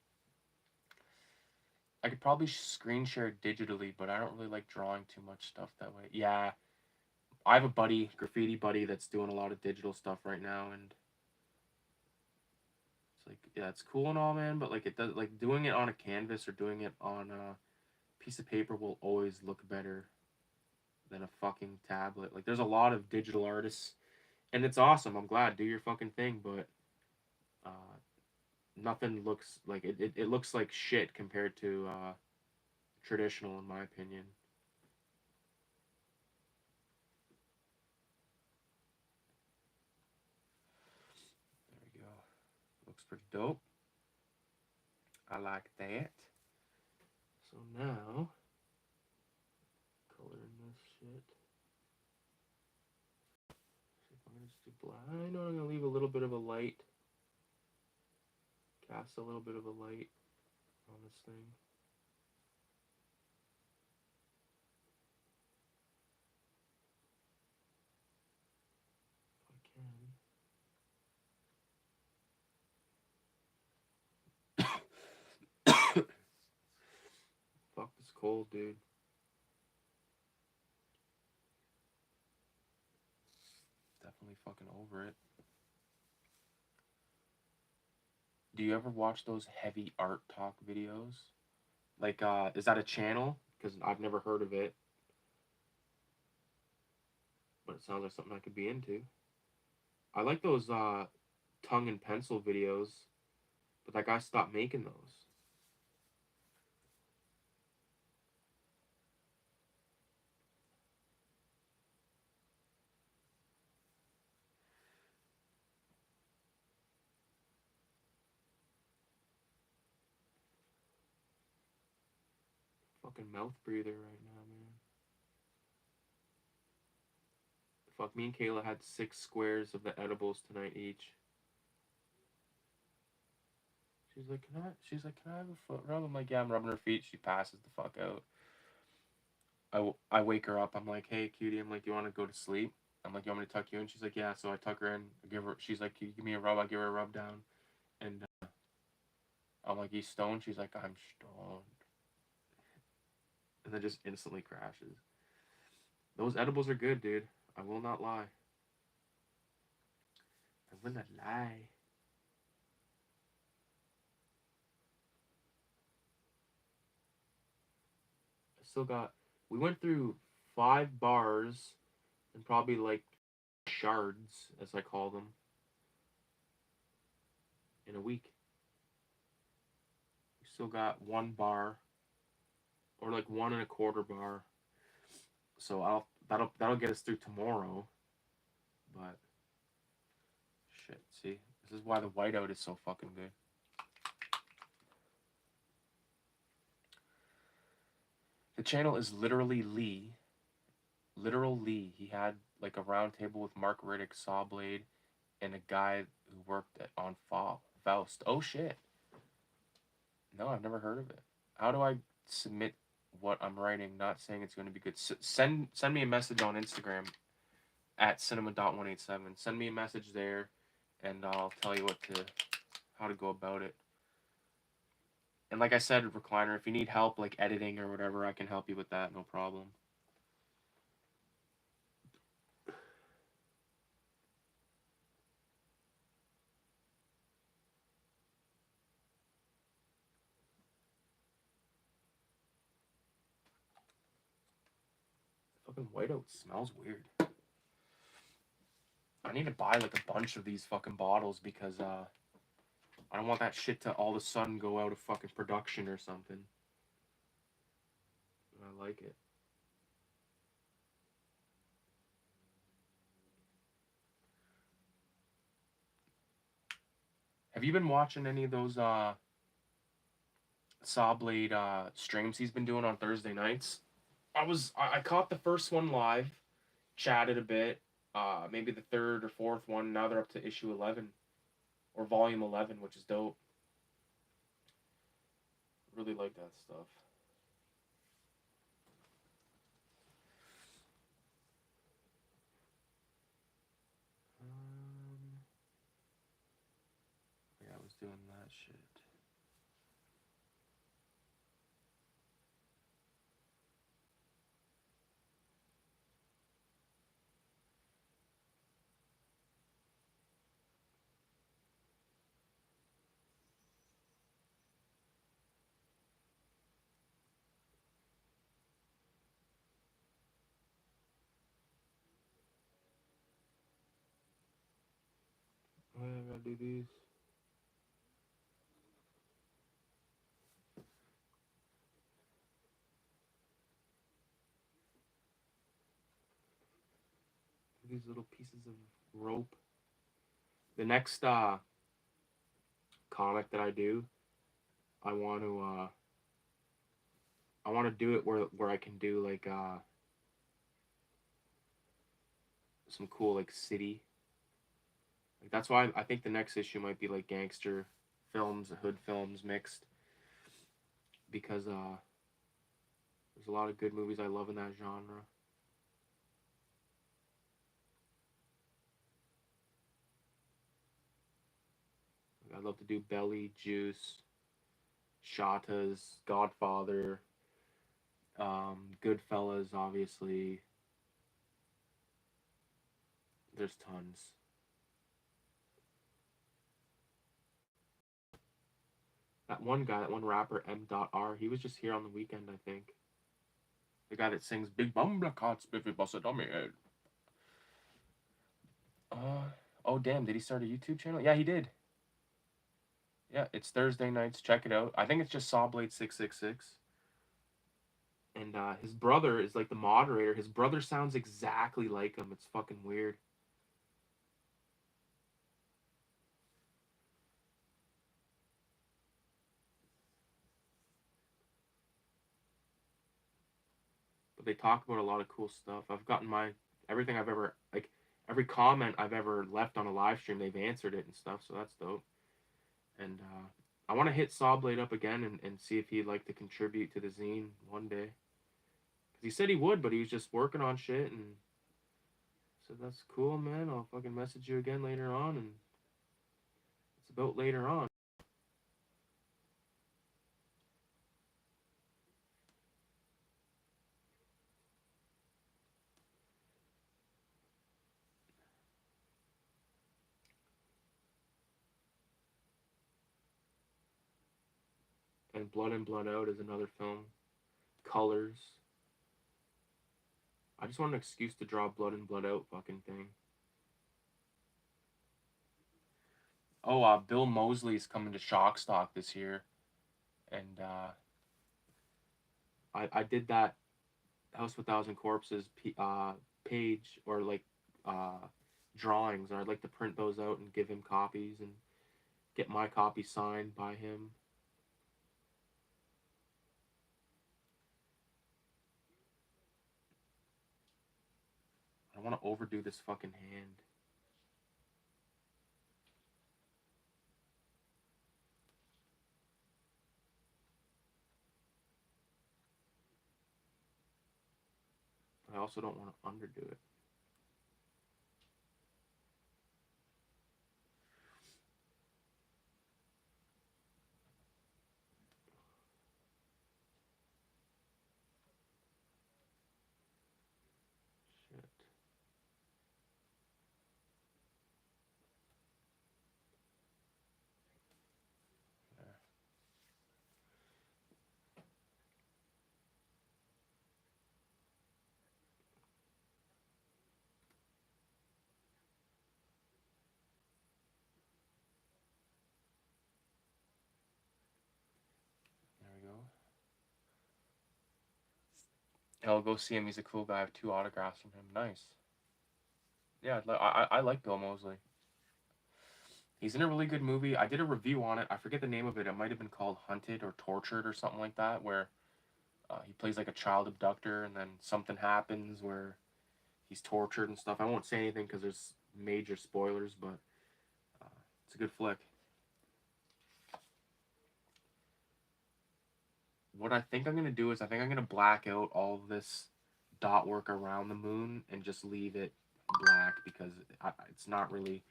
I could probably screen share it digitally, but I don't really like drawing too much stuff that way. Yeah, I have a buddy, graffiti buddy, that's doing a lot of digital stuff right now, and it's like, yeah, it's cool and all, man, but like it does, like doing it on a canvas or doing it on a piece of paper will always look better than a fucking tablet. Like there's a lot of digital artists, and it's awesome. I'm glad, do your fucking thing, but uh, nothing looks like it looks like shit compared to traditional, in my opinion. There we go. Looks pretty dope. I like that. So now shit. See if I'm gonna just do black. I know I'm gonna leave a little bit of a light. Cast a little bit of a light on this thing. If I can. Fuck this cold, dude. Definitely fucking over it. Do you ever watch those heavy art talk videos? Like, is that a channel? Because I've never heard of it. But it sounds like something I could be into. I like those tongue and pencil videos, but that guy stopped making those. Fucking mouth breather right now, man. Fuck, me and Kayla had 6 squares of the edibles tonight each. She's like, can I have a foot rub? I'm like, yeah, I'm rubbing her feet. She passes the fuck out. I wake her up. I'm like, hey, cutie. I'm like, you want to go to sleep? I'm like, you want me to tuck you in? She's like, yeah. So I tuck her in. She's like, can you give me a rub? I give her a rub down. And I'm like, you stoned? She's like, I'm stoned. And then just instantly crashes. Those edibles are good, dude. I will not lie. I will not lie. I still got... We went through 5 bars and probably like shards, as I call them, in a week. We still got 1 bar, or like 1 1/4 bar. So that'll get us through tomorrow. But shit, see, this is why the whiteout is so fucking good. The channel is literally Lee. Literal Lee. He had like a round table with Mark Riddick, Sawblade, and a guy who worked on Faust. Oh shit. No, I've never heard of it. How do I submit what I'm writing? Not saying it's going to be good. Send me a message on Instagram at cinema.187. Send me a message there, and I'll tell you how to go about it. And like I said, Recliner, if you need help like editing or whatever, I can help you with that. No problem. Fucking whiteout smells weird. I need to buy like a bunch of these fucking bottles because I don't want that shit to all of a sudden go out of fucking production or something. I like it. Have you been watching any of those Sawblade streams he's been doing on Thursday nights? I caught the first one live, chatted a bit, maybe the 3rd or 4th one. Now they're up to issue 11 or volume 11, which is dope. Really like that stuff. Yeah, I was doing that shit. Oh, yeah, I gotta do these. These little pieces of rope. The next comic that I do, I want to do it where I can do like some cool like city. Like that's why I think the next issue might be like gangster films, hood films mixed, because there's a lot of good movies I love in that genre. I'd love to do Belly, Juice, Shatas, Godfather, Goodfellas, obviously. There's tons. That one guy, that one rapper, M.R, he was just here on the weekend, I think. The guy that sings Big Bumble Cot Spiffy Busted on me head. Oh damn, did he start a YouTube channel? Yeah, he did. Yeah, it's Thursday nights. Check it out. I think it's just Sawblade666. And his brother is like the moderator. His brother sounds exactly like him. It's fucking weird. But they talk about a lot of cool stuff. I've gotten everything I've ever like every comment I've ever left on a live stream, they've answered it and stuff. So that's dope. And I want to hit Sawblade up again and see if he'd like to contribute to the zine one day. Cause he said he would, but he was just working on shit and said that's cool, man. I'll fucking message you again later on, and it's about later on. And Blood In Blood Out is another film. Colors. I just want an excuse to draw Blood In Blood Out fucking thing. Oh, Bill Moseley's coming to Shockstock this year, and I did that House of a Thousand Corpses page or like drawings, and I'd like to print those out and give him copies and get my copy signed by him. I don't want to overdo this fucking hand. But I also don't want to underdo it. Shit. There. There we go. I'll go see him. He's a cool guy. I have 2 autographs from him. Nice. Yeah, I like Bill Moseley. He's in a really good movie. I did a review on it. I forget the name of it. It might have been called Hunted or Tortured or something like that, where he plays like a child abductor, and then something happens where he's tortured and stuff. I won't say anything because there's major spoilers, but it's a good flick. What I think I'm going to do is I think I'm going to black out all of this dot work around the moon and just leave it black, because it's not really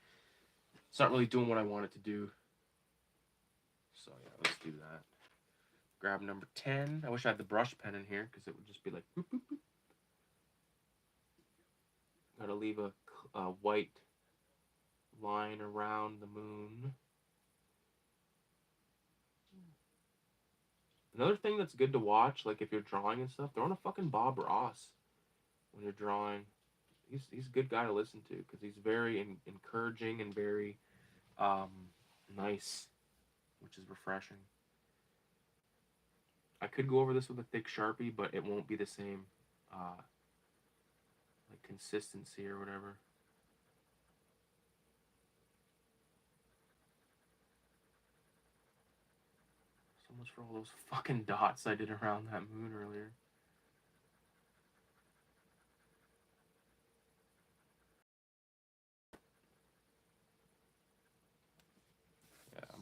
doing what I want it to do. So yeah, let's do that. Grab number 10. I wish I had the brush pen in here because it would just be like boop, boop, boop. Gotta leave a white line around the moon. Another thing that's good to watch, like if you're drawing and stuff, throw on a fucking Bob Ross when you're drawing. He's a good guy to listen to because he's very encouraging and very nice, which is refreshing. I could go over this with a thick Sharpie, but it won't be the same like consistency or whatever. So much for all those fucking dots I did around that moon earlier.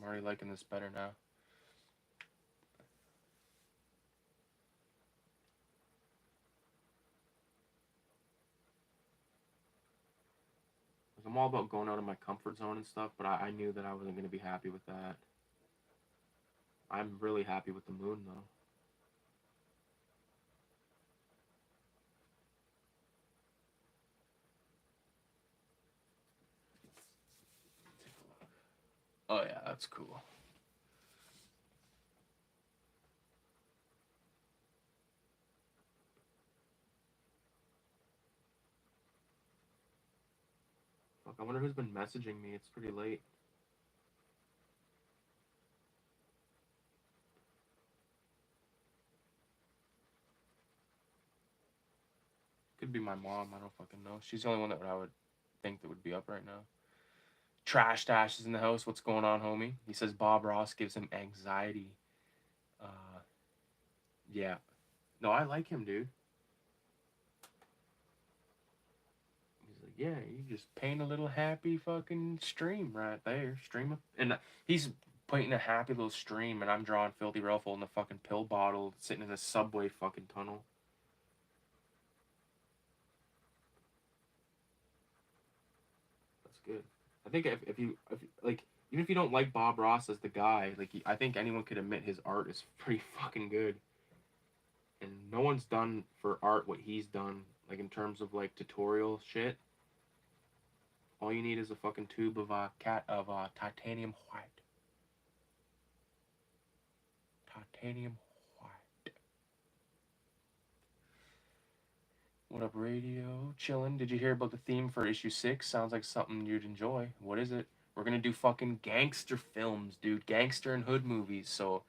already liking this better now. I'm all about going out of my comfort zone and stuff, but I knew that I wasn't going to be happy with that. I'm really happy with the moon, though. Oh, yeah, that's cool. Fuck, I wonder who's been messaging me. It's pretty late. Could be my mom. I don't fucking know. She's the only one that I would think that would be up right now. Trash Dash is in the house. What's going on, homie? He says Bob Ross gives him anxiety. Yeah. No, I like him, dude. He's like, yeah, you just paint a little happy fucking stream right there. Stream. And he's painting a happy little stream, and I'm drawing Filthy Ralph in the fucking pill bottle sitting in a subway fucking tunnel. That's good. I think if you like, even if you don't like Bob Ross as the guy, like I think anyone could admit his art is pretty fucking good. And no one's done for art what he's done, like in terms of like tutorial shit. All you need is a fucking tube of titanium white. Titanium white. What up, radio? Chillin'. Did you hear about the theme for issue 6? Sounds like something you'd enjoy. What is it? We're gonna do fucking gangster films, dude. Gangster and hood movies. So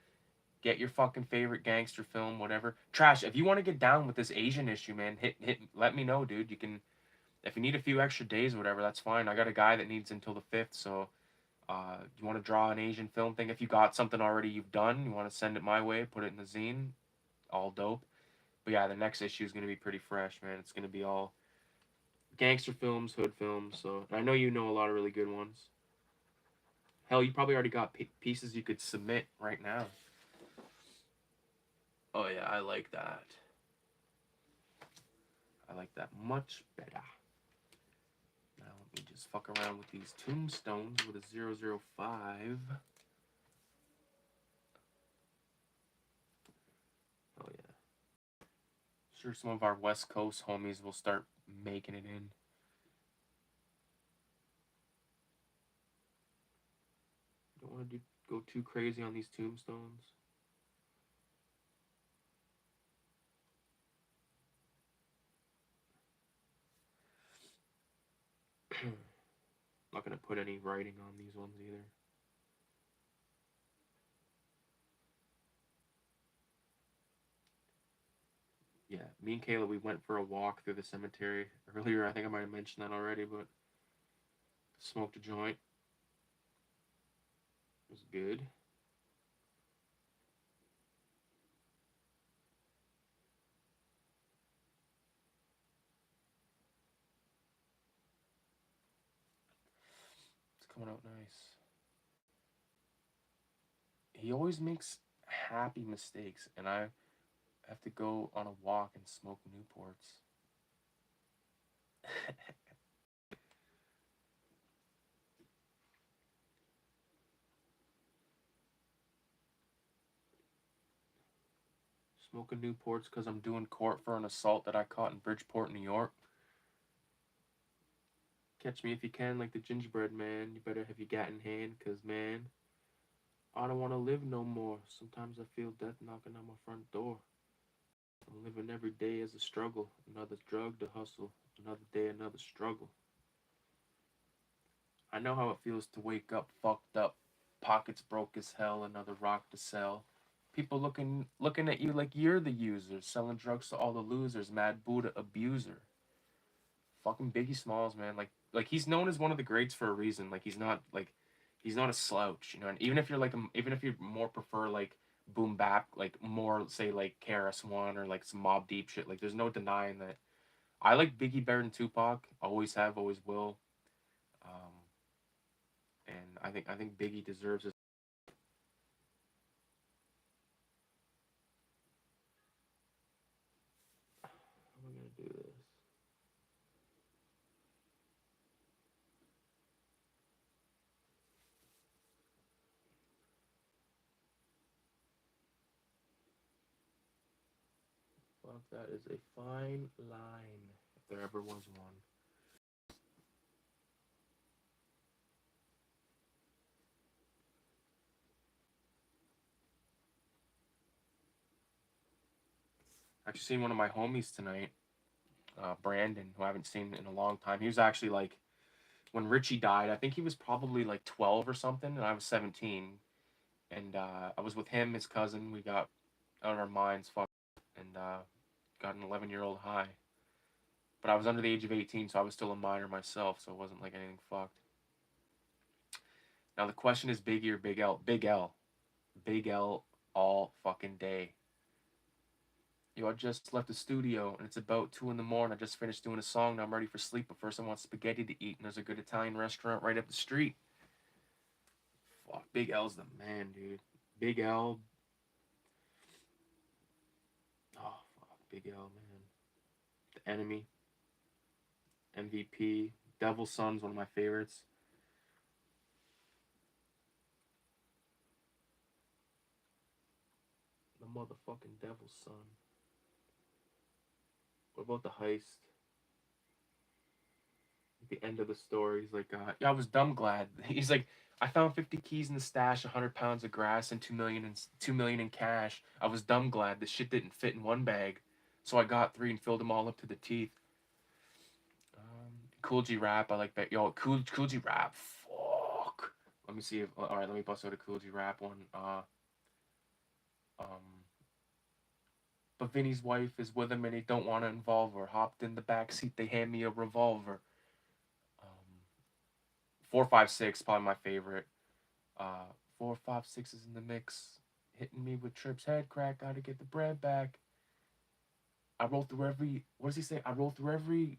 get your fucking favorite gangster film, whatever. Trash, if you want to get down with this Asian issue, man, let me know, dude. You can, if you need a few extra days or whatever, that's fine. I got a guy that needs until the 5th, so you want to draw an Asian film thing? If you got something already you've done, you want to send it my way, put it in the zine, all dope. But yeah, the next issue is going to be pretty fresh, man. It's going to be all gangster films, hood films. So I know you know a lot of really good ones. Hell, you probably already got pieces you could submit right now. Oh yeah, I like that. I like that much better. Now let me just fuck around with these tombstones with a 005. Oh yeah. Sure, some of our West Coast homies will start making it in. Don't want to go too crazy on these tombstones. Not gonna put any writing on these ones either. Yeah, me and Kayla, we went for a walk through the cemetery earlier. I think I might have mentioned that already, but smoked a joint. It was good. It's coming out nice. He always makes happy mistakes, and I have to go on a walk and smoke Newports. Smoking Newports because I'm doing court for an assault that I caught in Bridgeport, New York. Catch me if you can, like the gingerbread man. You better have your gat in hand, because, man, I don't want to live no more. Sometimes I feel death knocking on my front door. I'm living every day as a struggle. Another drug to hustle. Another day, another struggle. I know how it feels to wake up fucked up. Pockets broke as hell. Another rock to sell. People looking at you like you're the user. Selling drugs to all the losers. Mad Buddha abuser. Fucking Biggie Smalls, man. Like he's known as one of the greats for a reason. Like he's not a slouch, you know. And even if you're even if you more prefer like boom bap, like more say like KRS One or like some Mob Deep shit, like there's no denying that. I like Biggie better than Tupac. Always have, always will. And I think Biggie deserves his Fuck, that is a fine line, if there ever was one. Actually seen one of my homies tonight, Brandon, who I haven't seen in a long time. He was actually like, when Richie died, I think he was probably like 12 or something, and I was 17. And I was with him, his cousin. We got out of our minds, fucked, and got an 11-year-old high. But I was under the age of 18, so I was still a minor myself, so it wasn't like anything fucked. Now the question is Biggie or Big L? Big L. Big L all fucking day. Yo, I just left the studio and it's about 2 in the morning. I just finished doing a song and I'm ready for sleep, but first I want spaghetti to eat and there's a good Italian restaurant right up the street. Fuck, Big L's the man, dude. Big L. Oh, fuck, Big L, man. The Enemy. MVP. Devil's Son's one of my favorites. The motherfucking Devil's Son. What about The Heist? At the end of the story, he's like, yeah, I was dumb glad. He's like, I found 50 keys in the stash, 100 pounds of grass, and 2 million in cash. I was dumb glad the shit didn't fit in one bag, so I got 3 and filled them all up to the teeth. Cool G Rap, I like that. Yo, Cool G Rap, fuck. Let me see if, all right, let me bust out a Cool G Rap one. But Vinny's wife is with him and he don't want to involve her. Hopped in the back seat, they hand me a revolver. 456, probably my favorite. 456 is in the mix, hitting me with trips, head crack. Gotta get the bread back. I roll through every. What does he say? I roll through every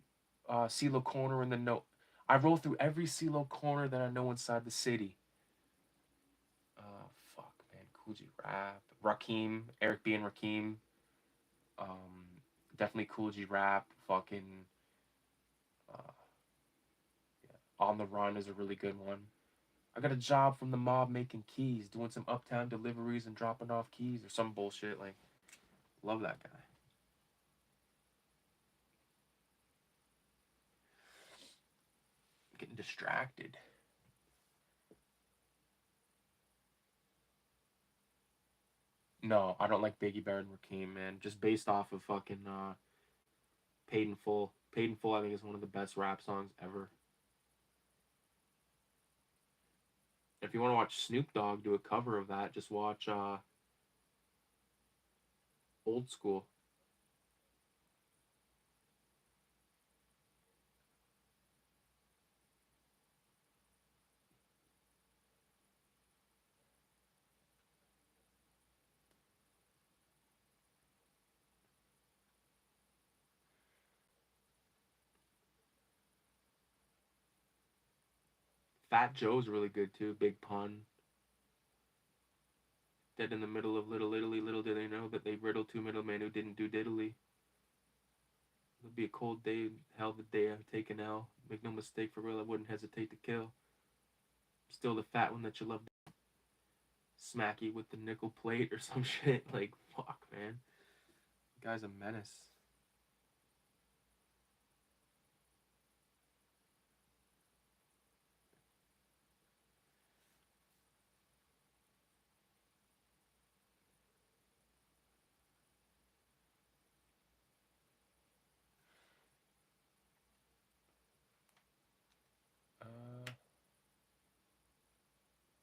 CeeLo corner in the note. I roll through every CeeLo corner that I know inside the city. Fuck, man, Cool G Rap, Rakim, Eric B and Rakim. Definitely Cool G Rap. Fucking. Yeah. On the Run is a really good one. I got a job from the mob making keys, doing some uptown deliveries and dropping off keys or some bullshit. Like, love that guy. Getting distracted. No, I don't like Biggie Bear and Rakim, man. Just based off of fucking Paid in Full. Paid in Full, I think, is one of the best rap songs ever. If you want to watch Snoop Dogg do a cover of that, just watch Old School. Fat Joe's really good too. Big Pun. Dead in the middle of Little Italy. Little did they know that they riddled 2 middlemen who didn't do diddly. It'll be a cold day, hell the day I've taken L. Make no mistake, for real, I wouldn't hesitate to kill. Still the fat one that you love. Smacky with the nickel plate or some shit. Like, fuck, man. The guy's a menace.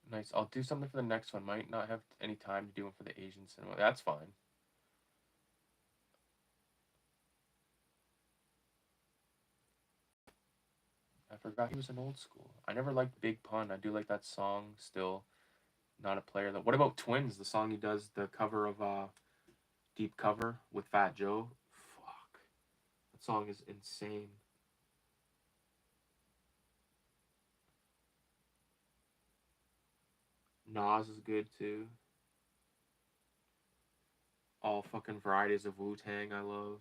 Nice. I'll do something for the next one. Might not have any time to do one for the Asian cinema. That's fine. I forgot he was an Old School. I never liked Big Pun. I do like that song still. Not a player though. What about Twins? The song he does, the cover of Deep Cover with Fat Joe. Fuck. That song is insane. Nas is good too. All fucking varieties of Wu-Tang I love.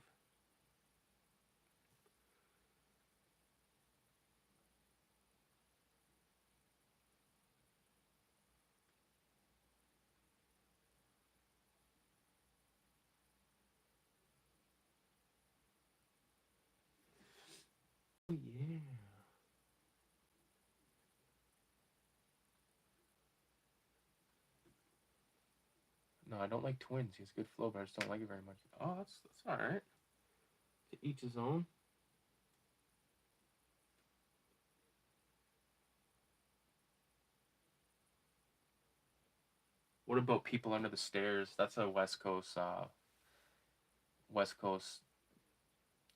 No, I don't like twins. He has good flow, but I just don't like it very much. Oh, that's all right. To each his own. What about People Under the Stairs? That's a West Coast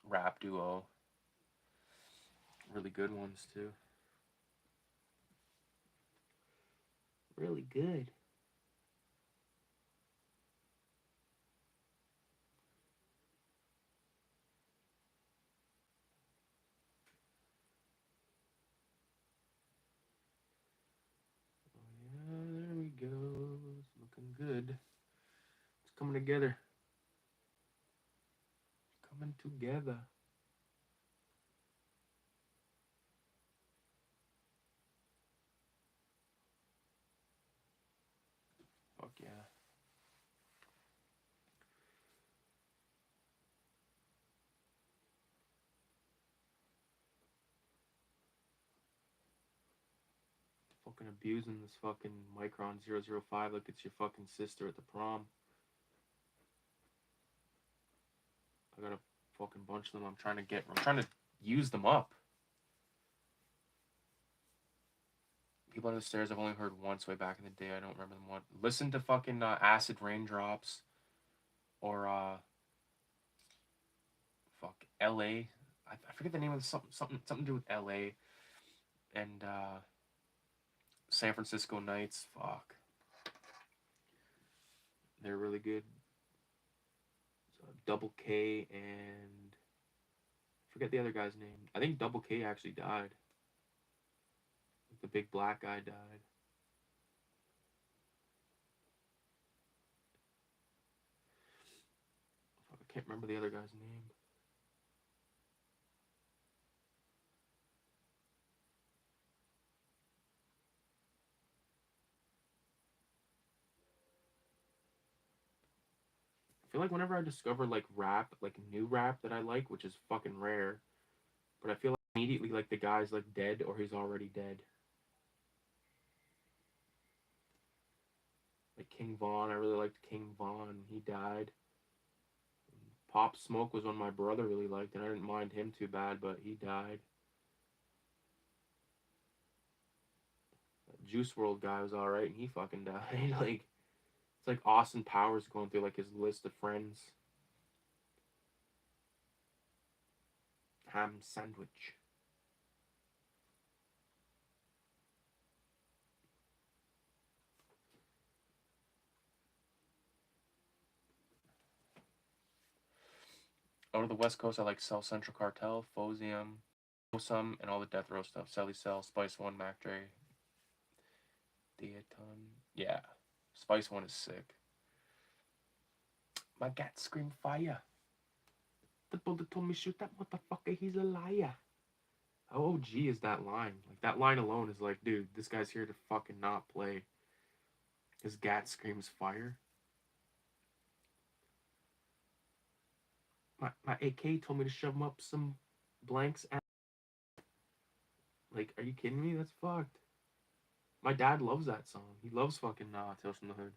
rap duo. Really good ones too. Really good. Oh, yeah, there we go. It's looking good. It's coming together. Coming together. Fuck yeah. Fucking abusing this fucking Micron 005 like it's your fucking sister at the prom. I got a fucking bunch of them. I'm trying to use them up. People Under the Stairs I've only heard once way back in the day. I don't remember them what. Listen to fucking Acid Raindrops or fuck LA. I forget the name of something to do with LA and San Francisco Nights. Fuck. They're really good. So, Double K and forget the other guy's name. I think Double K actually died. The big black guy died. I can't remember the other guy's name. I feel like whenever I discover like rap, like new rap that I like, which is fucking rare, but I feel like immediately like the guy's like dead or he's already dead. Like King Von, I really liked King Von. He died. Pop Smoke was one my brother really liked, and I didn't mind him too bad, but he died. That Juice World guy was alright, and he fucking died. Like, it's like Austin Powers going through like his list of friends. Ham sandwich. Out of the West Coast, I like South Central Cartel, Phozium, Osum, and all the Death Row stuff. Sally Cell, Spice One, Mac Dre, Diaton. Yeah, Spice One is sick. My cat scream fire. The bullet told me shoot that motherfucker. He's a liar. How OG is that line? Like that line alone is like, dude, this guy's here to fucking not play. His gat screams fire. My AK told me to shove him up some blanks. Like, are you kidding me? That's fucked. My dad loves that song. He loves fucking Tales from the Hood.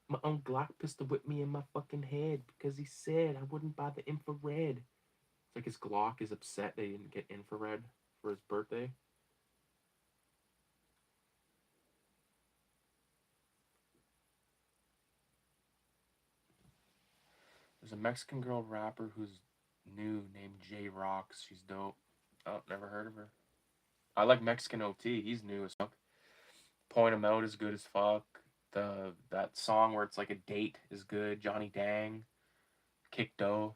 My Uncle Glock pistol whipped me in my fucking head because he said I wouldn't buy the infrared. It's like his Glock is upset they didn't get infrared for his birthday. There's a Mexican girl rapper who's new named J Rocks. She's dope. Oh, never heard of her. I like Mexican OT. He's new as fuck. Point Him Out is good as fuck. That song where it's like a date is good. Johnny Dang, Kick Dough.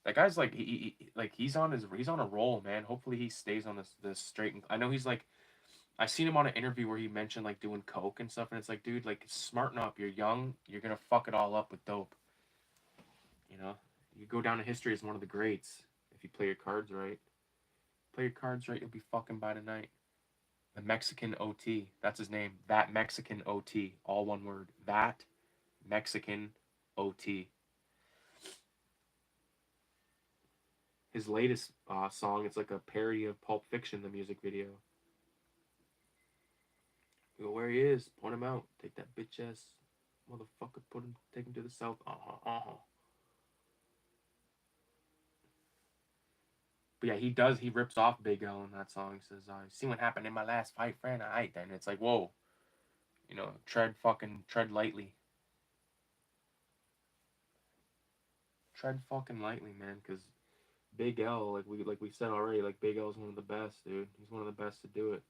That guy's like he's on a roll, man. Hopefully he stays on this straight. I know he's like I seen him on an interview where he mentioned like doing coke and stuff, and it's like, dude, like smarten up. You're young. You're gonna fuck it all up with dope. You know, you go down to history as one of the greats if you play your cards right. Play your cards right, you'll be fucking by tonight. The Mexican OT. That's his name. That Mexican OT. All one word. That Mexican OT. His latest song, it's like a parody of Pulp Fiction, the music video. Go where he is. Point him out. Take that bitch ass motherfucker. Take him to the south. But yeah, he does. He rips off Big L in that song. He says, "See what happened in my last fight, friend? I then." It's like, whoa, tread lightly. Tread fucking lightly, man, because Big L, like we said already, like Big L is one of the best, dude. He's one of the best to do it.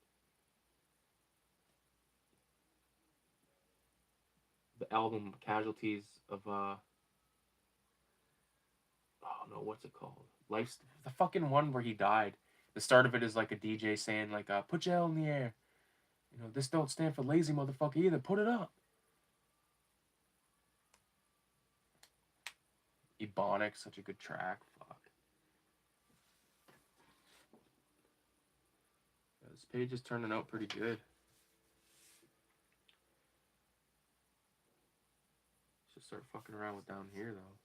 The album Casualties of oh no, what's it called? Life's the fucking one where he died. The start of it is like a DJ saying like, "Put your L in the air." This don't stand for lazy motherfucker either. Put it up. Ebonic, such a good track. Fuck. Yeah, this page is turning out pretty good. Just start fucking around with down here though.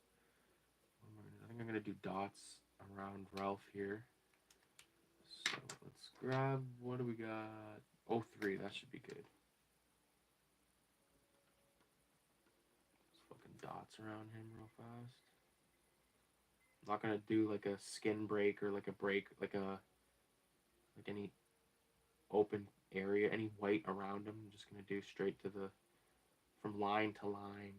I think I'm gonna do dots around Ralph here. So let's grab, what do we got? 03, that should be good. Just fucking dots around him real fast. I'm not gonna do like a skin break or like a break, like any open area, any white around him. I'm just gonna do straight to from line to line.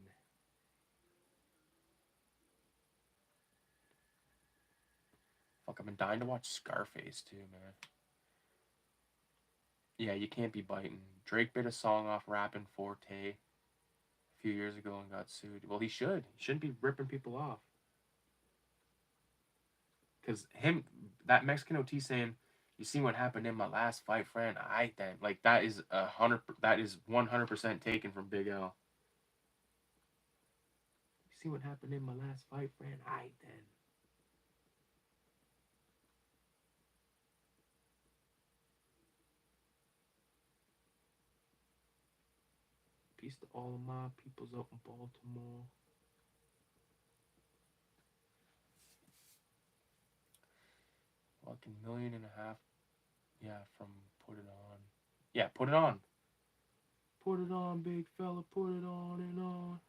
Fuck, I've been dying to watch Scarface too, man. Yeah, you can't be biting. Drake bit a song off Rappin' Forte a few years ago and got sued. Well, he should. He shouldn't be ripping people off. Because that Mexican OT saying, "You see what happened in my last fight, friend? I then." Like, that is 100% taken from Big L. You see what happened in my last fight, friend? I then. Peace to all of my peoples out in Baltimore. Fucking 1.5 million. Yeah, from Put It On. Yeah, Put It On. Put it on, big fella, put it on and on.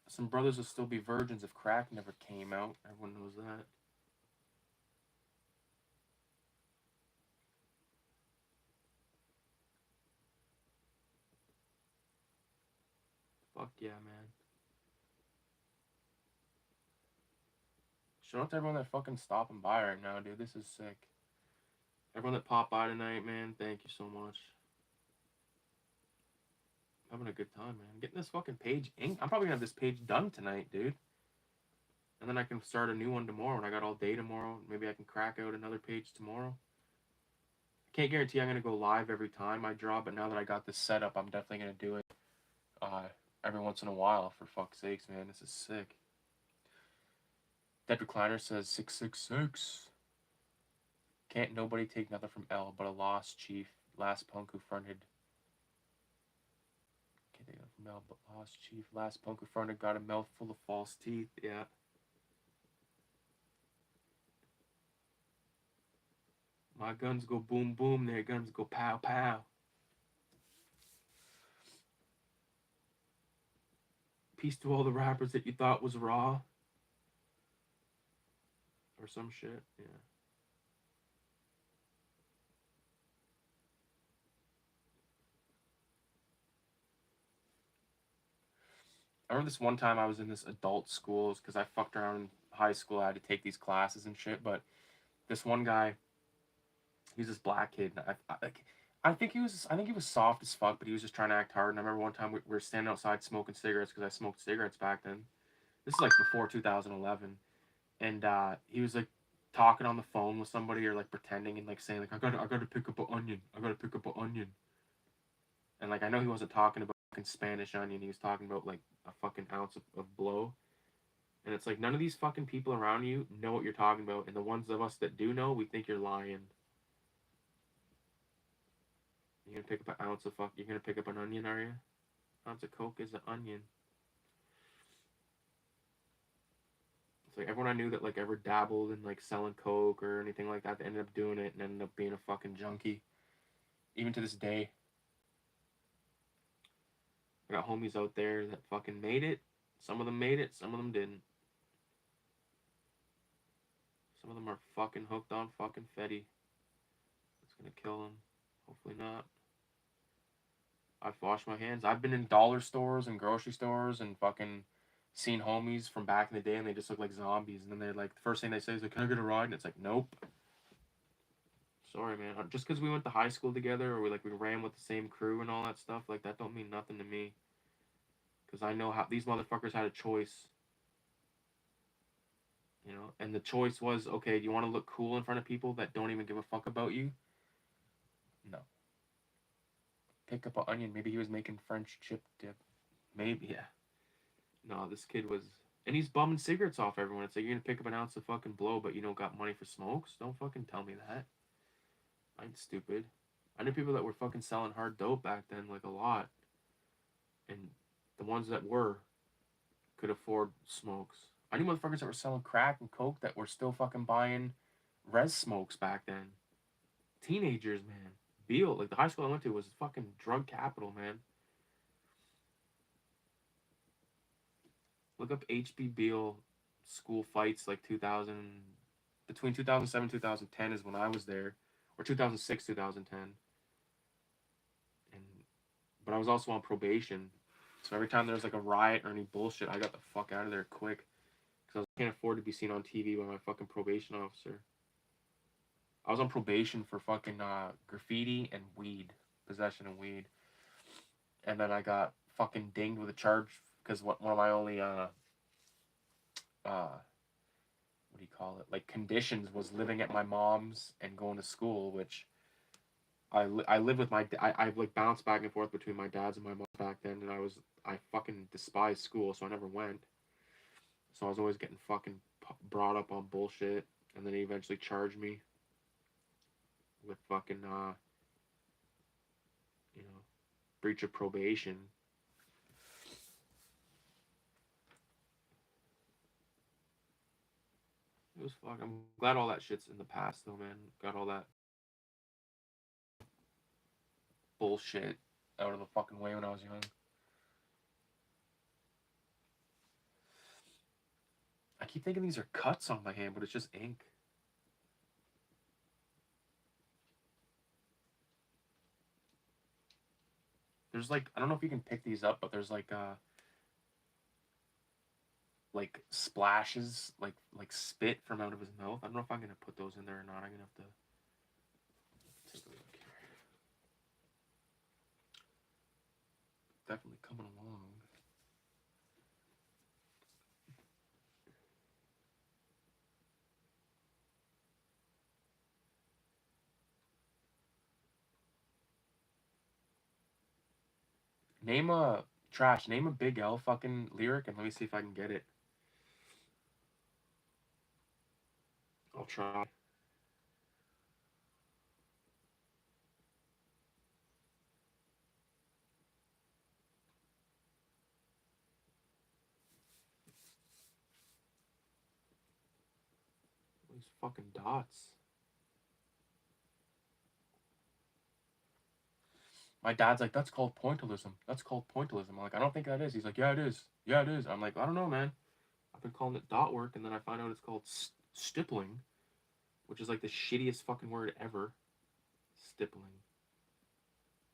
Some brothers will still be virgins if crack never came out. Everyone knows that. Fuck yeah, man. Shout out to everyone that fucking stopping by right now, dude. This is sick. Everyone that popped by tonight, man, thank you so much. Having a good time, man. Getting this fucking page inked. I'm probably gonna have this page done tonight, dude. And then I can start a new one tomorrow, and I got all day tomorrow. Maybe I can crack out another page tomorrow. I can't guarantee I'm gonna go live every time I draw, but now that I got this set up, I'm definitely gonna do it every once in a while, for fuck's sakes, man. This is sick. Dead Recliner says 666. Can't nobody take nothing from L but a lost chief, last punk who fronted. Can't take nothing from L but lost chief, last punk who fronted, got a mouth full of false teeth. Yeah. My guns go boom boom, their guns go pow pow. Peace to all the rappers that you thought was raw. Or some shit, yeah. I remember this one time I was in this adult schools because I fucked around in high school. I had to take these classes and shit. But this one guy, he's this black kid. And I think he was soft as fuck, but he was just trying to act hard. And I remember one time we were standing outside smoking cigarettes because I smoked cigarettes back then. This is like before 2011, and he was like talking on the phone with somebody or like pretending and like saying like I gotta pick up an onion. I gotta pick up an onion. And like I know he wasn't talking about fucking Spanish onion. He was talking about like a fucking ounce of blow. And it's like none of these fucking people around you know what you're talking about, and the ones of us that do know, we think you're lying. You're gonna pick up an ounce of fuck. You're gonna pick up an onion, are you? Ounce of coke is an onion. It's like everyone I knew that like ever dabbled in like selling coke or anything like that, they ended up doing it and ended up being a fucking junkie. Even to this day, I got homies out there that fucking made it. Some of them made it, some of them didn't. Some of them are fucking hooked on fucking Fetty. It's gonna kill them. Hopefully not. I've washed my hands. I've been in dollar stores and grocery stores and fucking seen homies from back in the day and they just look like zombies. And then they're like, the first thing they say is like, "Can I get a ride?" And it's like, nope. Sorry, man. Just because we went to high school together or we ran with the same crew and all that stuff, like that don't mean nothing to me. Because I know how these motherfuckers had a choice. You know, and the choice was, okay, do you want to look cool in front of people that don't even give a fuck about you? No. Pick up an onion. Maybe he was making French chip dip. Maybe, yeah. No, this kid was, and he's bumming cigarettes off everyone. It's like, you're gonna pick up an ounce of fucking blow, but you don't got money for smokes? Don't fucking tell me that. I ain't stupid. I knew people that were fucking selling hard dope back then, like a lot. And the ones that were could afford smokes. I knew motherfuckers that were selling crack and coke that were still fucking buying res smokes back then. Teenagers, man. Beale, like the high school I went to was fucking drug capital, man. Look up HB Beale school fights like 2000, between 2007 2010 is when I was there, or 2006 2010. And but I was also on probation, so every time there was like a riot or any bullshit, I got the fuck out of there quick because I can't afford to be seen on TV by my fucking probation officer. I was on probation for fucking graffiti and weed, possession of weed, and then I got fucking dinged with a charge because one of my only what do you call it, like conditions was living at my mom's and going to school, which I lived with I like bounced back and forth between my dad's and my mom back then, and I fucking despised school, so I never went. So I was always getting fucking brought up on bullshit, and then he eventually charged me with fucking you know, breach of probation. It was fuck. I'm glad all that shit's in the past though, man. Got all that bullshit out of the fucking way when I was young. I keep thinking these are cuts on my hand, but it's just ink. There's like, I don't know if you can pick these up, but there's like splashes, like spit from out of his mouth. I don't know if I'm gonna put those in there or not. I'm gonna have to take a look here. Definitely coming along. Name a trash. Name a Big L fucking lyric, and let me see if I can get it. I'll try. These fucking dots. My dad's like, that's called pointillism. That's called pointillism. I'm like, I don't think that is. He's like, yeah, it is. Yeah, it is. I'm like, I don't know, man. I've been calling it dot work, and then I find out it's called stippling, which is like the shittiest fucking word ever. Stippling.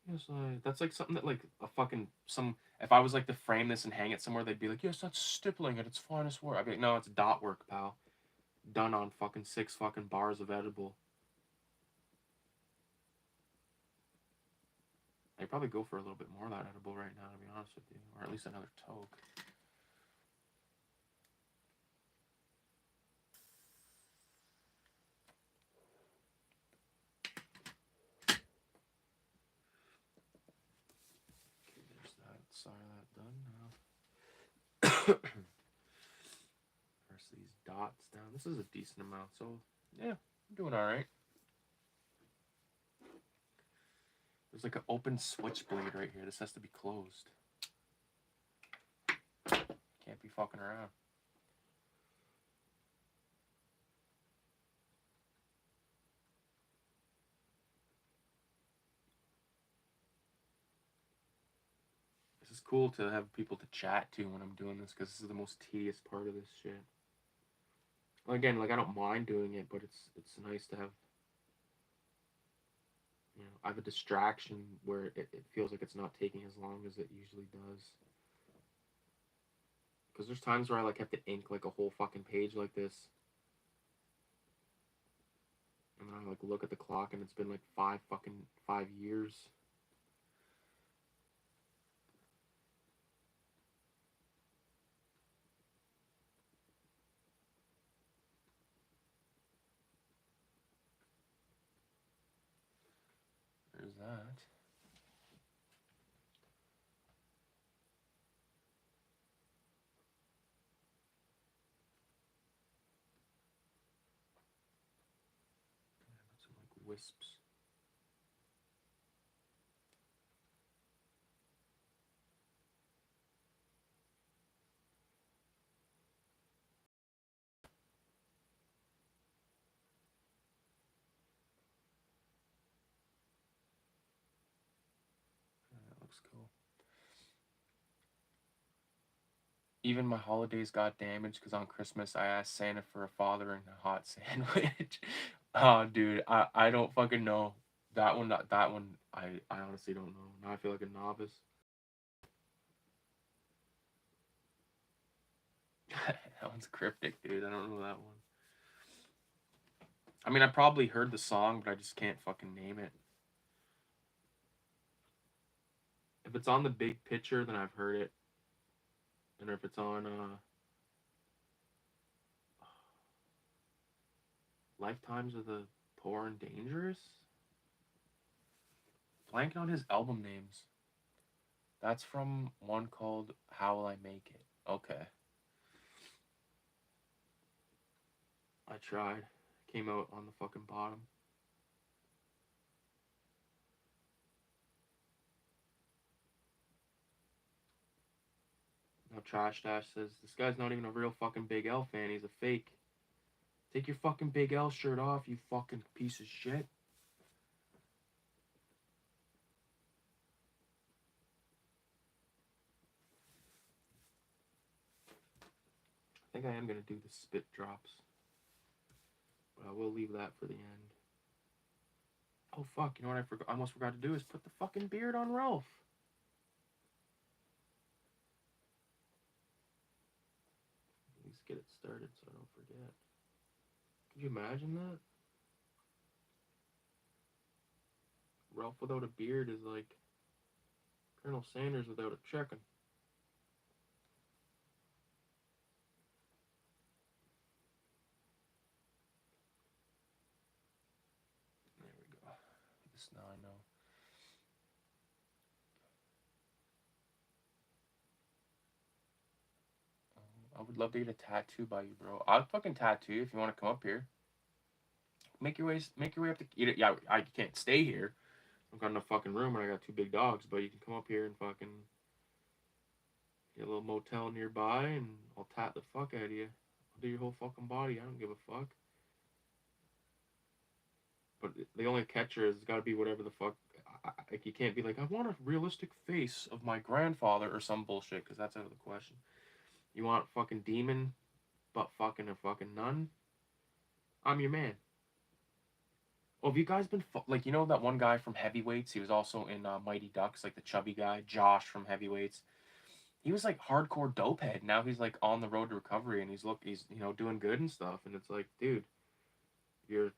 Yes, that's like something that like a fucking some. If I was like to frame this and hang it somewhere, they'd be like, yes, that's stippling at its finest work. I'd be like, no, it's dot work, pal. Done on fucking 6 fucking bars of edible. I'd probably go for a little bit more of that edible right now, to be honest with you, or at least another toke. Okay, there's that side of that done now. Press these dots down. This is a decent amount, so yeah, I'm doing all right. There's like an open switchblade right here. This has to be closed. Can't be fucking around. is cool to have people to chat to when I'm doing this, because this is the most tedious part of this shit. Well, again, like, I don't mind doing it, but it's nice to have, you know, I have a distraction where it feels like it's not taking as long as it usually does. Because there's times where I, like, have to ink, like, a whole fucking page like this. And then I, like, look at the clock and it's been, like, 5 years. There's that. Some, like, wisps. That looks cool. Even my holidays got damaged because on Christmas I asked Santa for a father and a hot sandwich. Oh, dude, I don't fucking know. That one, I honestly don't know. Now I feel like a novice. That one's cryptic, dude. I don't know that one. I mean, I probably heard the song, but I just can't fucking name it. If it's on the big picture, then I've heard it. And if it's on Lifetimes of the Poor and Dangerous, blanking on his album names. That's from one called How Will I Make It? Okay. I tried. Came out on the fucking bottom. Now Trash Dash says, this guy's not even a real fucking Big L fan, he's a fake. Take your fucking Big L shirt off, you fucking piece of shit. I think I am gonna do the spit drops. But I will leave that for the end. Oh fuck, you know what I almost forgot to do is put the fucking beard on Ralph. At least get it started so I don't forget. Could you imagine that? Ralph without a beard is like Colonel Sanders without a chicken. There we go. This now I know. I would love to get a tattoo by you, bro. I'll fucking tattoo you if you want to come up here. Make your way up to eat it. Yeah, I can't stay here. I've got enough fucking room and I got 2 big dogs, but you can come up here and fucking get a little motel nearby and I'll tat the fuck out of you. I'll do your whole fucking body. I don't give a fuck. But the only catcher is it's got to be whatever the fuck. Like, you can't be like, I want a realistic face of my grandfather or some bullshit, because that's out of the question. You want a fucking demon, but fucking a fucking nun? I'm your man. Oh, have you guys been like, you know that one guy from Heavyweights? He was also in Mighty Ducks, like the chubby guy, Josh from Heavyweights. He was like hardcore dopehead. Now he's like on the road to recovery, and he's you know, doing good and stuff. And it's like, dude, you're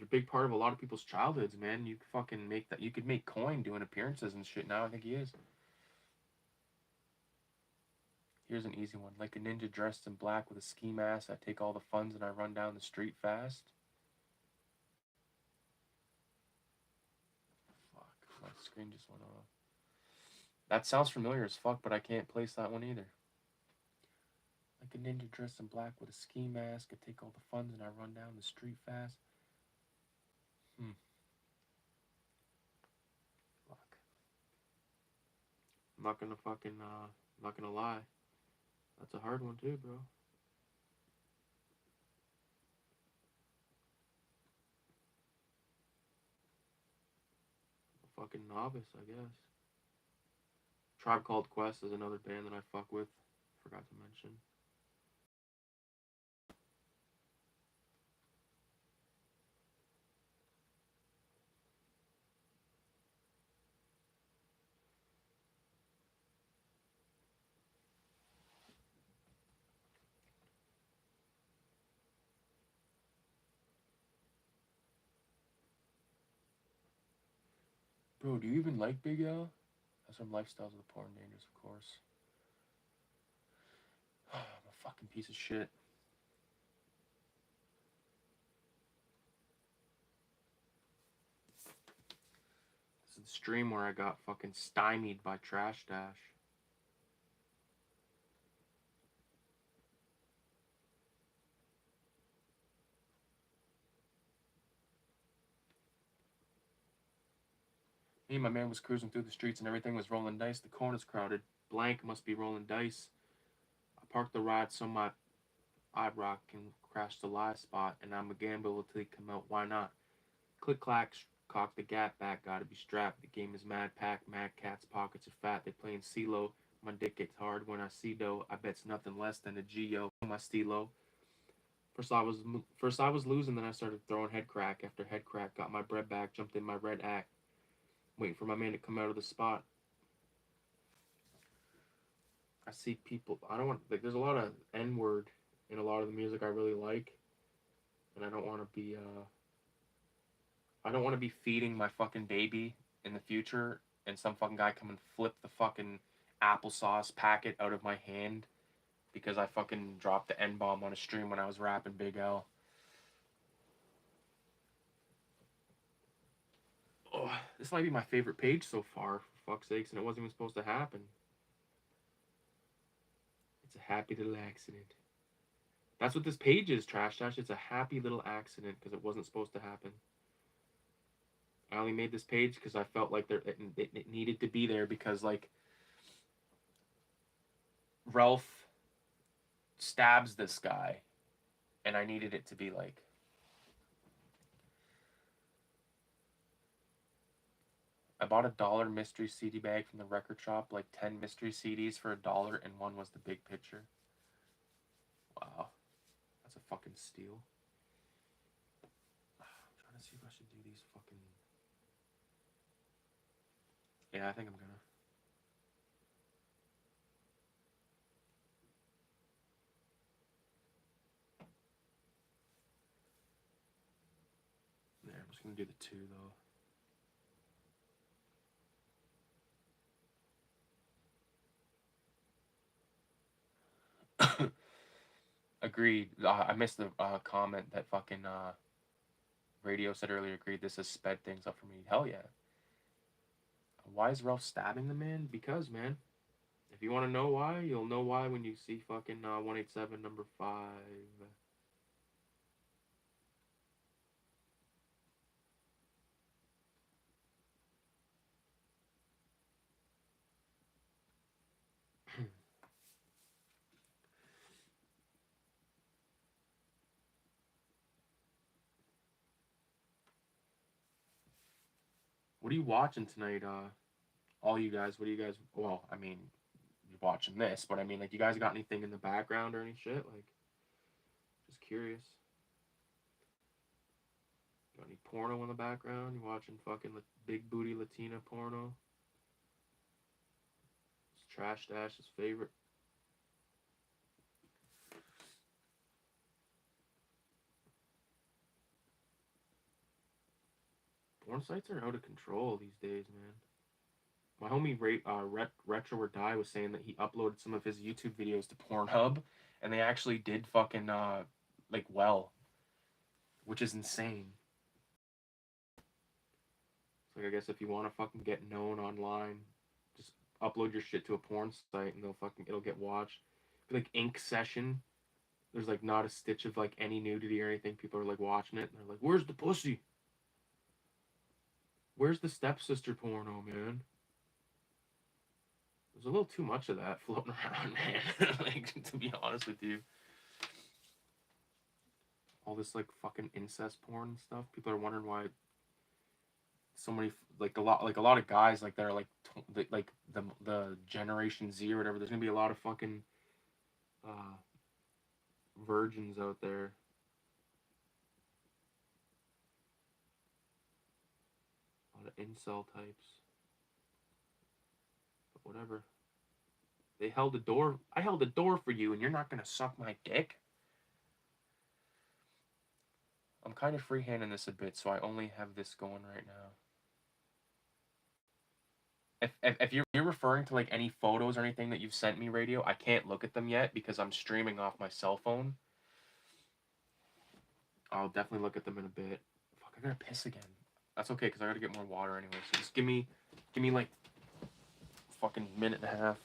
a big part of a lot of people's childhoods, man. You could fucking make that. You could make coin doing appearances and shit now. I think he is. Here's an easy one. Like a ninja dressed in black with a ski mask, I take all the funds and I run down the street fast. Fuck, my screen just went off. That sounds familiar as fuck, but I can't place that one either. Like a ninja dressed in black with a ski mask, I take all the funds and I run down the street fast. Fuck. I'm not gonna fucking, I'm not gonna lie. That's a hard one too, bro. A fucking novice, I guess. Tribe Called Quest is another band that I fuck with. Forgot to mention. Bro, do you even like Big L? That's some lifestyles of the porn dangers, of course. I'm a fucking piece of shit. This is the stream where I got fucking stymied by Trash Dash. Me and my man was cruising through the streets and everything was rolling dice. The corner's crowded. Blank must be rolling dice. I parked the ride so my rock can crash the live spot, and I'm a gamble until he come out. Why not? Click clack, cock the gap back. Gotta be strapped. The game is mad pack. Mad cats pockets are fat. They playing CeeLo. My dick gets hard when I see dough. I bet's nothing less than a Geo. My stilo. First I was losing, then I started throwing head crack after head crack. Got my bread back. Jumped in my red act. Waiting for my man to come out of the spot. I see people. I don't want, like, there's a lot of N word in a lot of the music I really like, and I don't want to be feeding my fucking baby in the future and some fucking guy come and flip the fucking applesauce packet out of my hand because I fucking dropped the N-bomb on a stream when I was rapping Big L. Oh, this might be my favorite page so far, for fuck's sakes, and it wasn't even supposed to happen. It's a happy little accident. That's what this page is, Trash Dash. It's a happy little accident because it wasn't supposed to happen. I only made this page because I felt like it needed to be there because, like, Ralph stabs this guy, and I needed it to be like, I bought $1 mystery CD bag from the record shop, like 10 mystery CDs for $1, and one was the big picture. Wow, that's a fucking steal. I'm trying to see if I should do these fucking. Yeah, I think I'm gonna. Yeah, I'm just gonna do the two though. Agreed. I missed the comment that fucking Radio said earlier. Agreed. This has sped things up for me. Hell yeah. Why is Ralph stabbing the man? Because, man, if you want to know why, you'll know why when you see fucking 187 number 5. What are you watching tonight? All you guys. What do you guys? Well, I mean, you're watching this, but I mean, like, you guys got anything in the background or any shit? Like, just curious. Got any porno in the background? You watching fucking big booty Latina porno? It's Trash Dash's favorite. Porn sites are out of control these days, man. My homie Retro or Die was saying that he uploaded some of his YouTube videos to Pornhub, and they actually did fucking like, well, which is insane. So, like, I guess if you want to fucking get known online, just upload your shit to a porn site, and it'll get watched. Like Ink Session, there's like not a stitch of like any nudity or anything. People are like watching it, and they're like, "Where's the pussy? Where's the stepsister porno, man?" There's a little too much of that floating around, man. Like, to be honest with you. All this, like, fucking incest porn and stuff. People are wondering why somebody like a lot of guys like that are like like the Generation Z or whatever. There's gonna be a lot of fucking uh, virgins out there. A lot of incel types. But whatever. They held a door. I held a door for you, and you're not gonna suck my dick. I'm kind of freehanding this a bit, so I only have this going right now. If you're referring to like any photos or anything that you've sent me, Radio, I can't look at them yet because I'm streaming off my cell phone. I'll definitely look at them in a bit. Fuck, I gotta piss again. That's okay because I gotta get more water anyway. So just give me like fucking minute and a half.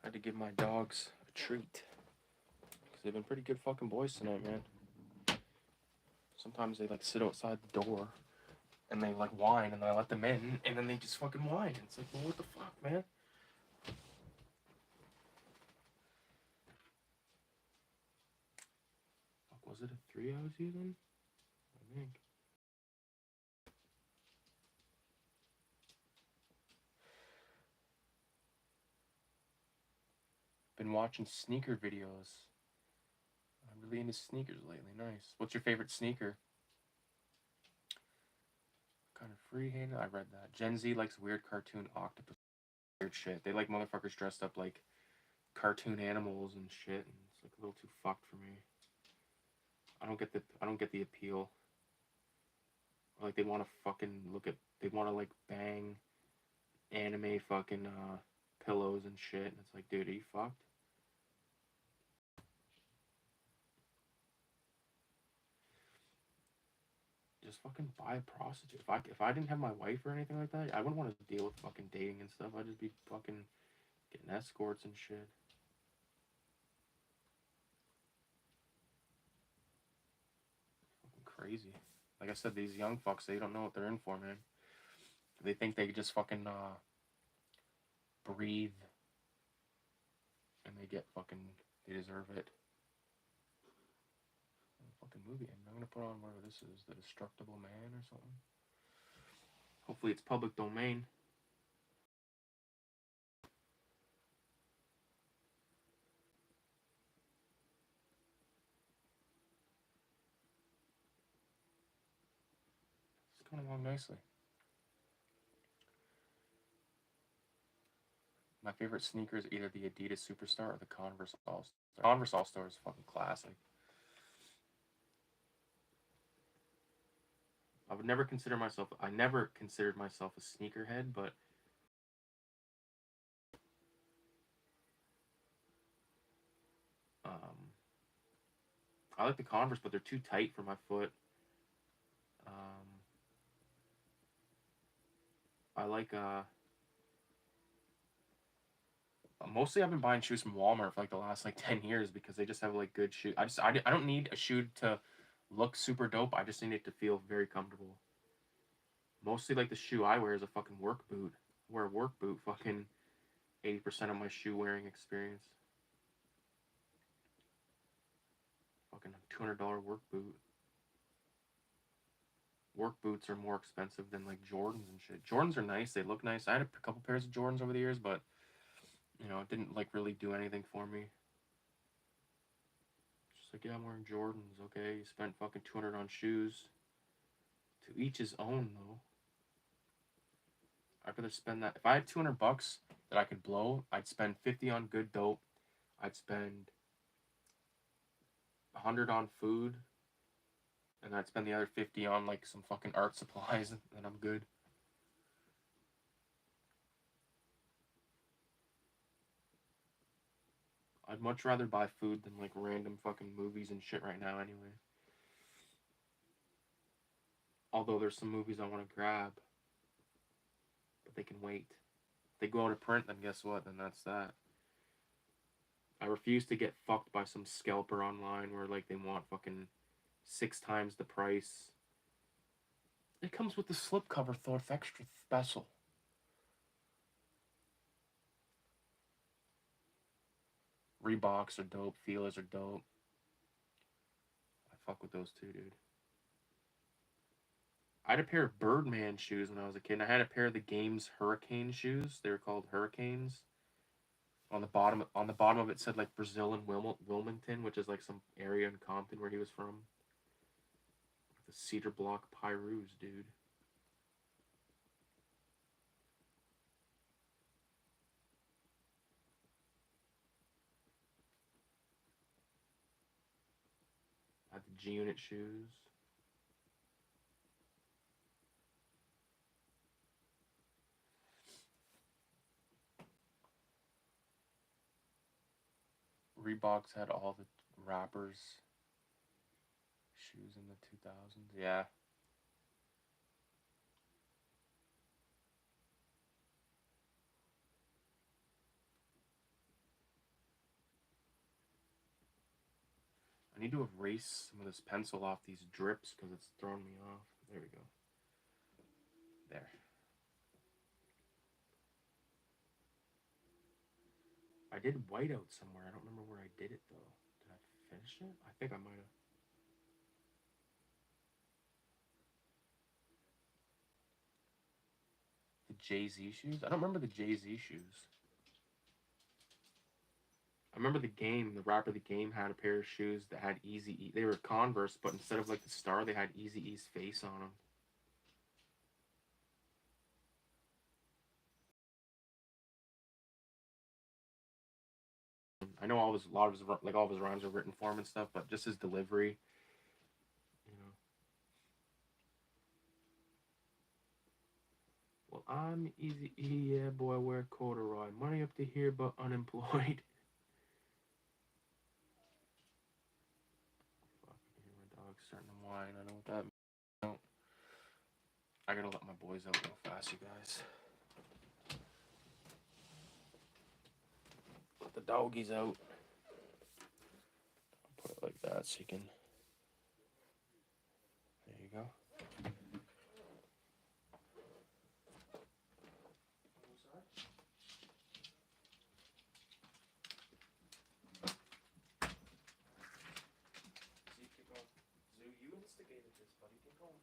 I had to give my dogs a treat because they've been pretty good fucking boys tonight, man. Sometimes they like sit outside the door and they like whine and I let them in and then they just fucking whine. It's like, well, what the fuck, man? Fuck, was it a 3 I was using? I think. Been watching sneaker videos. I'm really into sneakers lately. Nice. What's your favorite sneaker? Kind of freehand. I read that. Gen Z likes weird cartoon octopus. Weird shit. They like motherfuckers dressed up like cartoon animals and shit. And it's like a little too fucked for me. I don't get the appeal. Or like they want to fucking they want to like bang anime fucking pillows and shit. And it's like, dude, are you fucked? Just fucking buy a prostitute. If I didn't have my wife or anything like that, I wouldn't want to deal with fucking dating and stuff. I'd just be fucking getting escorts and shit. Fucking crazy. Like I said, these young fucks, they don't know what they're in for, man. They think they just fucking breathe and they deserve it. Fucking movie. I'm gonna put on whatever this is, The Destructible Man or something. Hopefully it's public domain. It's coming along nicely. My favorite sneakers either the Adidas Superstar or the Converse All-Star. Converse All-Star is fucking classic. I never considered myself a sneakerhead, but I like the Converse, but they're too tight for my foot. I like mostly I've been buying shoes from Walmart for like the last like 10 years because they just have like good shoes. I don't need a shoe to look super dope. I just need it to feel very comfortable. Mostly like the shoe I wear is a fucking work boot. I wear a work boot fucking 80% of my shoe wearing experience. Fucking $200 work boot. Work boots are more expensive than like Jordans and shit. Jordans are nice. They look nice. I had a couple pairs of Jordans over the years, but you know, it didn't like really do anything for me. Just like, yeah, I'm wearing Jordans. Okay, you spent fucking 200 on shoes. To each his own, though. I'd rather spend that. If I had 200 bucks that I could blow, I'd spend 50 on good dope. I'd spend 100 on food, and I'd spend the other 50 on like some fucking art supplies, and I'm good. I'd much rather buy food than like random fucking movies and shit right now anyway. Although there's some movies I want to grab, but they can wait. If they go out of print, then guess what? Then that's that. I refuse to get fucked by some scalper online where like they want fucking 6 times the price. It comes with the slipcover Thorf extra special. Reeboks are dope. Feelers are dope. I fuck with those too, dude. I had a pair of Birdman shoes when I was a kid. And I had a pair of the game's Hurricane shoes. They were called Hurricanes. On the bottom of it said like Brazil and Wilmington, which is like some area in Compton where he was from. The cedar block Pyrus, dude. I had the G-Unit shoes. Reeboks had all the rappers' shoes in the 2000s. Yeah. I need to erase some of this pencil off these drips because it's throwing me off. There we go. There. I did whiteout somewhere. I don't remember where I did it though. Did I finish it? I think I might have. The Jay-Z shoes? I don't remember the Jay-Z shoes. I remember the Game, the rapper The Game had a pair of shoes that had Eazy-E. They were Converse, but instead of like the star, they had Eazy-E's face on them. I know all of his rhymes are written for him and stuff, but just his delivery, you know. Well, I'm Eazy-E, yeah, boy, I wear corduroy. Money up to here, but unemployed. Fuck, I hear my dog starting to whine. I know what that means. I gotta let my boys out real fast, you guys. Let the doggies out. I'll put it like that so you can. There you go. You instigated this, buddy. Get going.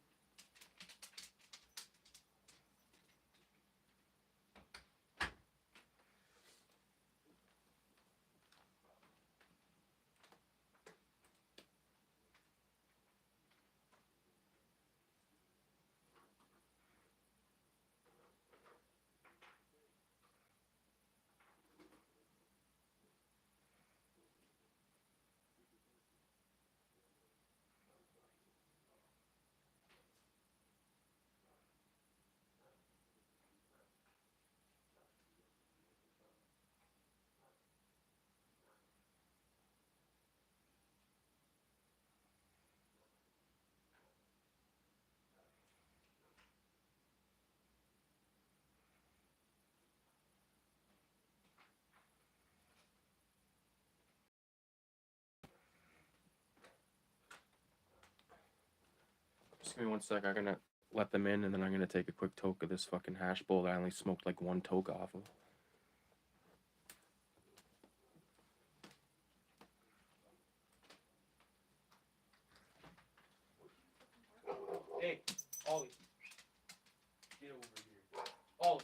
Give me 1 sec. I'm gonna let them in, and then I'm gonna take a quick toke of this fucking hash bowl that I only smoked like 1 toke off of. Hey, Ollie, get over here. Oliver.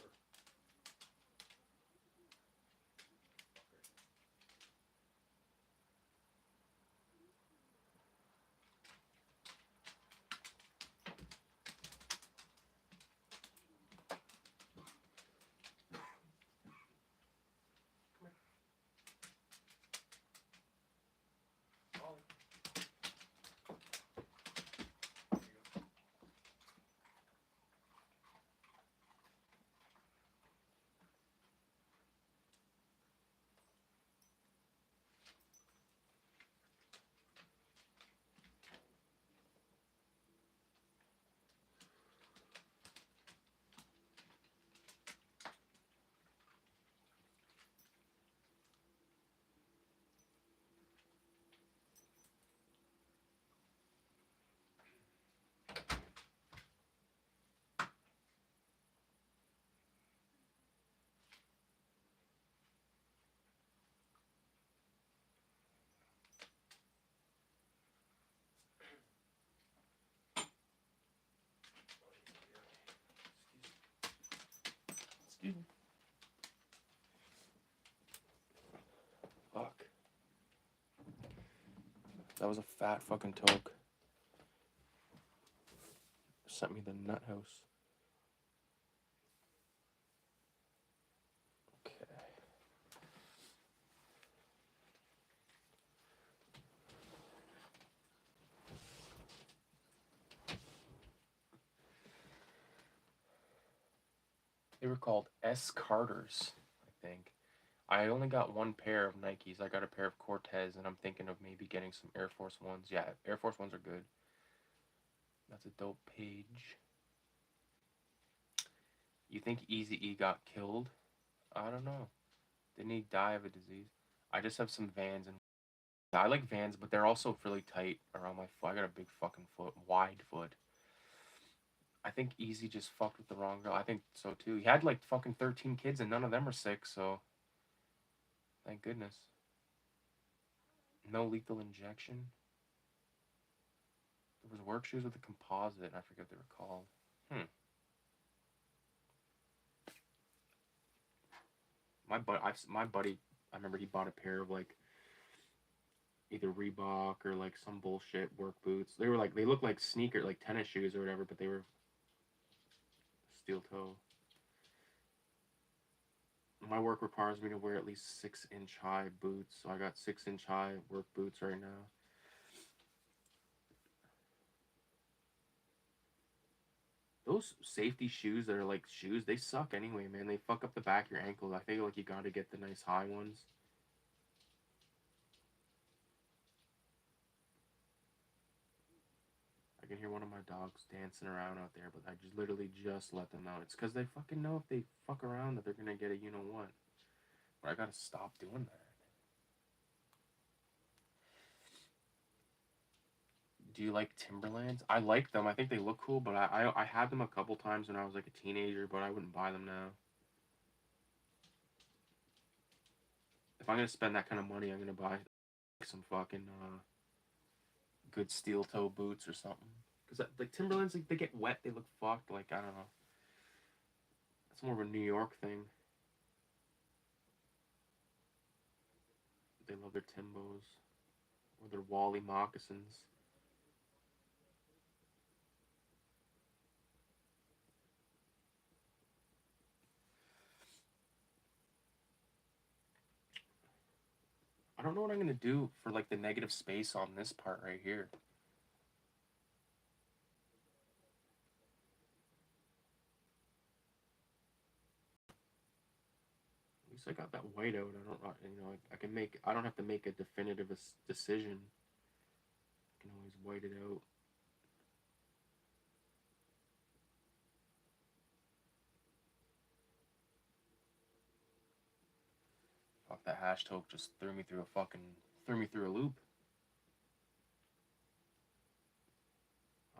Excuse me. Fuck. That was a fat fucking toke. Sent me the nut house. Okay. They were called S. Carters, I think. I only got 1 pair of Nikes. I got a pair of Cortez, and I'm thinking of maybe getting some Air Force Ones. Yeah, Air Force Ones are good. That's a dope page. You think Eazy-E got killed? I don't know. Didn't he die of a disease? I just have some Vans, and I like Vans, but they're also really tight around my foot. I got a big fucking foot, wide foot. I think Easy just fucked with the wrong girl. I think so too. He had like fucking 13 kids, and none of them are sick, so thank goodness. No lethal injection. There was work shoes with a composite. I forget what they were called. My buddy, I remember he bought a pair of like either Reebok or like some bullshit work boots. They were like, they looked like sneaker, like tennis shoes or whatever, but they were steel toe. My work requires me to wear at least 6-inch high boots, so I got 6-inch high work boots right now. Those safety shoes that are like shoes, they suck anyway, man. They fuck up the back of your ankle. I think like you gotta get the nice high ones. I can hear one of my dogs dancing around out there, but I just literally just let them out. It's because they fucking know if they fuck around that they're gonna get a you-know-what. But I gotta stop doing that. Do you like Timberlands? I like them. I think they look cool, but I had them a couple times when I was like a teenager, but I wouldn't buy them now. If I'm gonna spend that kind of money, I'm gonna buy some fucking good steel toe boots or something. Because like Timberlands, like, they get wet, they look fucked. Like, I don't know. That's more of a New York thing. They love their Timbos or their Wally moccasins. I don't know what I'm gonna do for like the negative space on this part right here. At least I got that white out. I don't, you know, I can make. I don't have to make a definitive decision. I can always white it out. Fuck, that hash toke just threw me through a loop.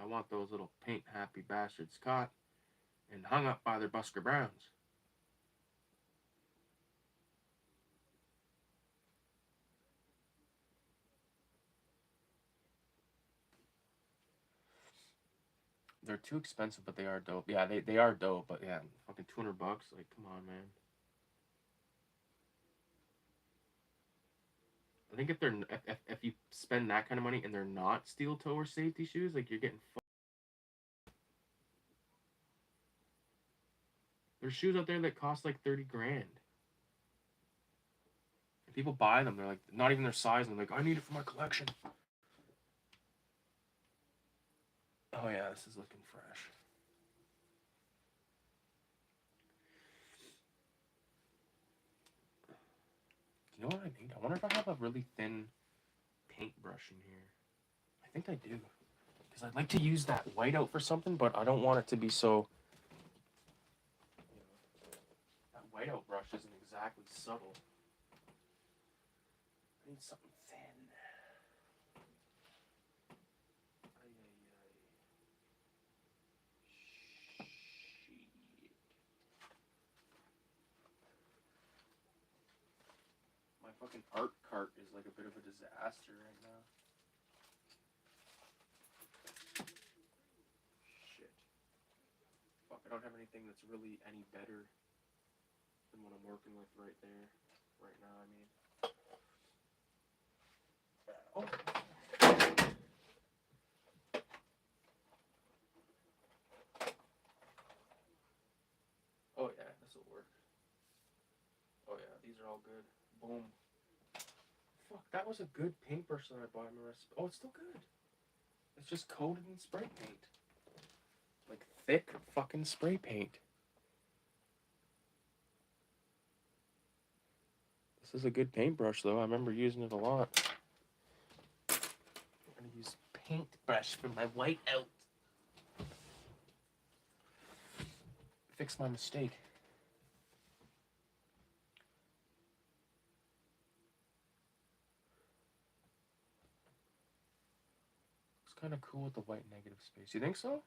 I want those little paint happy bastards caught and hung up by their Busker Browns. They're too expensive, but they are dope. Yeah, they are dope, but yeah, fucking $200. Like, come on, man. I think if you spend that kind of money and they're not steel toe or safety shoes, like you're getting fucked. There's shoes out there that cost like 30 grand. And people buy them, they're like not even their size, and they're like, I need it for my collection. Oh yeah, this is looking fresh. You know what I need? I wonder if I have a really thin paintbrush in here. I think I do. Because I'd like to use that whiteout for something, but I don't want it to be so... That whiteout brush isn't exactly subtle. I need something thin. My fucking art cart is like a bit of a disaster right now. Shit. Fuck, I don't have anything that's really any better than what I'm working with right there. Right now, I mean. Oh. Oh yeah, this will work. Oh yeah, these are all good. Boom. Fuck, that was a good paintbrush that I bought in my recipe. Oh, it's still good. It's just coated in spray paint. Like thick fucking spray paint. This is a good paintbrush though. I remember using it a lot. I'm gonna use paintbrush for my whiteout. Fix my mistake. It's kind of cool with the white negative space. You think so?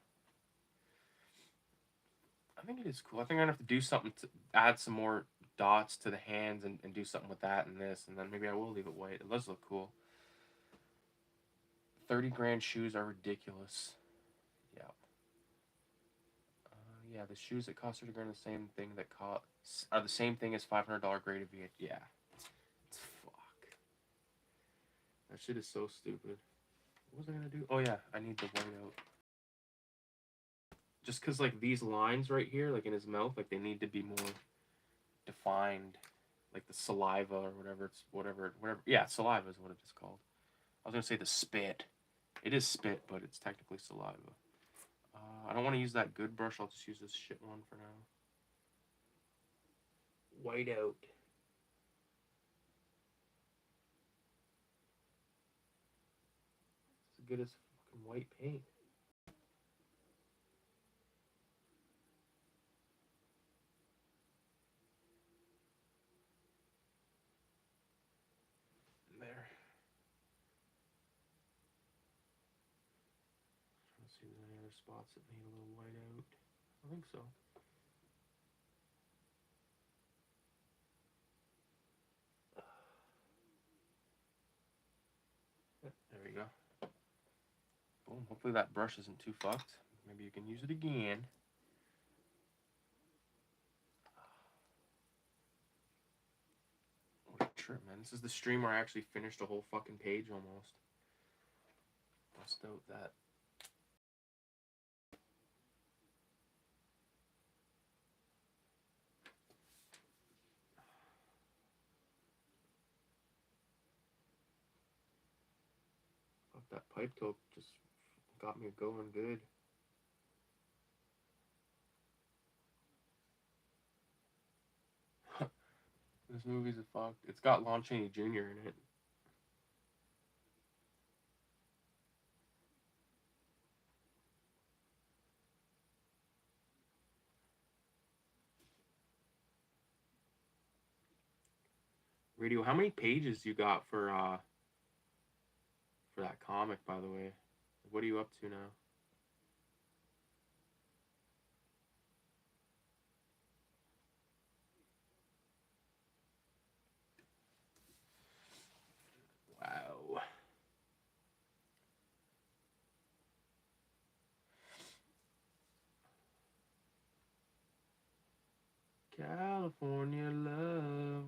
I think it is cool. I think I'm gonna have to do something to add some more dots to the hands and do something with that and this, and then maybe I will leave it white. It does look cool. 30 grand shoes are ridiculous. Yeah. Yeah, the shoes that cost 30 grand are the same thing that are the same thing as $500 grade of VH. Yeah. It's fuck. That shit is so stupid. What was I gonna do? Oh yeah, I need the whiteout. Just cause like these lines right here, like in his mouth, like they need to be more defined. Like the saliva or whatever it's whatever. Yeah, saliva is what it is called. I was gonna say the spit. It is spit, but it's technically saliva. I don't want to use that good brush. I'll just use this shit one for now. Whiteout. It's as good as fucking white paint. There. Let's see if there's any other spots that need a little whiteout. I think so. There we go. Boom. Hopefully that brush isn't too fucked. Maybe you can use it again. What a trip, man. This is the stream where I actually finished a whole fucking page almost. Bust out that. Fuck, that pipe toke just got me going good. This movie's a fuck. It's got Lon Chaney Jr. in it. Radio, how many pages you got for that comic, by the way? What are you up to now? California love.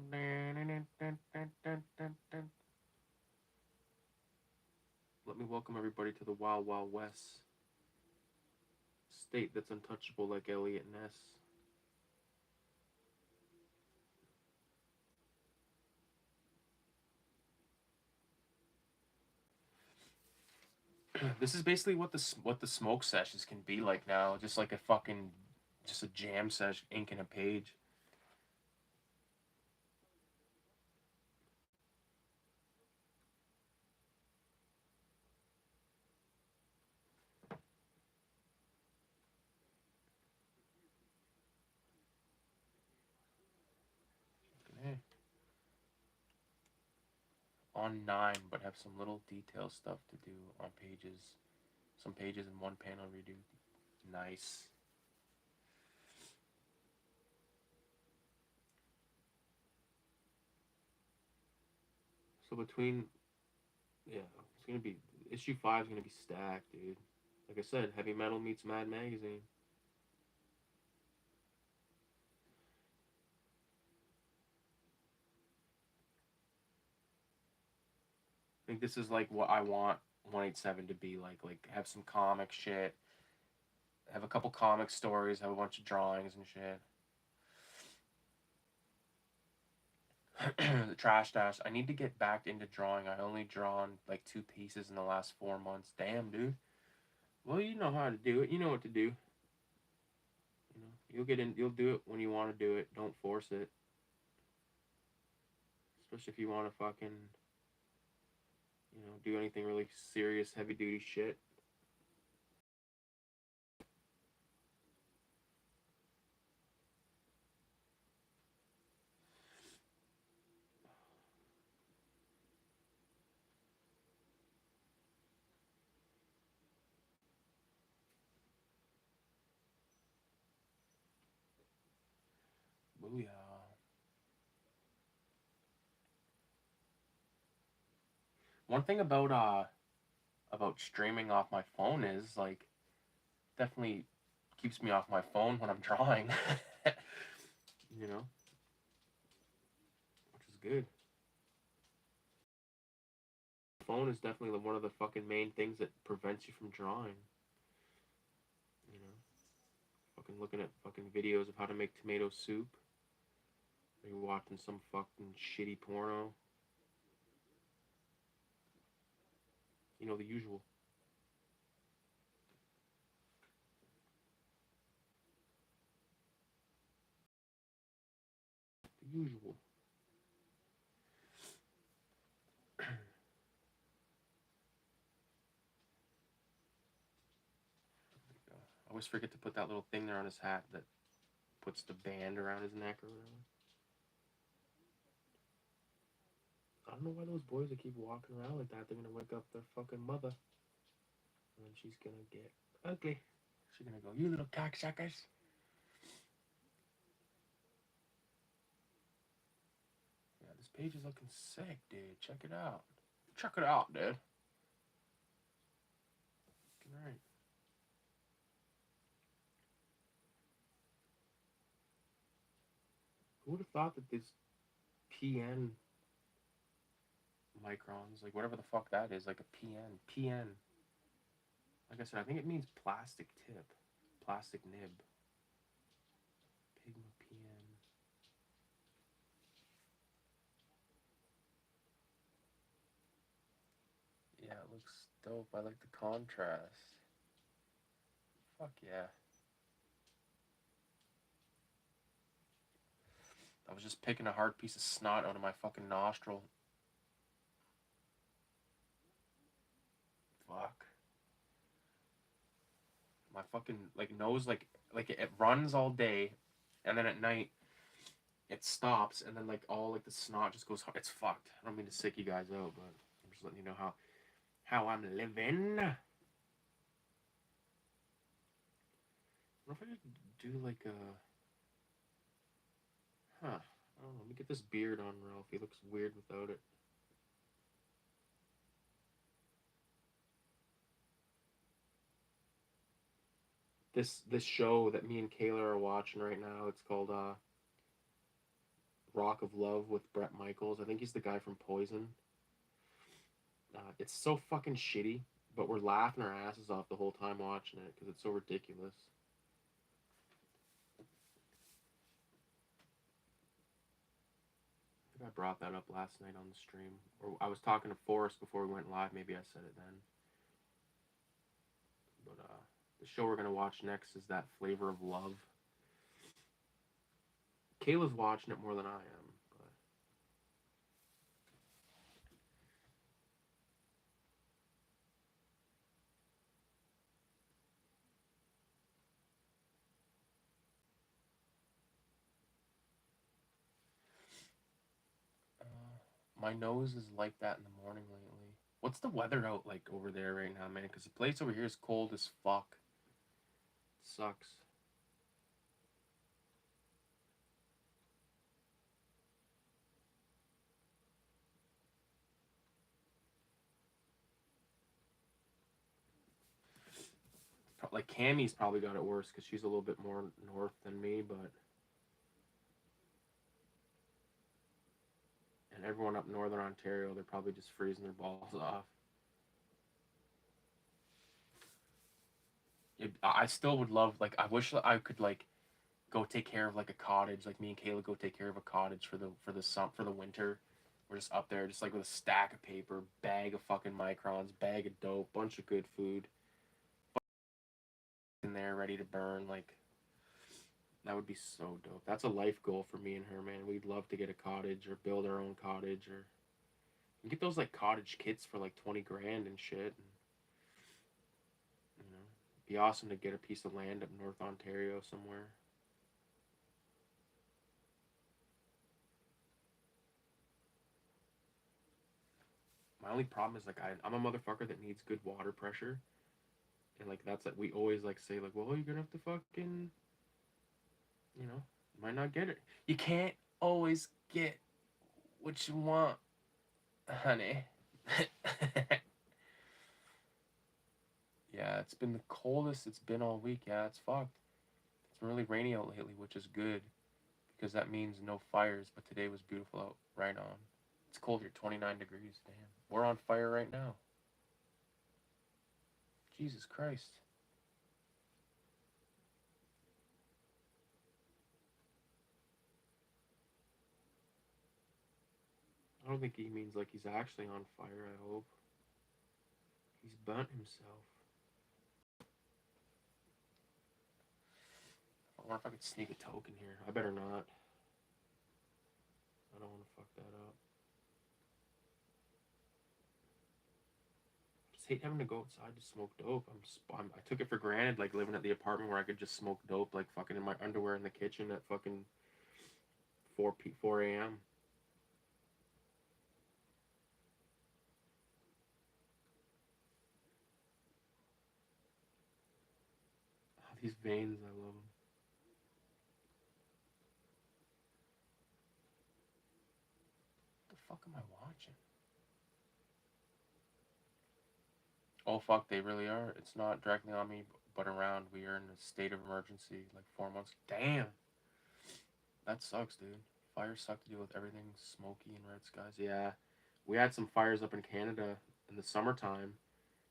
Let me welcome everybody to the Wild Wild West. State that's untouchable like Elliot Ness. This is basically what the smoke sessions can be like now. Just like just a jam session, inking a page. Okay. On 9, but have some little detail stuff to do on pages. Some pages in one panel redo. Nice. So between, yeah, it's gonna be, issue 5 is gonna be stacked, dude. Like I said, Heavy Metal meets Mad Magazine. I think this is like what I want 187 to be like. Like, have some comic shit, have a couple comic stories, have a bunch of drawings and shit. The trash stash. I need to get back into drawing. I only drawn like 2 pieces in the last 4 months. Damn, dude. Well, you know how to do it. You know what to do. You know, you'll get in. You'll do it when you want to do it. Don't force it. Especially if you want to fucking, do anything really serious, heavy duty shit. Booyah. One thing about streaming off my phone is like definitely keeps me off my phone when I'm drawing. you know, which is good. Phone is definitely one of the fucking main things that prevents you from drawing. You know, fucking looking at fucking videos of how to make tomato soup. Or you're watching some fucking shitty porno. You know, the usual. The usual. I always forget to put that little thing there on his hat that puts the band around his neck or whatever. I don't know why those boys that keep walking around like that, they're gonna wake up their fucking mother. And then she's gonna get ugly. She's gonna go, you little cocksuckers. Yeah, this page is looking sick, dude. Check it out. Check it out, dude. Alright. Who would have thought that this PN microns, like whatever the fuck that is, like a PN. Like I said, I think it means plastic tip, plastic nib. Pigma PN. Yeah, it looks dope. I like the contrast. Fuck yeah. I was just picking a hard piece of snot out of my fucking nostril. Fuck. My fucking like nose like it runs all day, and then at night it stops, and then like all like the snot just goes. It's fucked. I don't mean to sick you guys out, but I'm just letting you know how I'm living. What if I just do like a I don't know. Let me get this beard on Ralph. He looks weird without it. This show that me and Kayla are watching right now, it's called Rock of Love with Bret Michaels. I think he's the guy from Poison. It's so fucking shitty, but we're laughing our asses off the whole time watching it because it's so ridiculous. I think I brought that up last night on the stream. Or I was talking to Forrest before we went live. Maybe I said it then. But the show we're going to watch next is that Flavor of Love. Kayla's watching it more than I am. My nose is like that in the morning lately. What's the weather out like over there right now, man? Because the place over here is cold as fuck. It sucks. Like Cammie's probably got it worse because she's a little bit more north than me, but and everyone up northern Ontario, they're probably just freezing their balls off. I still would love, like, I wish I could like go take care of like a cottage, like me and Kayla go take care of a cottage for the winter. We're just up there, just like with a stack of paper, bag of fucking microns, bag of dope, bunch of good food in there, ready to burn. Like, that would be so dope. That's a life goal for me and her, man. We'd love to get a cottage or build our own cottage, or you get those like cottage kits for like 20 grand and shit. And, you know, it'd be awesome to get a piece of land up North Ontario somewhere. My only problem is like I'm a motherfucker that needs good water pressure, and like that's like we always like say like, well, you're gonna have to fucking, you know, you might not get it. You can't always get what you want, honey. Yeah, it's been the coldest it's been all week. Yeah, it's fucked. It's been really rainy out lately, which is good because that means no fires. But today was beautiful out, right on. It's cold here, 29 degrees. Damn, we're on fire right now. Jesus Christ. I don't think he means like he's actually on fire, I hope. He's burnt himself. I wonder if I could sneak a token here. I better not. I don't want to fuck that up. I just hate having to go outside to smoke dope. I took it for granted, like living at the apartment where I could just smoke dope, like fucking in my underwear in the kitchen at fucking 4 a.m. Oh, these veins, I love them. What the fuck am I watching? Oh fuck, they really are. It's not directly on me, but around. We are in a state of emergency, like 4 months. Damn, that sucks, dude. Fires suck to deal with. Everything smoky and red skies. Yeah, we had some fires up in Canada in the summertime.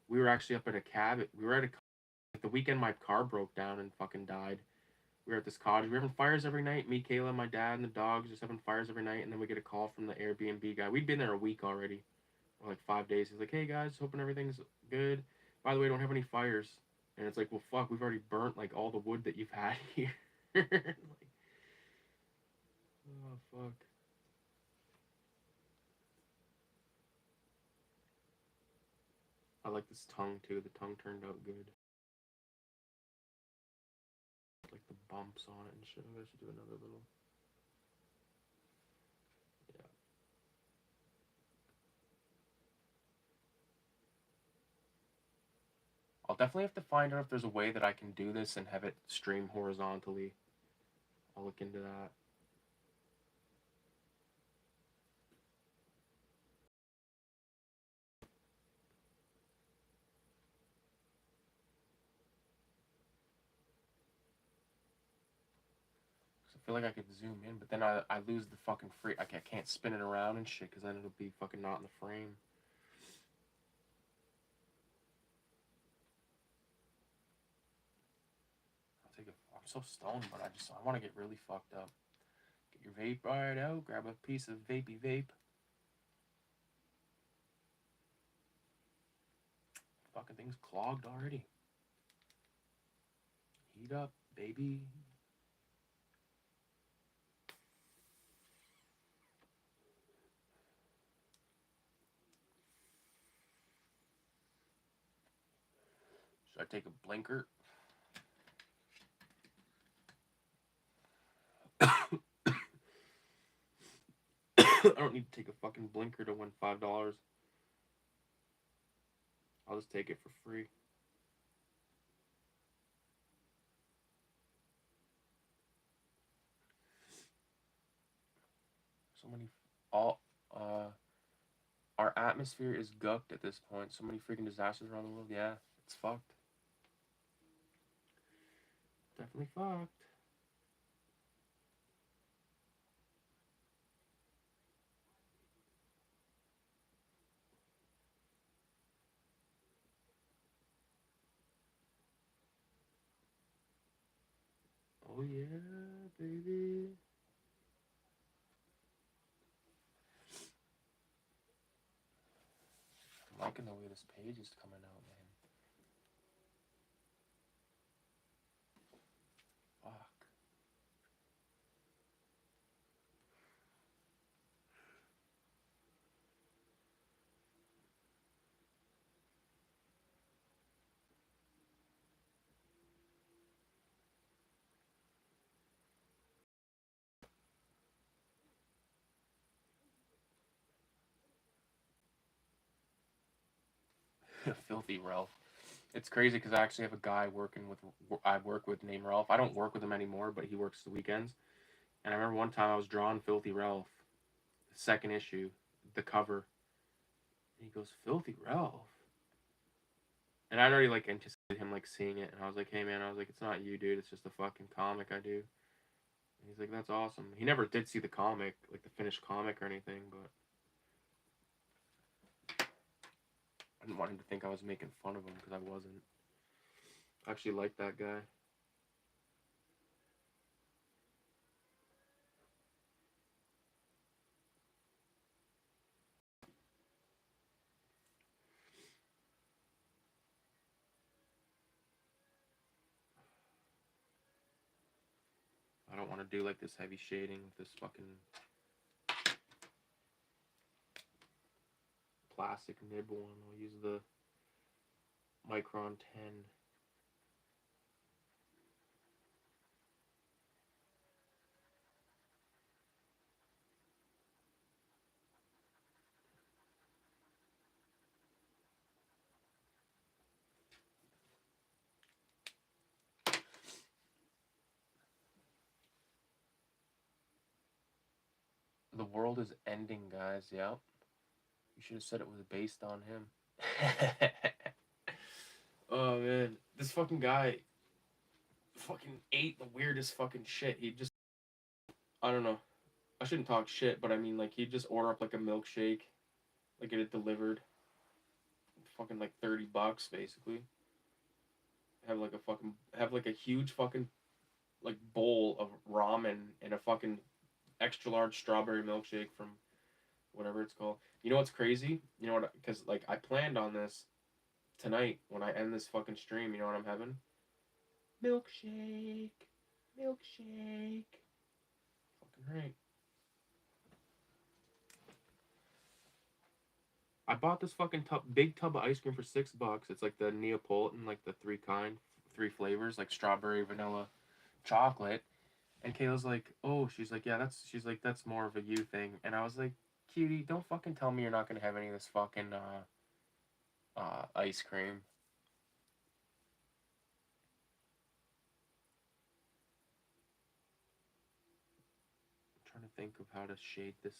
We were actually up at a cabin. We were at a like the weekend my car broke down and fucking died. We were at this cottage. We were having fires every night. Me, Kayla, my dad, and the dogs just having fires every night. And then we get a call from the Airbnb guy. We'd been there a week already, or like 5 days. He's like, "Hey guys, hoping everything's good. By the way, don't have any fires." And it's like, "Well, fuck, we've already burnt like all the wood that you've had here." Like, oh fuck. I like this tongue too. The tongue turned out good. Like the bumps on it and shit. I should do another little. Yeah. I'll definitely have to find out if there's a way that I can do this and have it stream horizontally. I'll look into that. feel like I could zoom in, but then I lose the fucking free. I can't spin it around and shit because then it'll be fucking not in the frame. I'm so stoned, but I want to get really fucked up. Get your vape right out. Grab a piece of vapey vape. Fucking thing's clogged already. Heat up, baby. Should I take a blinker? I don't need to take a fucking blinker to win $5. I'll just take it for free. So many, our atmosphere is gucked at this point. So many freaking disasters around the world. Yeah, it's fucked. Definitely fucked. Oh yeah, baby. I'm liking the way this page is coming out, man. Fuck. Filthy Ralph. It's crazy because I actually have a guy I work with named Ralph. I don't work with him anymore, but he works the weekends. And I remember one time I was drawing Filthy Ralph, the second issue, the cover. And he goes, Filthy Ralph. And I'd already like anticipated him like seeing it, and I was like, hey man, I was like, it's not you, dude. It's just a fucking comic I do. And he's like, that's awesome. He never did see the comic, like the finished comic or anything, but I didn't want him to think I was making fun of him because I wasn't. I actually like that guy. I don't want to do like this heavy shading with this fucking plastic nib one. I'll use the Micron 10. The world is ending, guys. Yep. You should have said it was based on him. Oh man, this fucking guy fucking ate the weirdest fucking shit. He just, I don't know. I shouldn't talk shit, but I mean, like, he'd just order up like a milkshake, like get it delivered. Fucking like $30 basically. Have like a huge fucking like bowl of ramen and a fucking extra large strawberry milkshake from whatever it's called. You know what's crazy? You know what? Because like I planned on this tonight when I end this fucking stream. You know what I'm having? Milkshake, milkshake. Fucking right. I bought this fucking big tub of ice cream for $6. It's like the Neapolitan, like the three flavors, like strawberry, vanilla, chocolate. And Kayla's like, oh, she's like, yeah, that's more of a you thing. And I was like, cutie, don't fucking tell me you're not gonna have any of this fucking ice cream. I'm trying to think of how to shade this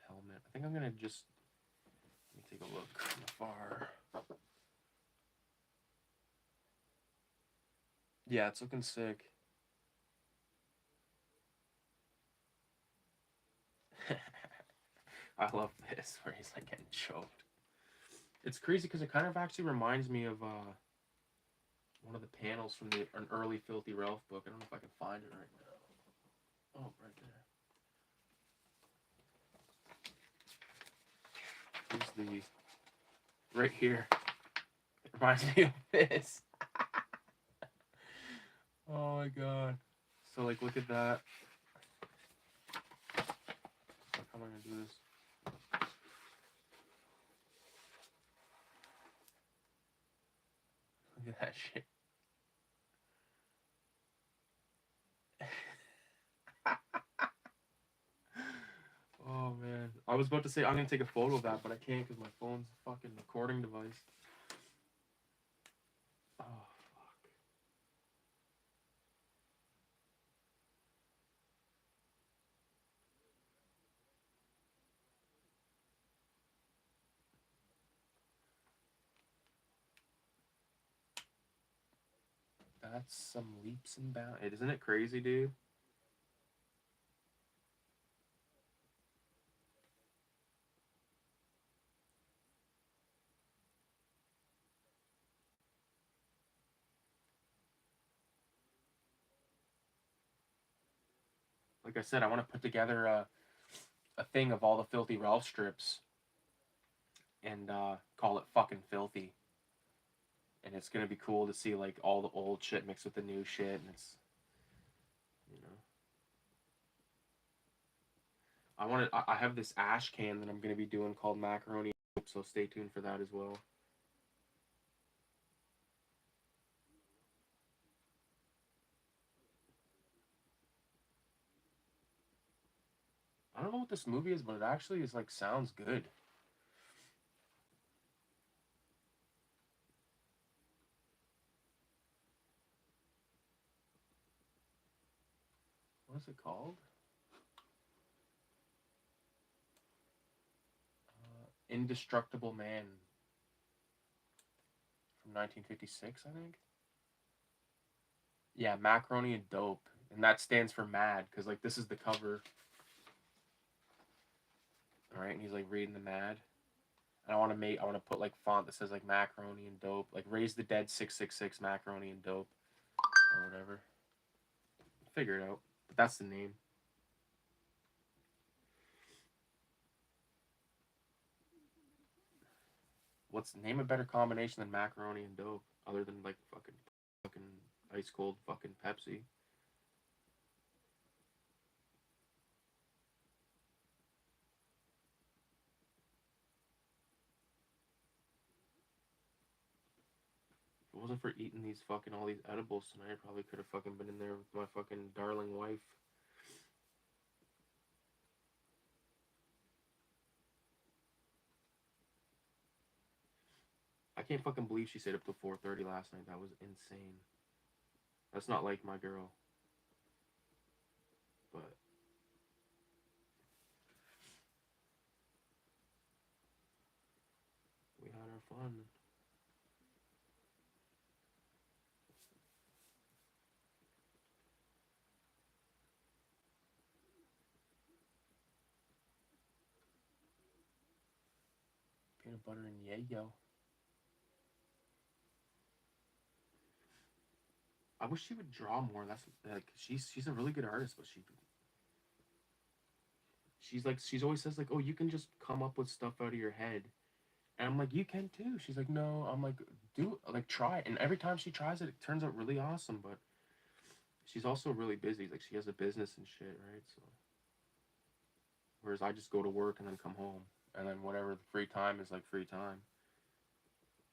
helmet. I think I'm gonna just let me take a look from afar. Yeah, it's looking sick. I love this where he's like getting choked. It's crazy because it kind of actually reminds me of one of the panels from an early Filthy Ralph book. I don't know if I can find it right now. Oh, right there. Here's the right here. It reminds me of this. Oh my god. So like, look at that. How am I gonna do this? Look at that shit. Oh man, I was about to say I'm gonna take a photo of that, but I can't because my phone's a fucking recording device. Oh fuck. That's some leaps and bounds. Isn't it crazy, dude? Like I said, I want to put together a thing of all the Filthy Ralph strips and call it fucking Filthy. And it's gonna be cool to see like all the old shit mixed with the new shit, and it's, you know, I have this ash can that I'm gonna be doing called macaroni, so stay tuned for that as well. I don't know what this movie is, but it actually is like sounds good. What is it called? Indestructible Man from 1956, I think. Yeah, macaroni and dope, and that stands for mad because like this is the cover. All right, and he's like reading the mad. And I want to put like font that says like macaroni and dope, like raise the dead 666 macaroni and dope or whatever. Figure it out, but that's the name. What's name a better combination than macaroni and dope other than like fucking ice cold fucking Pepsi? If it wasn't for eating these fucking all these edibles tonight, I probably could have fucking been in there with my fucking darling wife. I can't fucking believe she stayed up till 4:30 last night. That was insane. That's not like my girl, but we had our fun. Peanut butter and yayo. I wish she would draw more. That's like she's a really good artist, but she's always says like, oh, you can just come up with stuff out of your head, and I'm like, you can too. She's like, no. I'm like, do like try it. And every time she tries it, it turns out really awesome. But she's also really busy. Like she has a business and shit, right? So whereas I just go to work and then come home, and then whatever the free time is like free time.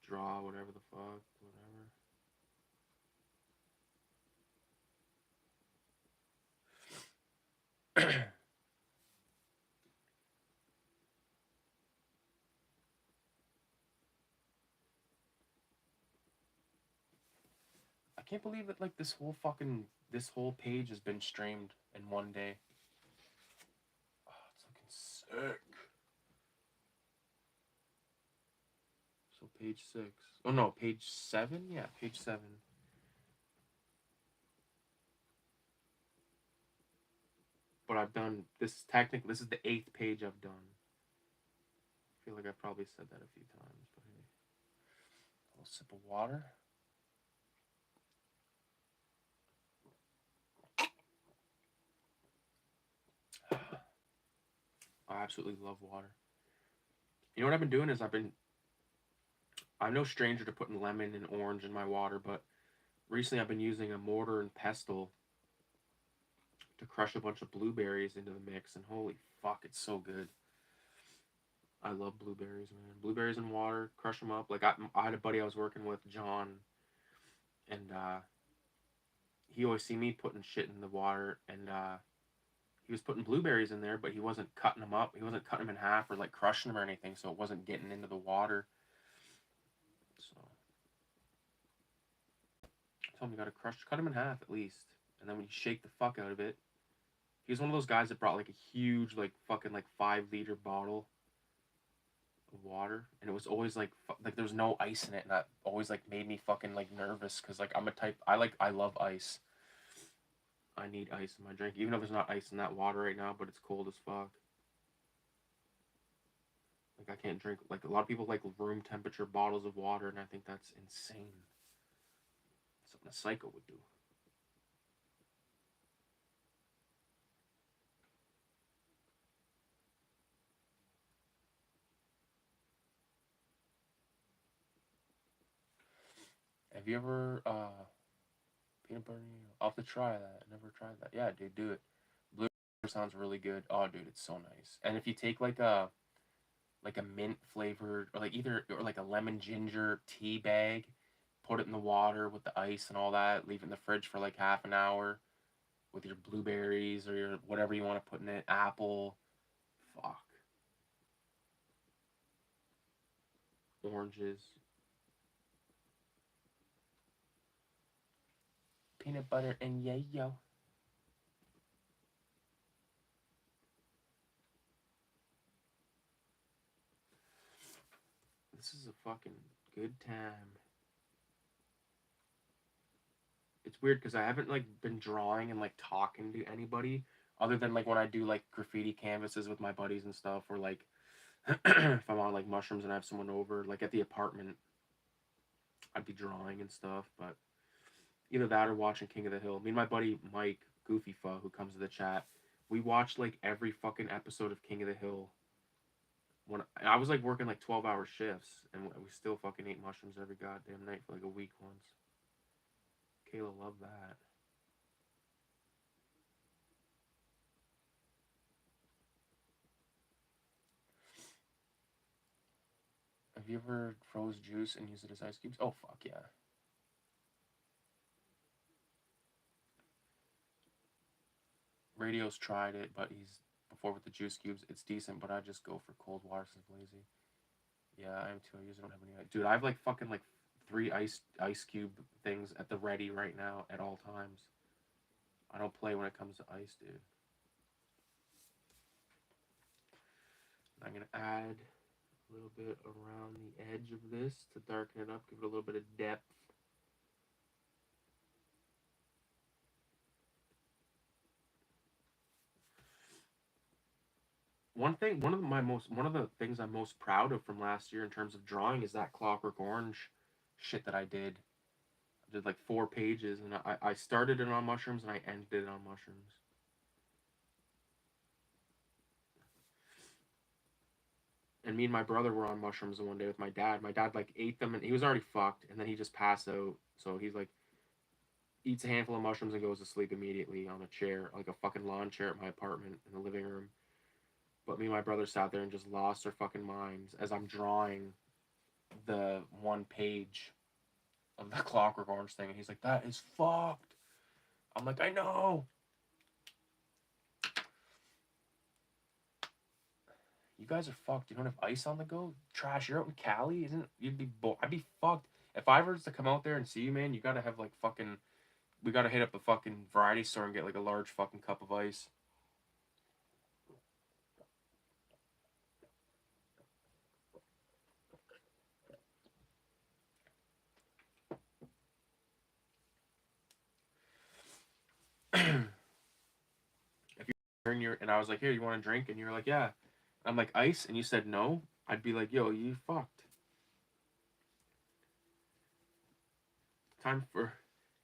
Draw whatever the fuck, whatever. I can't believe that like this whole page has been streamed in one day. Oh, it's looking sick. So page 6. Oh no, page 7? Yeah, page 7. but I've done this. Technically, this is the 8th page I've done. I feel like I've probably said that a few times, but hey. A little sip of water. I absolutely love water. You know what I've been doing is I'm no stranger to putting lemon and orange in my water, but recently I've been using a mortar and pestle to crush a bunch of blueberries into the mix, and holy fuck, it's so good. I love blueberries, man. Blueberries in water, crush them up. Like I had a buddy I was working with, John, and he always see me putting shit in the water, and he was putting blueberries in there, but he wasn't cutting them up. He wasn't cutting them in half or like crushing them or anything, so it wasn't getting into the water. So I told him you gotta cut them in half at least, and then when you shake the fuck out of it. He was one of those guys that brought like a huge, like fucking like 5 liter bottle of water, and it was always like there was no ice in it, and that always like made me fucking like nervous because like I'm a type I love ice. I need ice in my drink, even though there's not ice in that water right now, but it's cold as fuck. Like I can't drink, like a lot of people like room temperature bottles of water, and I think that's insane. Something a psycho would do. Have you ever peanut butter? I'll have to try that. I never tried that. Yeah, dude, do it. Blue sounds really good. Oh, dude, it's so nice. And if you take like a mint flavored or like either or like a lemon ginger tea bag, put it in the water with the ice and all that, leave it in the fridge for like half an hour with your blueberries or your whatever you want to put in it, apple, fuck, oranges, peanut butter and yayo. This is a fucking good time. It's weird because I haven't like been drawing and like talking to anybody other than like when I do like graffiti canvases with my buddies and stuff, or like if I'm on like mushrooms and I have someone over, like at the apartment, I'd be drawing and stuff. But either that or watching King of the Hill. Me and my buddy Mike Goofy Pho, who comes to the chat, we watched like every fucking episode of King of the Hill. When I was like working like 12-hour shifts, and we still fucking ate mushrooms every goddamn night for like a week once. Kayla loved that. Have you ever froze juice and used it as ice cubes? Oh fuck yeah. Radio's tried it, but he's before with the juice cubes. It's decent, but I just go for cold water since I'm lazy. Yeah, I am too. I usually don't have any. Dude, I have like fucking like 3 ice cube things at the ready right now at all times. I don't play when it comes to ice, dude. I'm gonna add a little bit around the edge of this to darken it up, give it a little bit of depth. One of the things I'm most proud of from last year in terms of drawing is that Clockwork Orange shit that I did. I did like 4 pages, and I started it on mushrooms and I ended it on mushrooms. And me and my brother were on mushrooms one day with my dad. My dad like ate them and he was already fucked, and then he just passed out. So he's like eats a handful of mushrooms and goes to sleep immediately on a chair, like a fucking lawn chair at my apartment in the living room. But me and my brother sat there and just lost our fucking minds as I'm drawing the 1 page of the Clockwork Orange thing, and he's like, "That is fucked." I'm like, "I know." You guys are fucked. You don't have ice on the go. Trash. You're out in Cali, isn't? You'd be. I'd be fucked if I were to come out there and see you, man. You gotta have like fucking. We gotta hit up the fucking variety store and get like a large fucking cup of ice. and I was like, here, you want a drink? And you were like, yeah. I'm like, ice? And you said no. I'd be like, yo, you fucked. Time for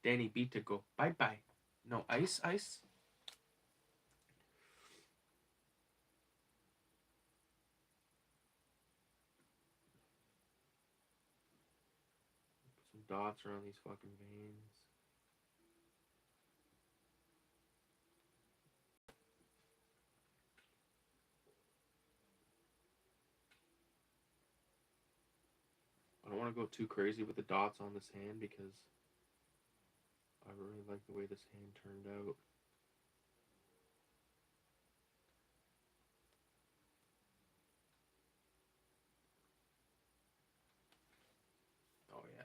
Danny B to go bye bye. No ice, ice. Put some dots around these fucking veins. I don't want to go too crazy with the dots on this hand because I really like the way this hand turned out. Oh yeah.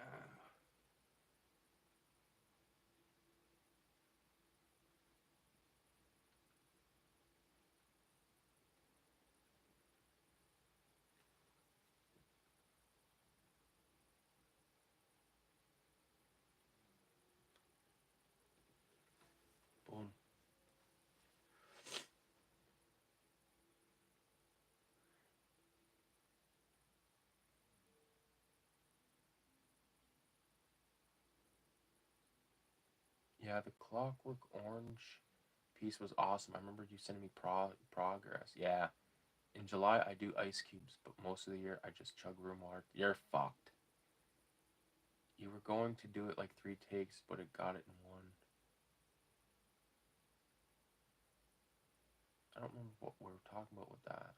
Boom. Yeah, the Clockwork Orange piece was awesome. I remember you sending me progress. Yeah. In July, I do ice cubes, but most of the year, I just chug room water. You're fucked. You were going to do it like 3 takes, but it got it in one. I don't remember what we were talking about with that.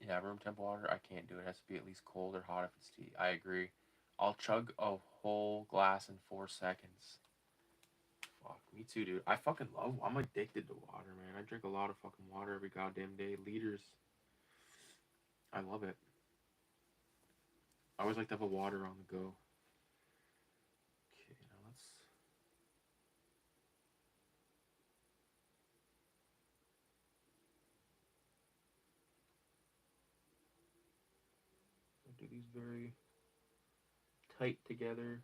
Yeah, room temp water, I can't do it. It has to be at least cold or hot if it's tea. I agree. I'll chug a whole glass in 4 seconds. Fuck, me too, dude. I fucking love. I'm addicted to water, man. I drink a lot of fucking water every goddamn day. Liters. I love it. I always like to have a water on the go. Okay, now let's. Do these very tight together.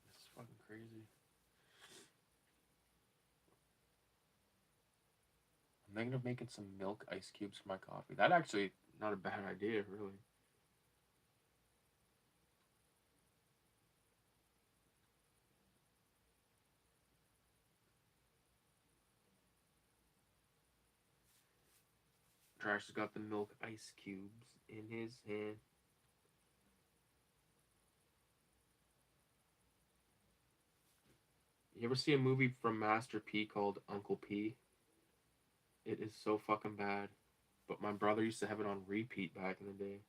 This is fucking crazy. I'm thinking of making some milk ice cubes for my coffee. That actually not a bad idea, really. Trash has got the milk ice cubes in his hand. You ever see a movie from Master P called Uncle P? It is so fucking bad. But my brother used to have it on repeat back in the day.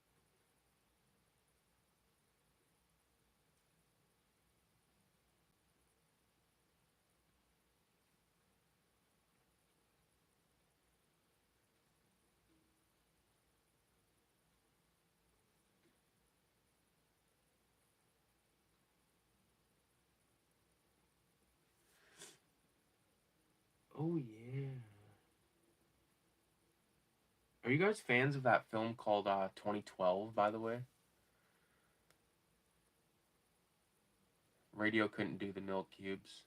Oh yeah. Are you guys fans of that film called 2012, by the way? Radio couldn't do the milk cubes.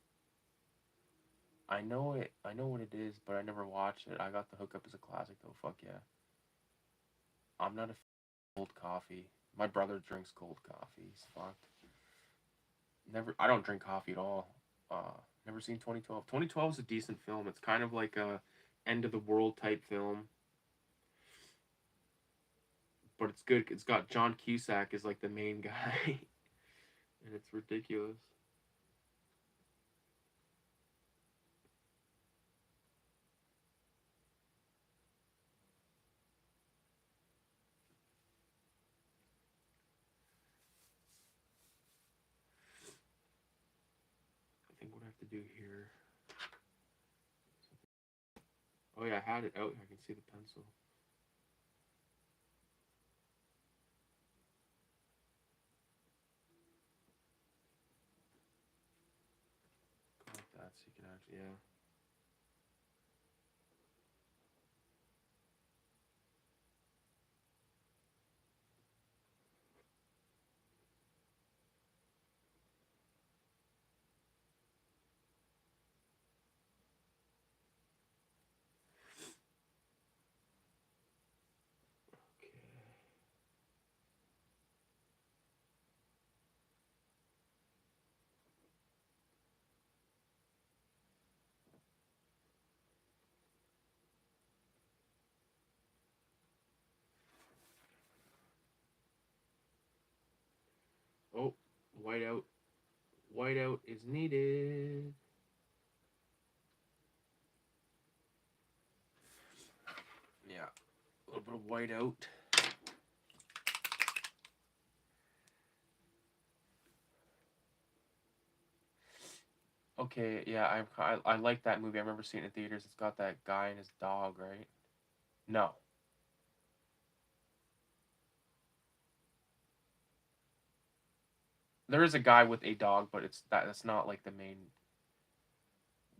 I know it. I know what it is, but I never watched it. I got the hookup as a classic though. Fuck yeah. I'm not a cold coffee. My brother drinks cold coffee. He's fucked. Never. I don't drink coffee at all. Never seen 2012. 2012 is a decent film. It's kind of like a end of the world type film, but it's good. It's got John Cusack as like the main guy, and it's ridiculous. I think what I have to do here. Oh yeah, I had it out. I can see the pencil. Yeah. Okay. Oh, whiteout. Whiteout is needed. Yeah, a little bit of whiteout. Okay, yeah, I like that movie. I remember seeing it in theaters. It's got that guy and his dog, right? No. There is a guy with a dog, but that's not like the main.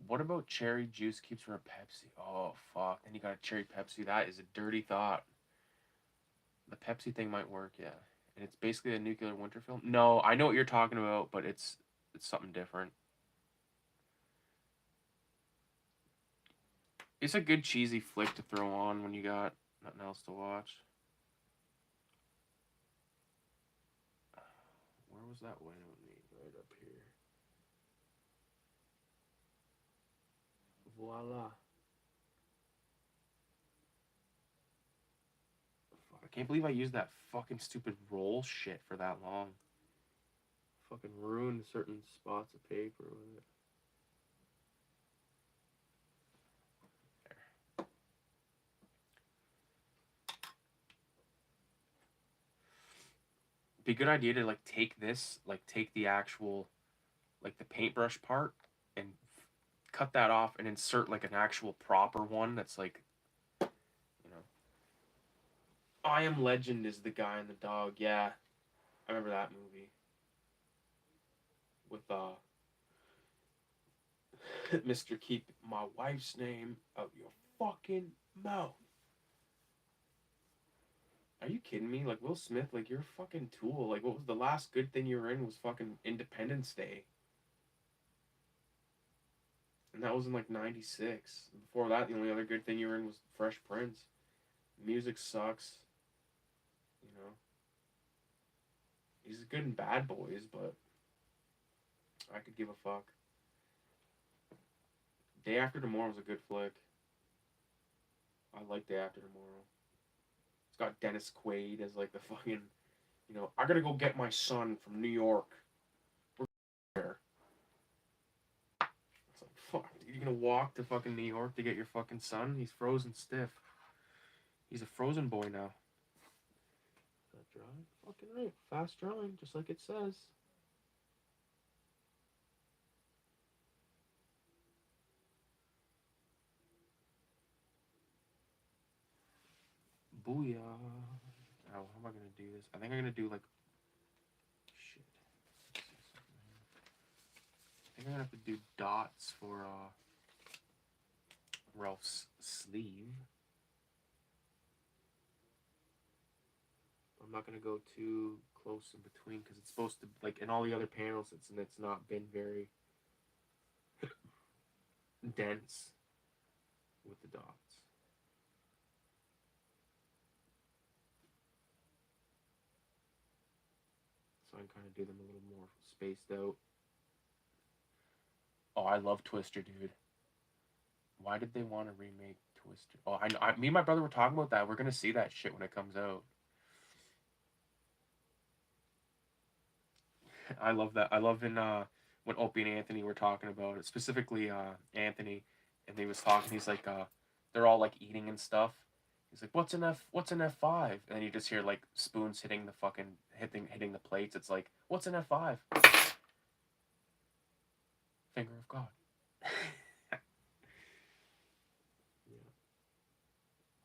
What about cherry juice keeps from a Pepsi? Oh fuck. Then you got a cherry Pepsi. That is a dirty thought. The Pepsi thing might work, yeah. And it's basically a nuclear winter film. No, I know what you're talking about, but it's something different. It's a good cheesy flick to throw on when you got nothing else to watch. Where was that whiteout meat? Right up here. Voila. Fuck, I can't believe I used that fucking stupid roll shit for that long. Fucking ruined certain spots of paper with it. There. Be a good idea to like take this, like take the actual, like the paintbrush part, and cut that off and insert like an actual proper one that's like, you know. I Am Legend is the guy and the dog. Yeah, I remember that movie with Mr. Keep my wife's name out your fucking mouth. Are you kidding me? Like Will Smith, like you're a fucking tool. Like what was the last good thing you were in was fucking Independence Day. And that was in like 96. Before that, the only other good thing you were in was Fresh Prince. Music sucks. You know. He's good in Bad Boys, but I could give a fuck. Day After Tomorrow was a good flick. I like Day After Tomorrow. It's got Dennis Quaid as like the fucking, you know, I gotta go get my son from New York. We're there. It's like, fuck, dude, you gonna walk to fucking New York to get your fucking son? He's frozen stiff. He's a frozen boy now. Is that dry? Fucking right. Fast drawing, just like it says. Booyah. Oh, how am I gonna do this? I think I'm gonna do like shit. I think I'm gonna have to do dots for Ralph's sleeve. I'm not gonna go too close in between because it's supposed to, like in all the other panels, it's not been very dense with the dots. So I can kind of do them a little more spaced out. Oh, I love Twister, dude. Why did they want to remake Twister? Oh, me and my brother were talking about that. We're gonna see that shit when it comes out. I love that. I love in when Opie and Anthony were talking about it, specifically Anthony, and they was talking. He's like, they're all like eating and stuff. He's like, what's an F5? And then you just hear like spoons hitting the fucking hitting the plates. It's like, what's an F5? Finger of God. Yeah.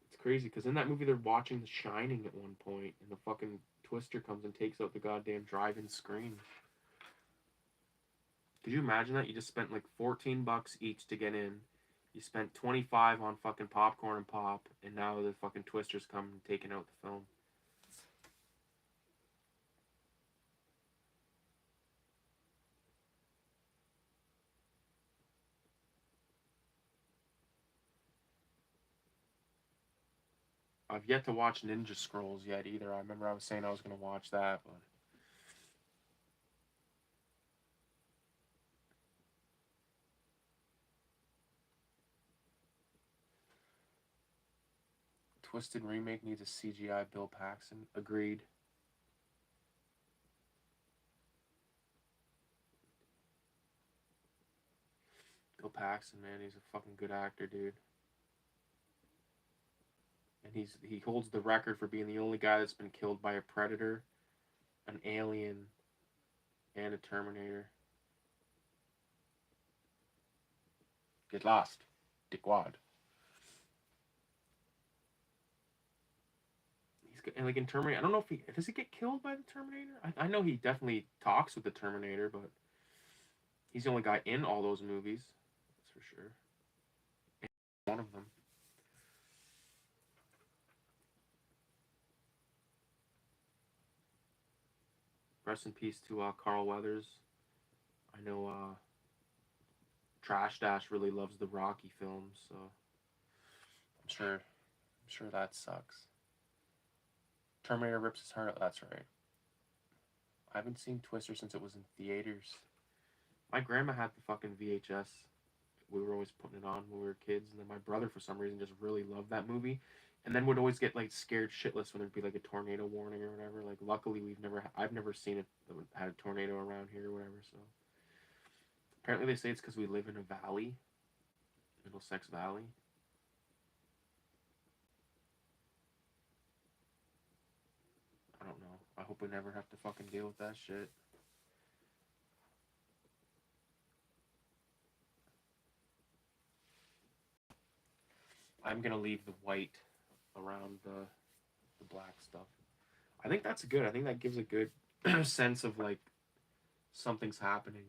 It's crazy because in that movie they're watching The Shining at one point, and the fucking Twister comes and takes out the goddamn drive-in screen. Could you imagine that? You just spent like $14 each to get in. You spent 25 on fucking popcorn and pop, and now the fucking twisters come and taking out the film. I've yet to watch Ninja Scrolls yet either. I remember I was saying I was gonna watch that, but Twisted remake needs a CGI Bill Paxton. Agreed. Bill Paxton, man, he's a fucking good actor, dude. And he holds the record for being the only guy that's been killed by a predator, an alien, and a Terminator. Get lost, dickwad. And like in Terminator, I don't know if does he get killed by the Terminator. I know he definitely talks with the Terminator, but he's the only guy in all those movies. That's for sure. And one of them. Rest in peace to Carl Weathers. I know Trash Dash really loves the Rocky films, so I'm sure that sucks. Terminator rips his heart out. That's right. I haven't seen Twister since it was in theaters. My grandma had the fucking VHS. We were always putting it on when we were kids, and then my brother, for some reason, just really loved that movie, and then would always get like scared shitless when there'd be like a tornado warning or whatever. Like, luckily, I've never seen it that had a tornado around here or whatever. So apparently, they say it's because we live in a valley, Middlesex Valley. I don't know. I hope we never have to fucking deal with that shit. I'm gonna leave the white around the black stuff. I think that's good. I think that gives a good sense of like something's happening.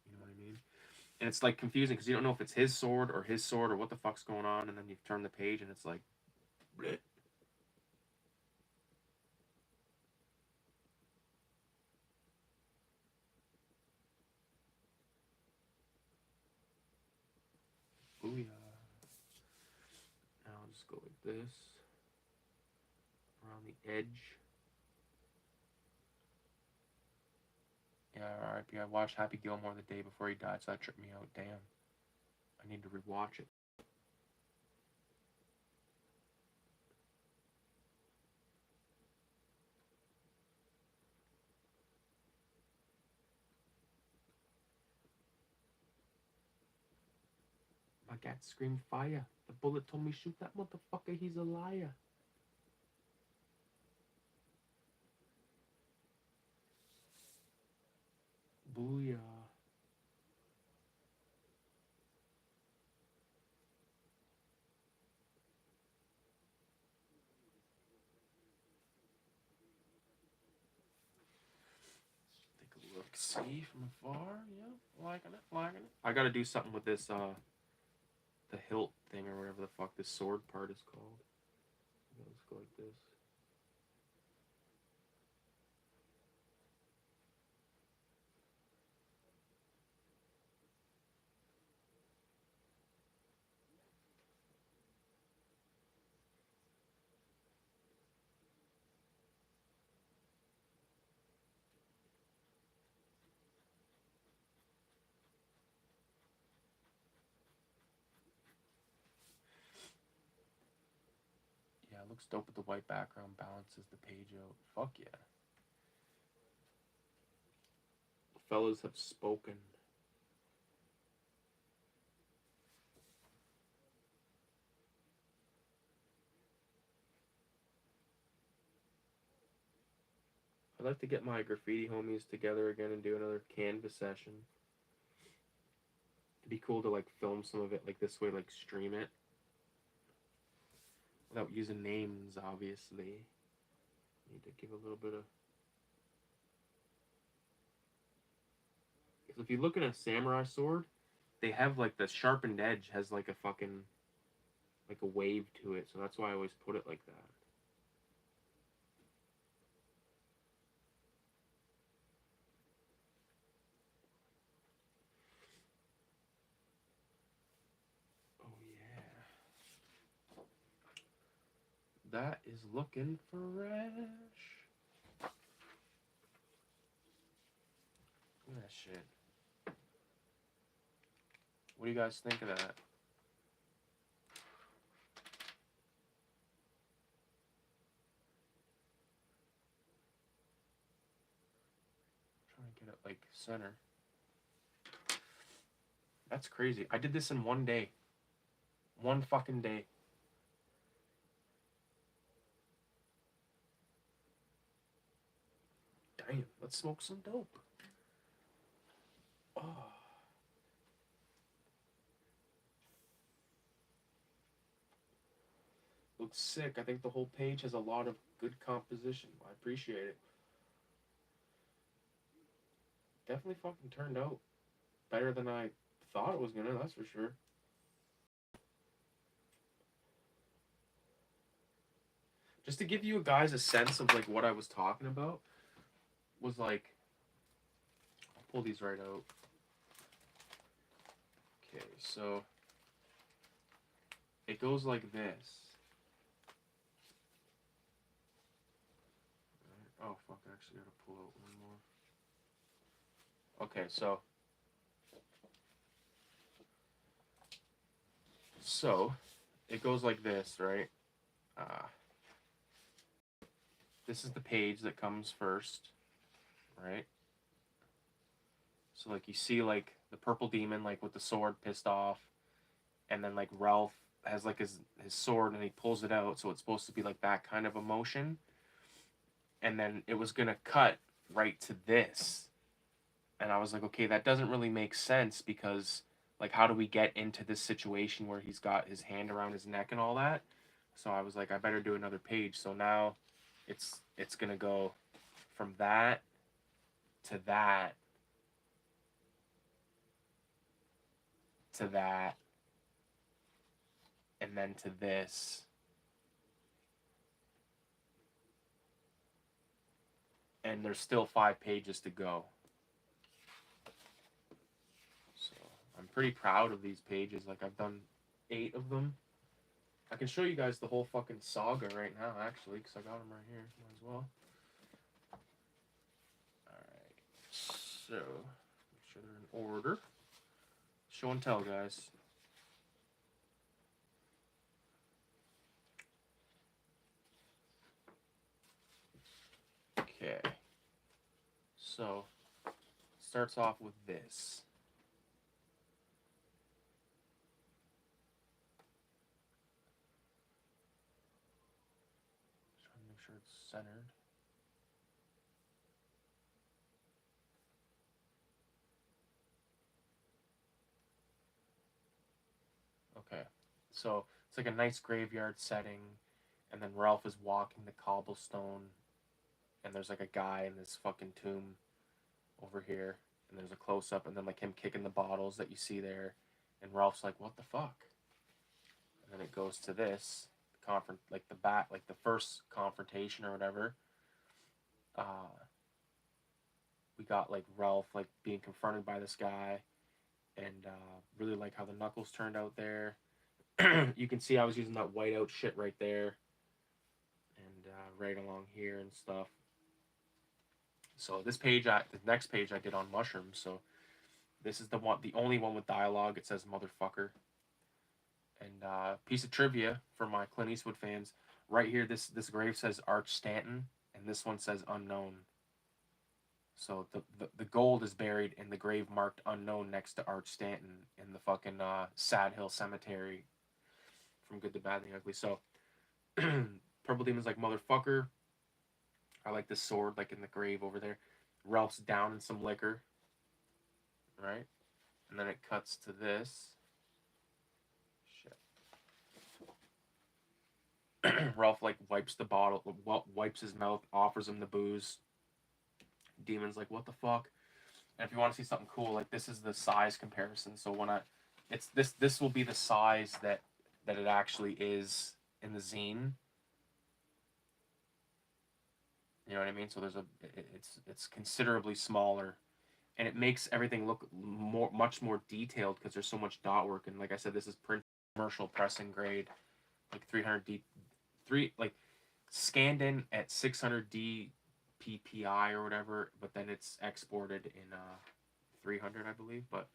You know what I mean? And it's like confusing because you don't know if it's his sword or what the fuck's going on, and then you turn the page and it's like, bleh. Booyah. Now I'll just go like this around the edge. Yeah, R.I.P. I watched Happy Gilmore the day before he died, so that tripped me out. Damn. I need to rewatch it. My cat screamed fire. The bullet told me shoot that motherfucker. He's a liar. Booyah. Take a look, see from afar. Yeah, liking it. I gotta do something with this, the hilt thing or whatever the fuck this sword part is called. Let's go like this. Yeah, it looks dope with the white background, balances the page out. Fuck yeah. The fellas have spoken. I'd like to get my graffiti homies together again and do another canvas session. It'd be cool to like film some of it like this way, like stream it. Without using names, obviously. Need to give a little bit of... Because if you look at a samurai sword, they have like the sharpened edge has like a fucking like a wave to it, so that's why I always put it like that. Oh yeah. That is looking fresh. Look at that shit. What do you guys think of that? Trying to get it like center. That's crazy. I did this in one day. One fucking day. Damn, let's smoke some dope. Oh. Looks sick. I think the whole page has a lot of good composition. I appreciate it. Definitely fucking turned out better than I thought it was gonna, that's for sure. Just to give you guys a sense of like what I was talking about, was like, I'll pull these right out. Okay, so it goes like this. Oh fuck, I actually gotta pull out one more. Okay, so it goes like this, right? This is the page that comes first, right? So like you see like the purple demon like with the sword pissed off, and then like Ralph has like his sword and he pulls it out, so it's supposed to be like that kind of emotion. And then it was gonna cut right to this. And I was like, okay, that doesn't really make sense because like how do we get into this situation where he's got his hand around his neck and all that? So I was like, I better do another page. So now it's gonna go from that to that to that and then to this. And there's still 5 pages to go. So I'm pretty proud of these pages. Like I've done 8 of them. I can show you guys the whole fucking saga right now, actually, because I got them right here. Might as well. Alright. So, make sure they're in order. Show and tell, guys. Okay. So, it starts off with this. Just trying to make sure it's centered. Okay. So, it's like a nice graveyard setting, and then Ralph is walking the cobblestone, and there's like a guy in this fucking tomb over here, and there's a close-up, and then like him kicking the bottles that you see there, and Ralph's like, what the fuck? And then it goes to this like the first confrontation or whatever. We got like Ralph like being confronted by this guy, and really like how the knuckles turned out there. You can see I was using that whiteout shit right there, and right along here and stuff. So this page, the next page I did on mushrooms. So this is the only one with dialogue. It says motherfucker. And piece of trivia for my Clint Eastwood fans: right here, this grave says Arch Stanton, and this one says unknown. So the gold is buried in the grave marked unknown next to Arch Stanton in the fucking Sad Hill Cemetery from Good to Bad and the Ugly. So Purple Demon's like motherfucker. I like this sword like in the grave over there. Ralph's down in some liquor, right? And then it cuts to this. Shit. Ralph like wipes the bottle, wipes his mouth, offers him the booze. Demon's like, what the fuck? And if you want to see something cool, like this is the size comparison. So when it's this will be the size that it actually is in the zine. You know what I mean? So there's it's considerably smaller, and it makes everything look much more detailed because there's so much dot work. And like I said, this is print commercial pressing grade, like 300D, scanned in at 600D PPI or whatever, but then it's exported in 300, I believe. But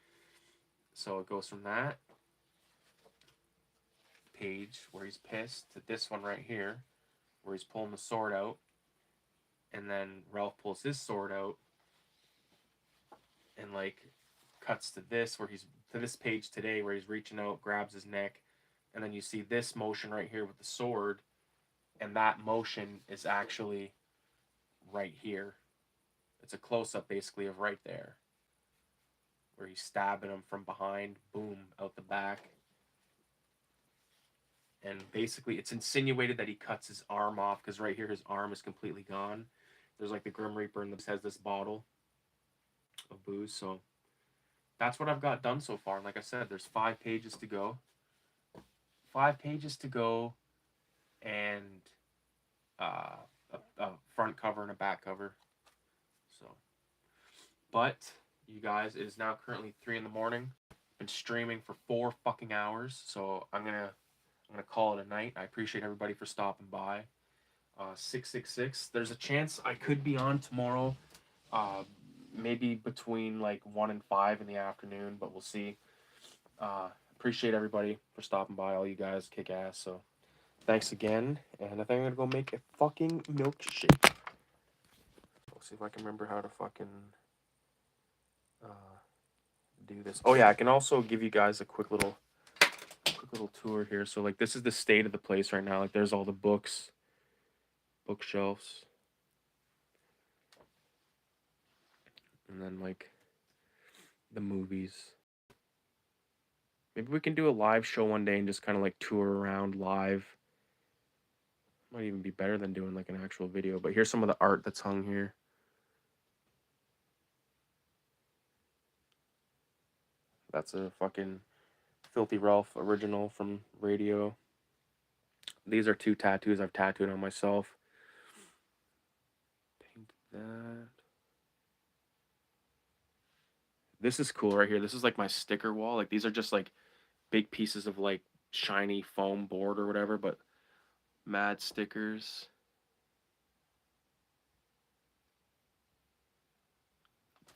so it goes from that page where he's pissed to this one right here where he's pulling the sword out, and then Ralph pulls his sword out and like cuts to this where he's to this page today where he's reaching out, grabs his neck, and then you see this motion right here with the sword, and that motion is actually right here. It's a close-up basically of right there where he's stabbing him from behind, boom, out the back. And basically it's insinuated that he cuts his arm off because right here his arm is completely gone. There's like the Grim Reaper and this has this bottle of booze. So that's what I've got done so far. And like I said, there's 5 pages to go. 5 pages to go, and a front cover and a back cover. So, but you guys, it is now currently 3 in the morning. Been streaming for 4 fucking hours, so I'm gonna call it a night. I appreciate everybody for stopping by. 666. There's a chance I could be on tomorrow, maybe between like 1 and 5 in the afternoon, but we'll see. Appreciate everybody for stopping by. All you guys kick ass. So thanks again, and I think I'm gonna go make a fucking milkshake. We'll see if I can remember how to fucking do this. Oh yeah, I can also give you guys a quick little tour here. So like this is the state of the place right now. Like there's all the books, bookshelves, and then like the movies. Maybe we can do a live show one day and just kind of like tour around live. Might even be better than doing like an actual video. But here's some of the art that's hung here. That's a fucking Filthy Ralph original from Radio. These are 2 tattoos I've tattooed on myself. Paint that. This is cool right here. This is like my sticker wall. Like these are just like big pieces of like shiny foam board or whatever, but mad stickers.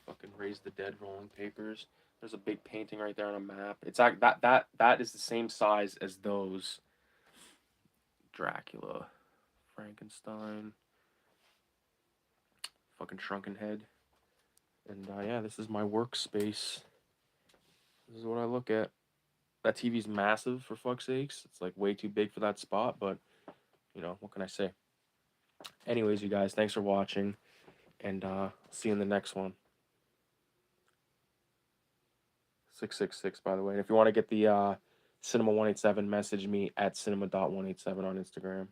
Fucking Raise the Dead rolling papers. There's a big painting right there on a map. It's like that is the same size as those. Dracula, Frankenstein, fucking Shrunken Head. And yeah, this is my workspace. This is what I look at. That TV's massive, for fuck's sakes. It's like way too big for that spot, but you know, what can I say? Anyways, you guys, thanks for watching, and see you in the next one. 666, by the way. And if you want to get the Cinema 187, message me at cinema.187 on Instagram.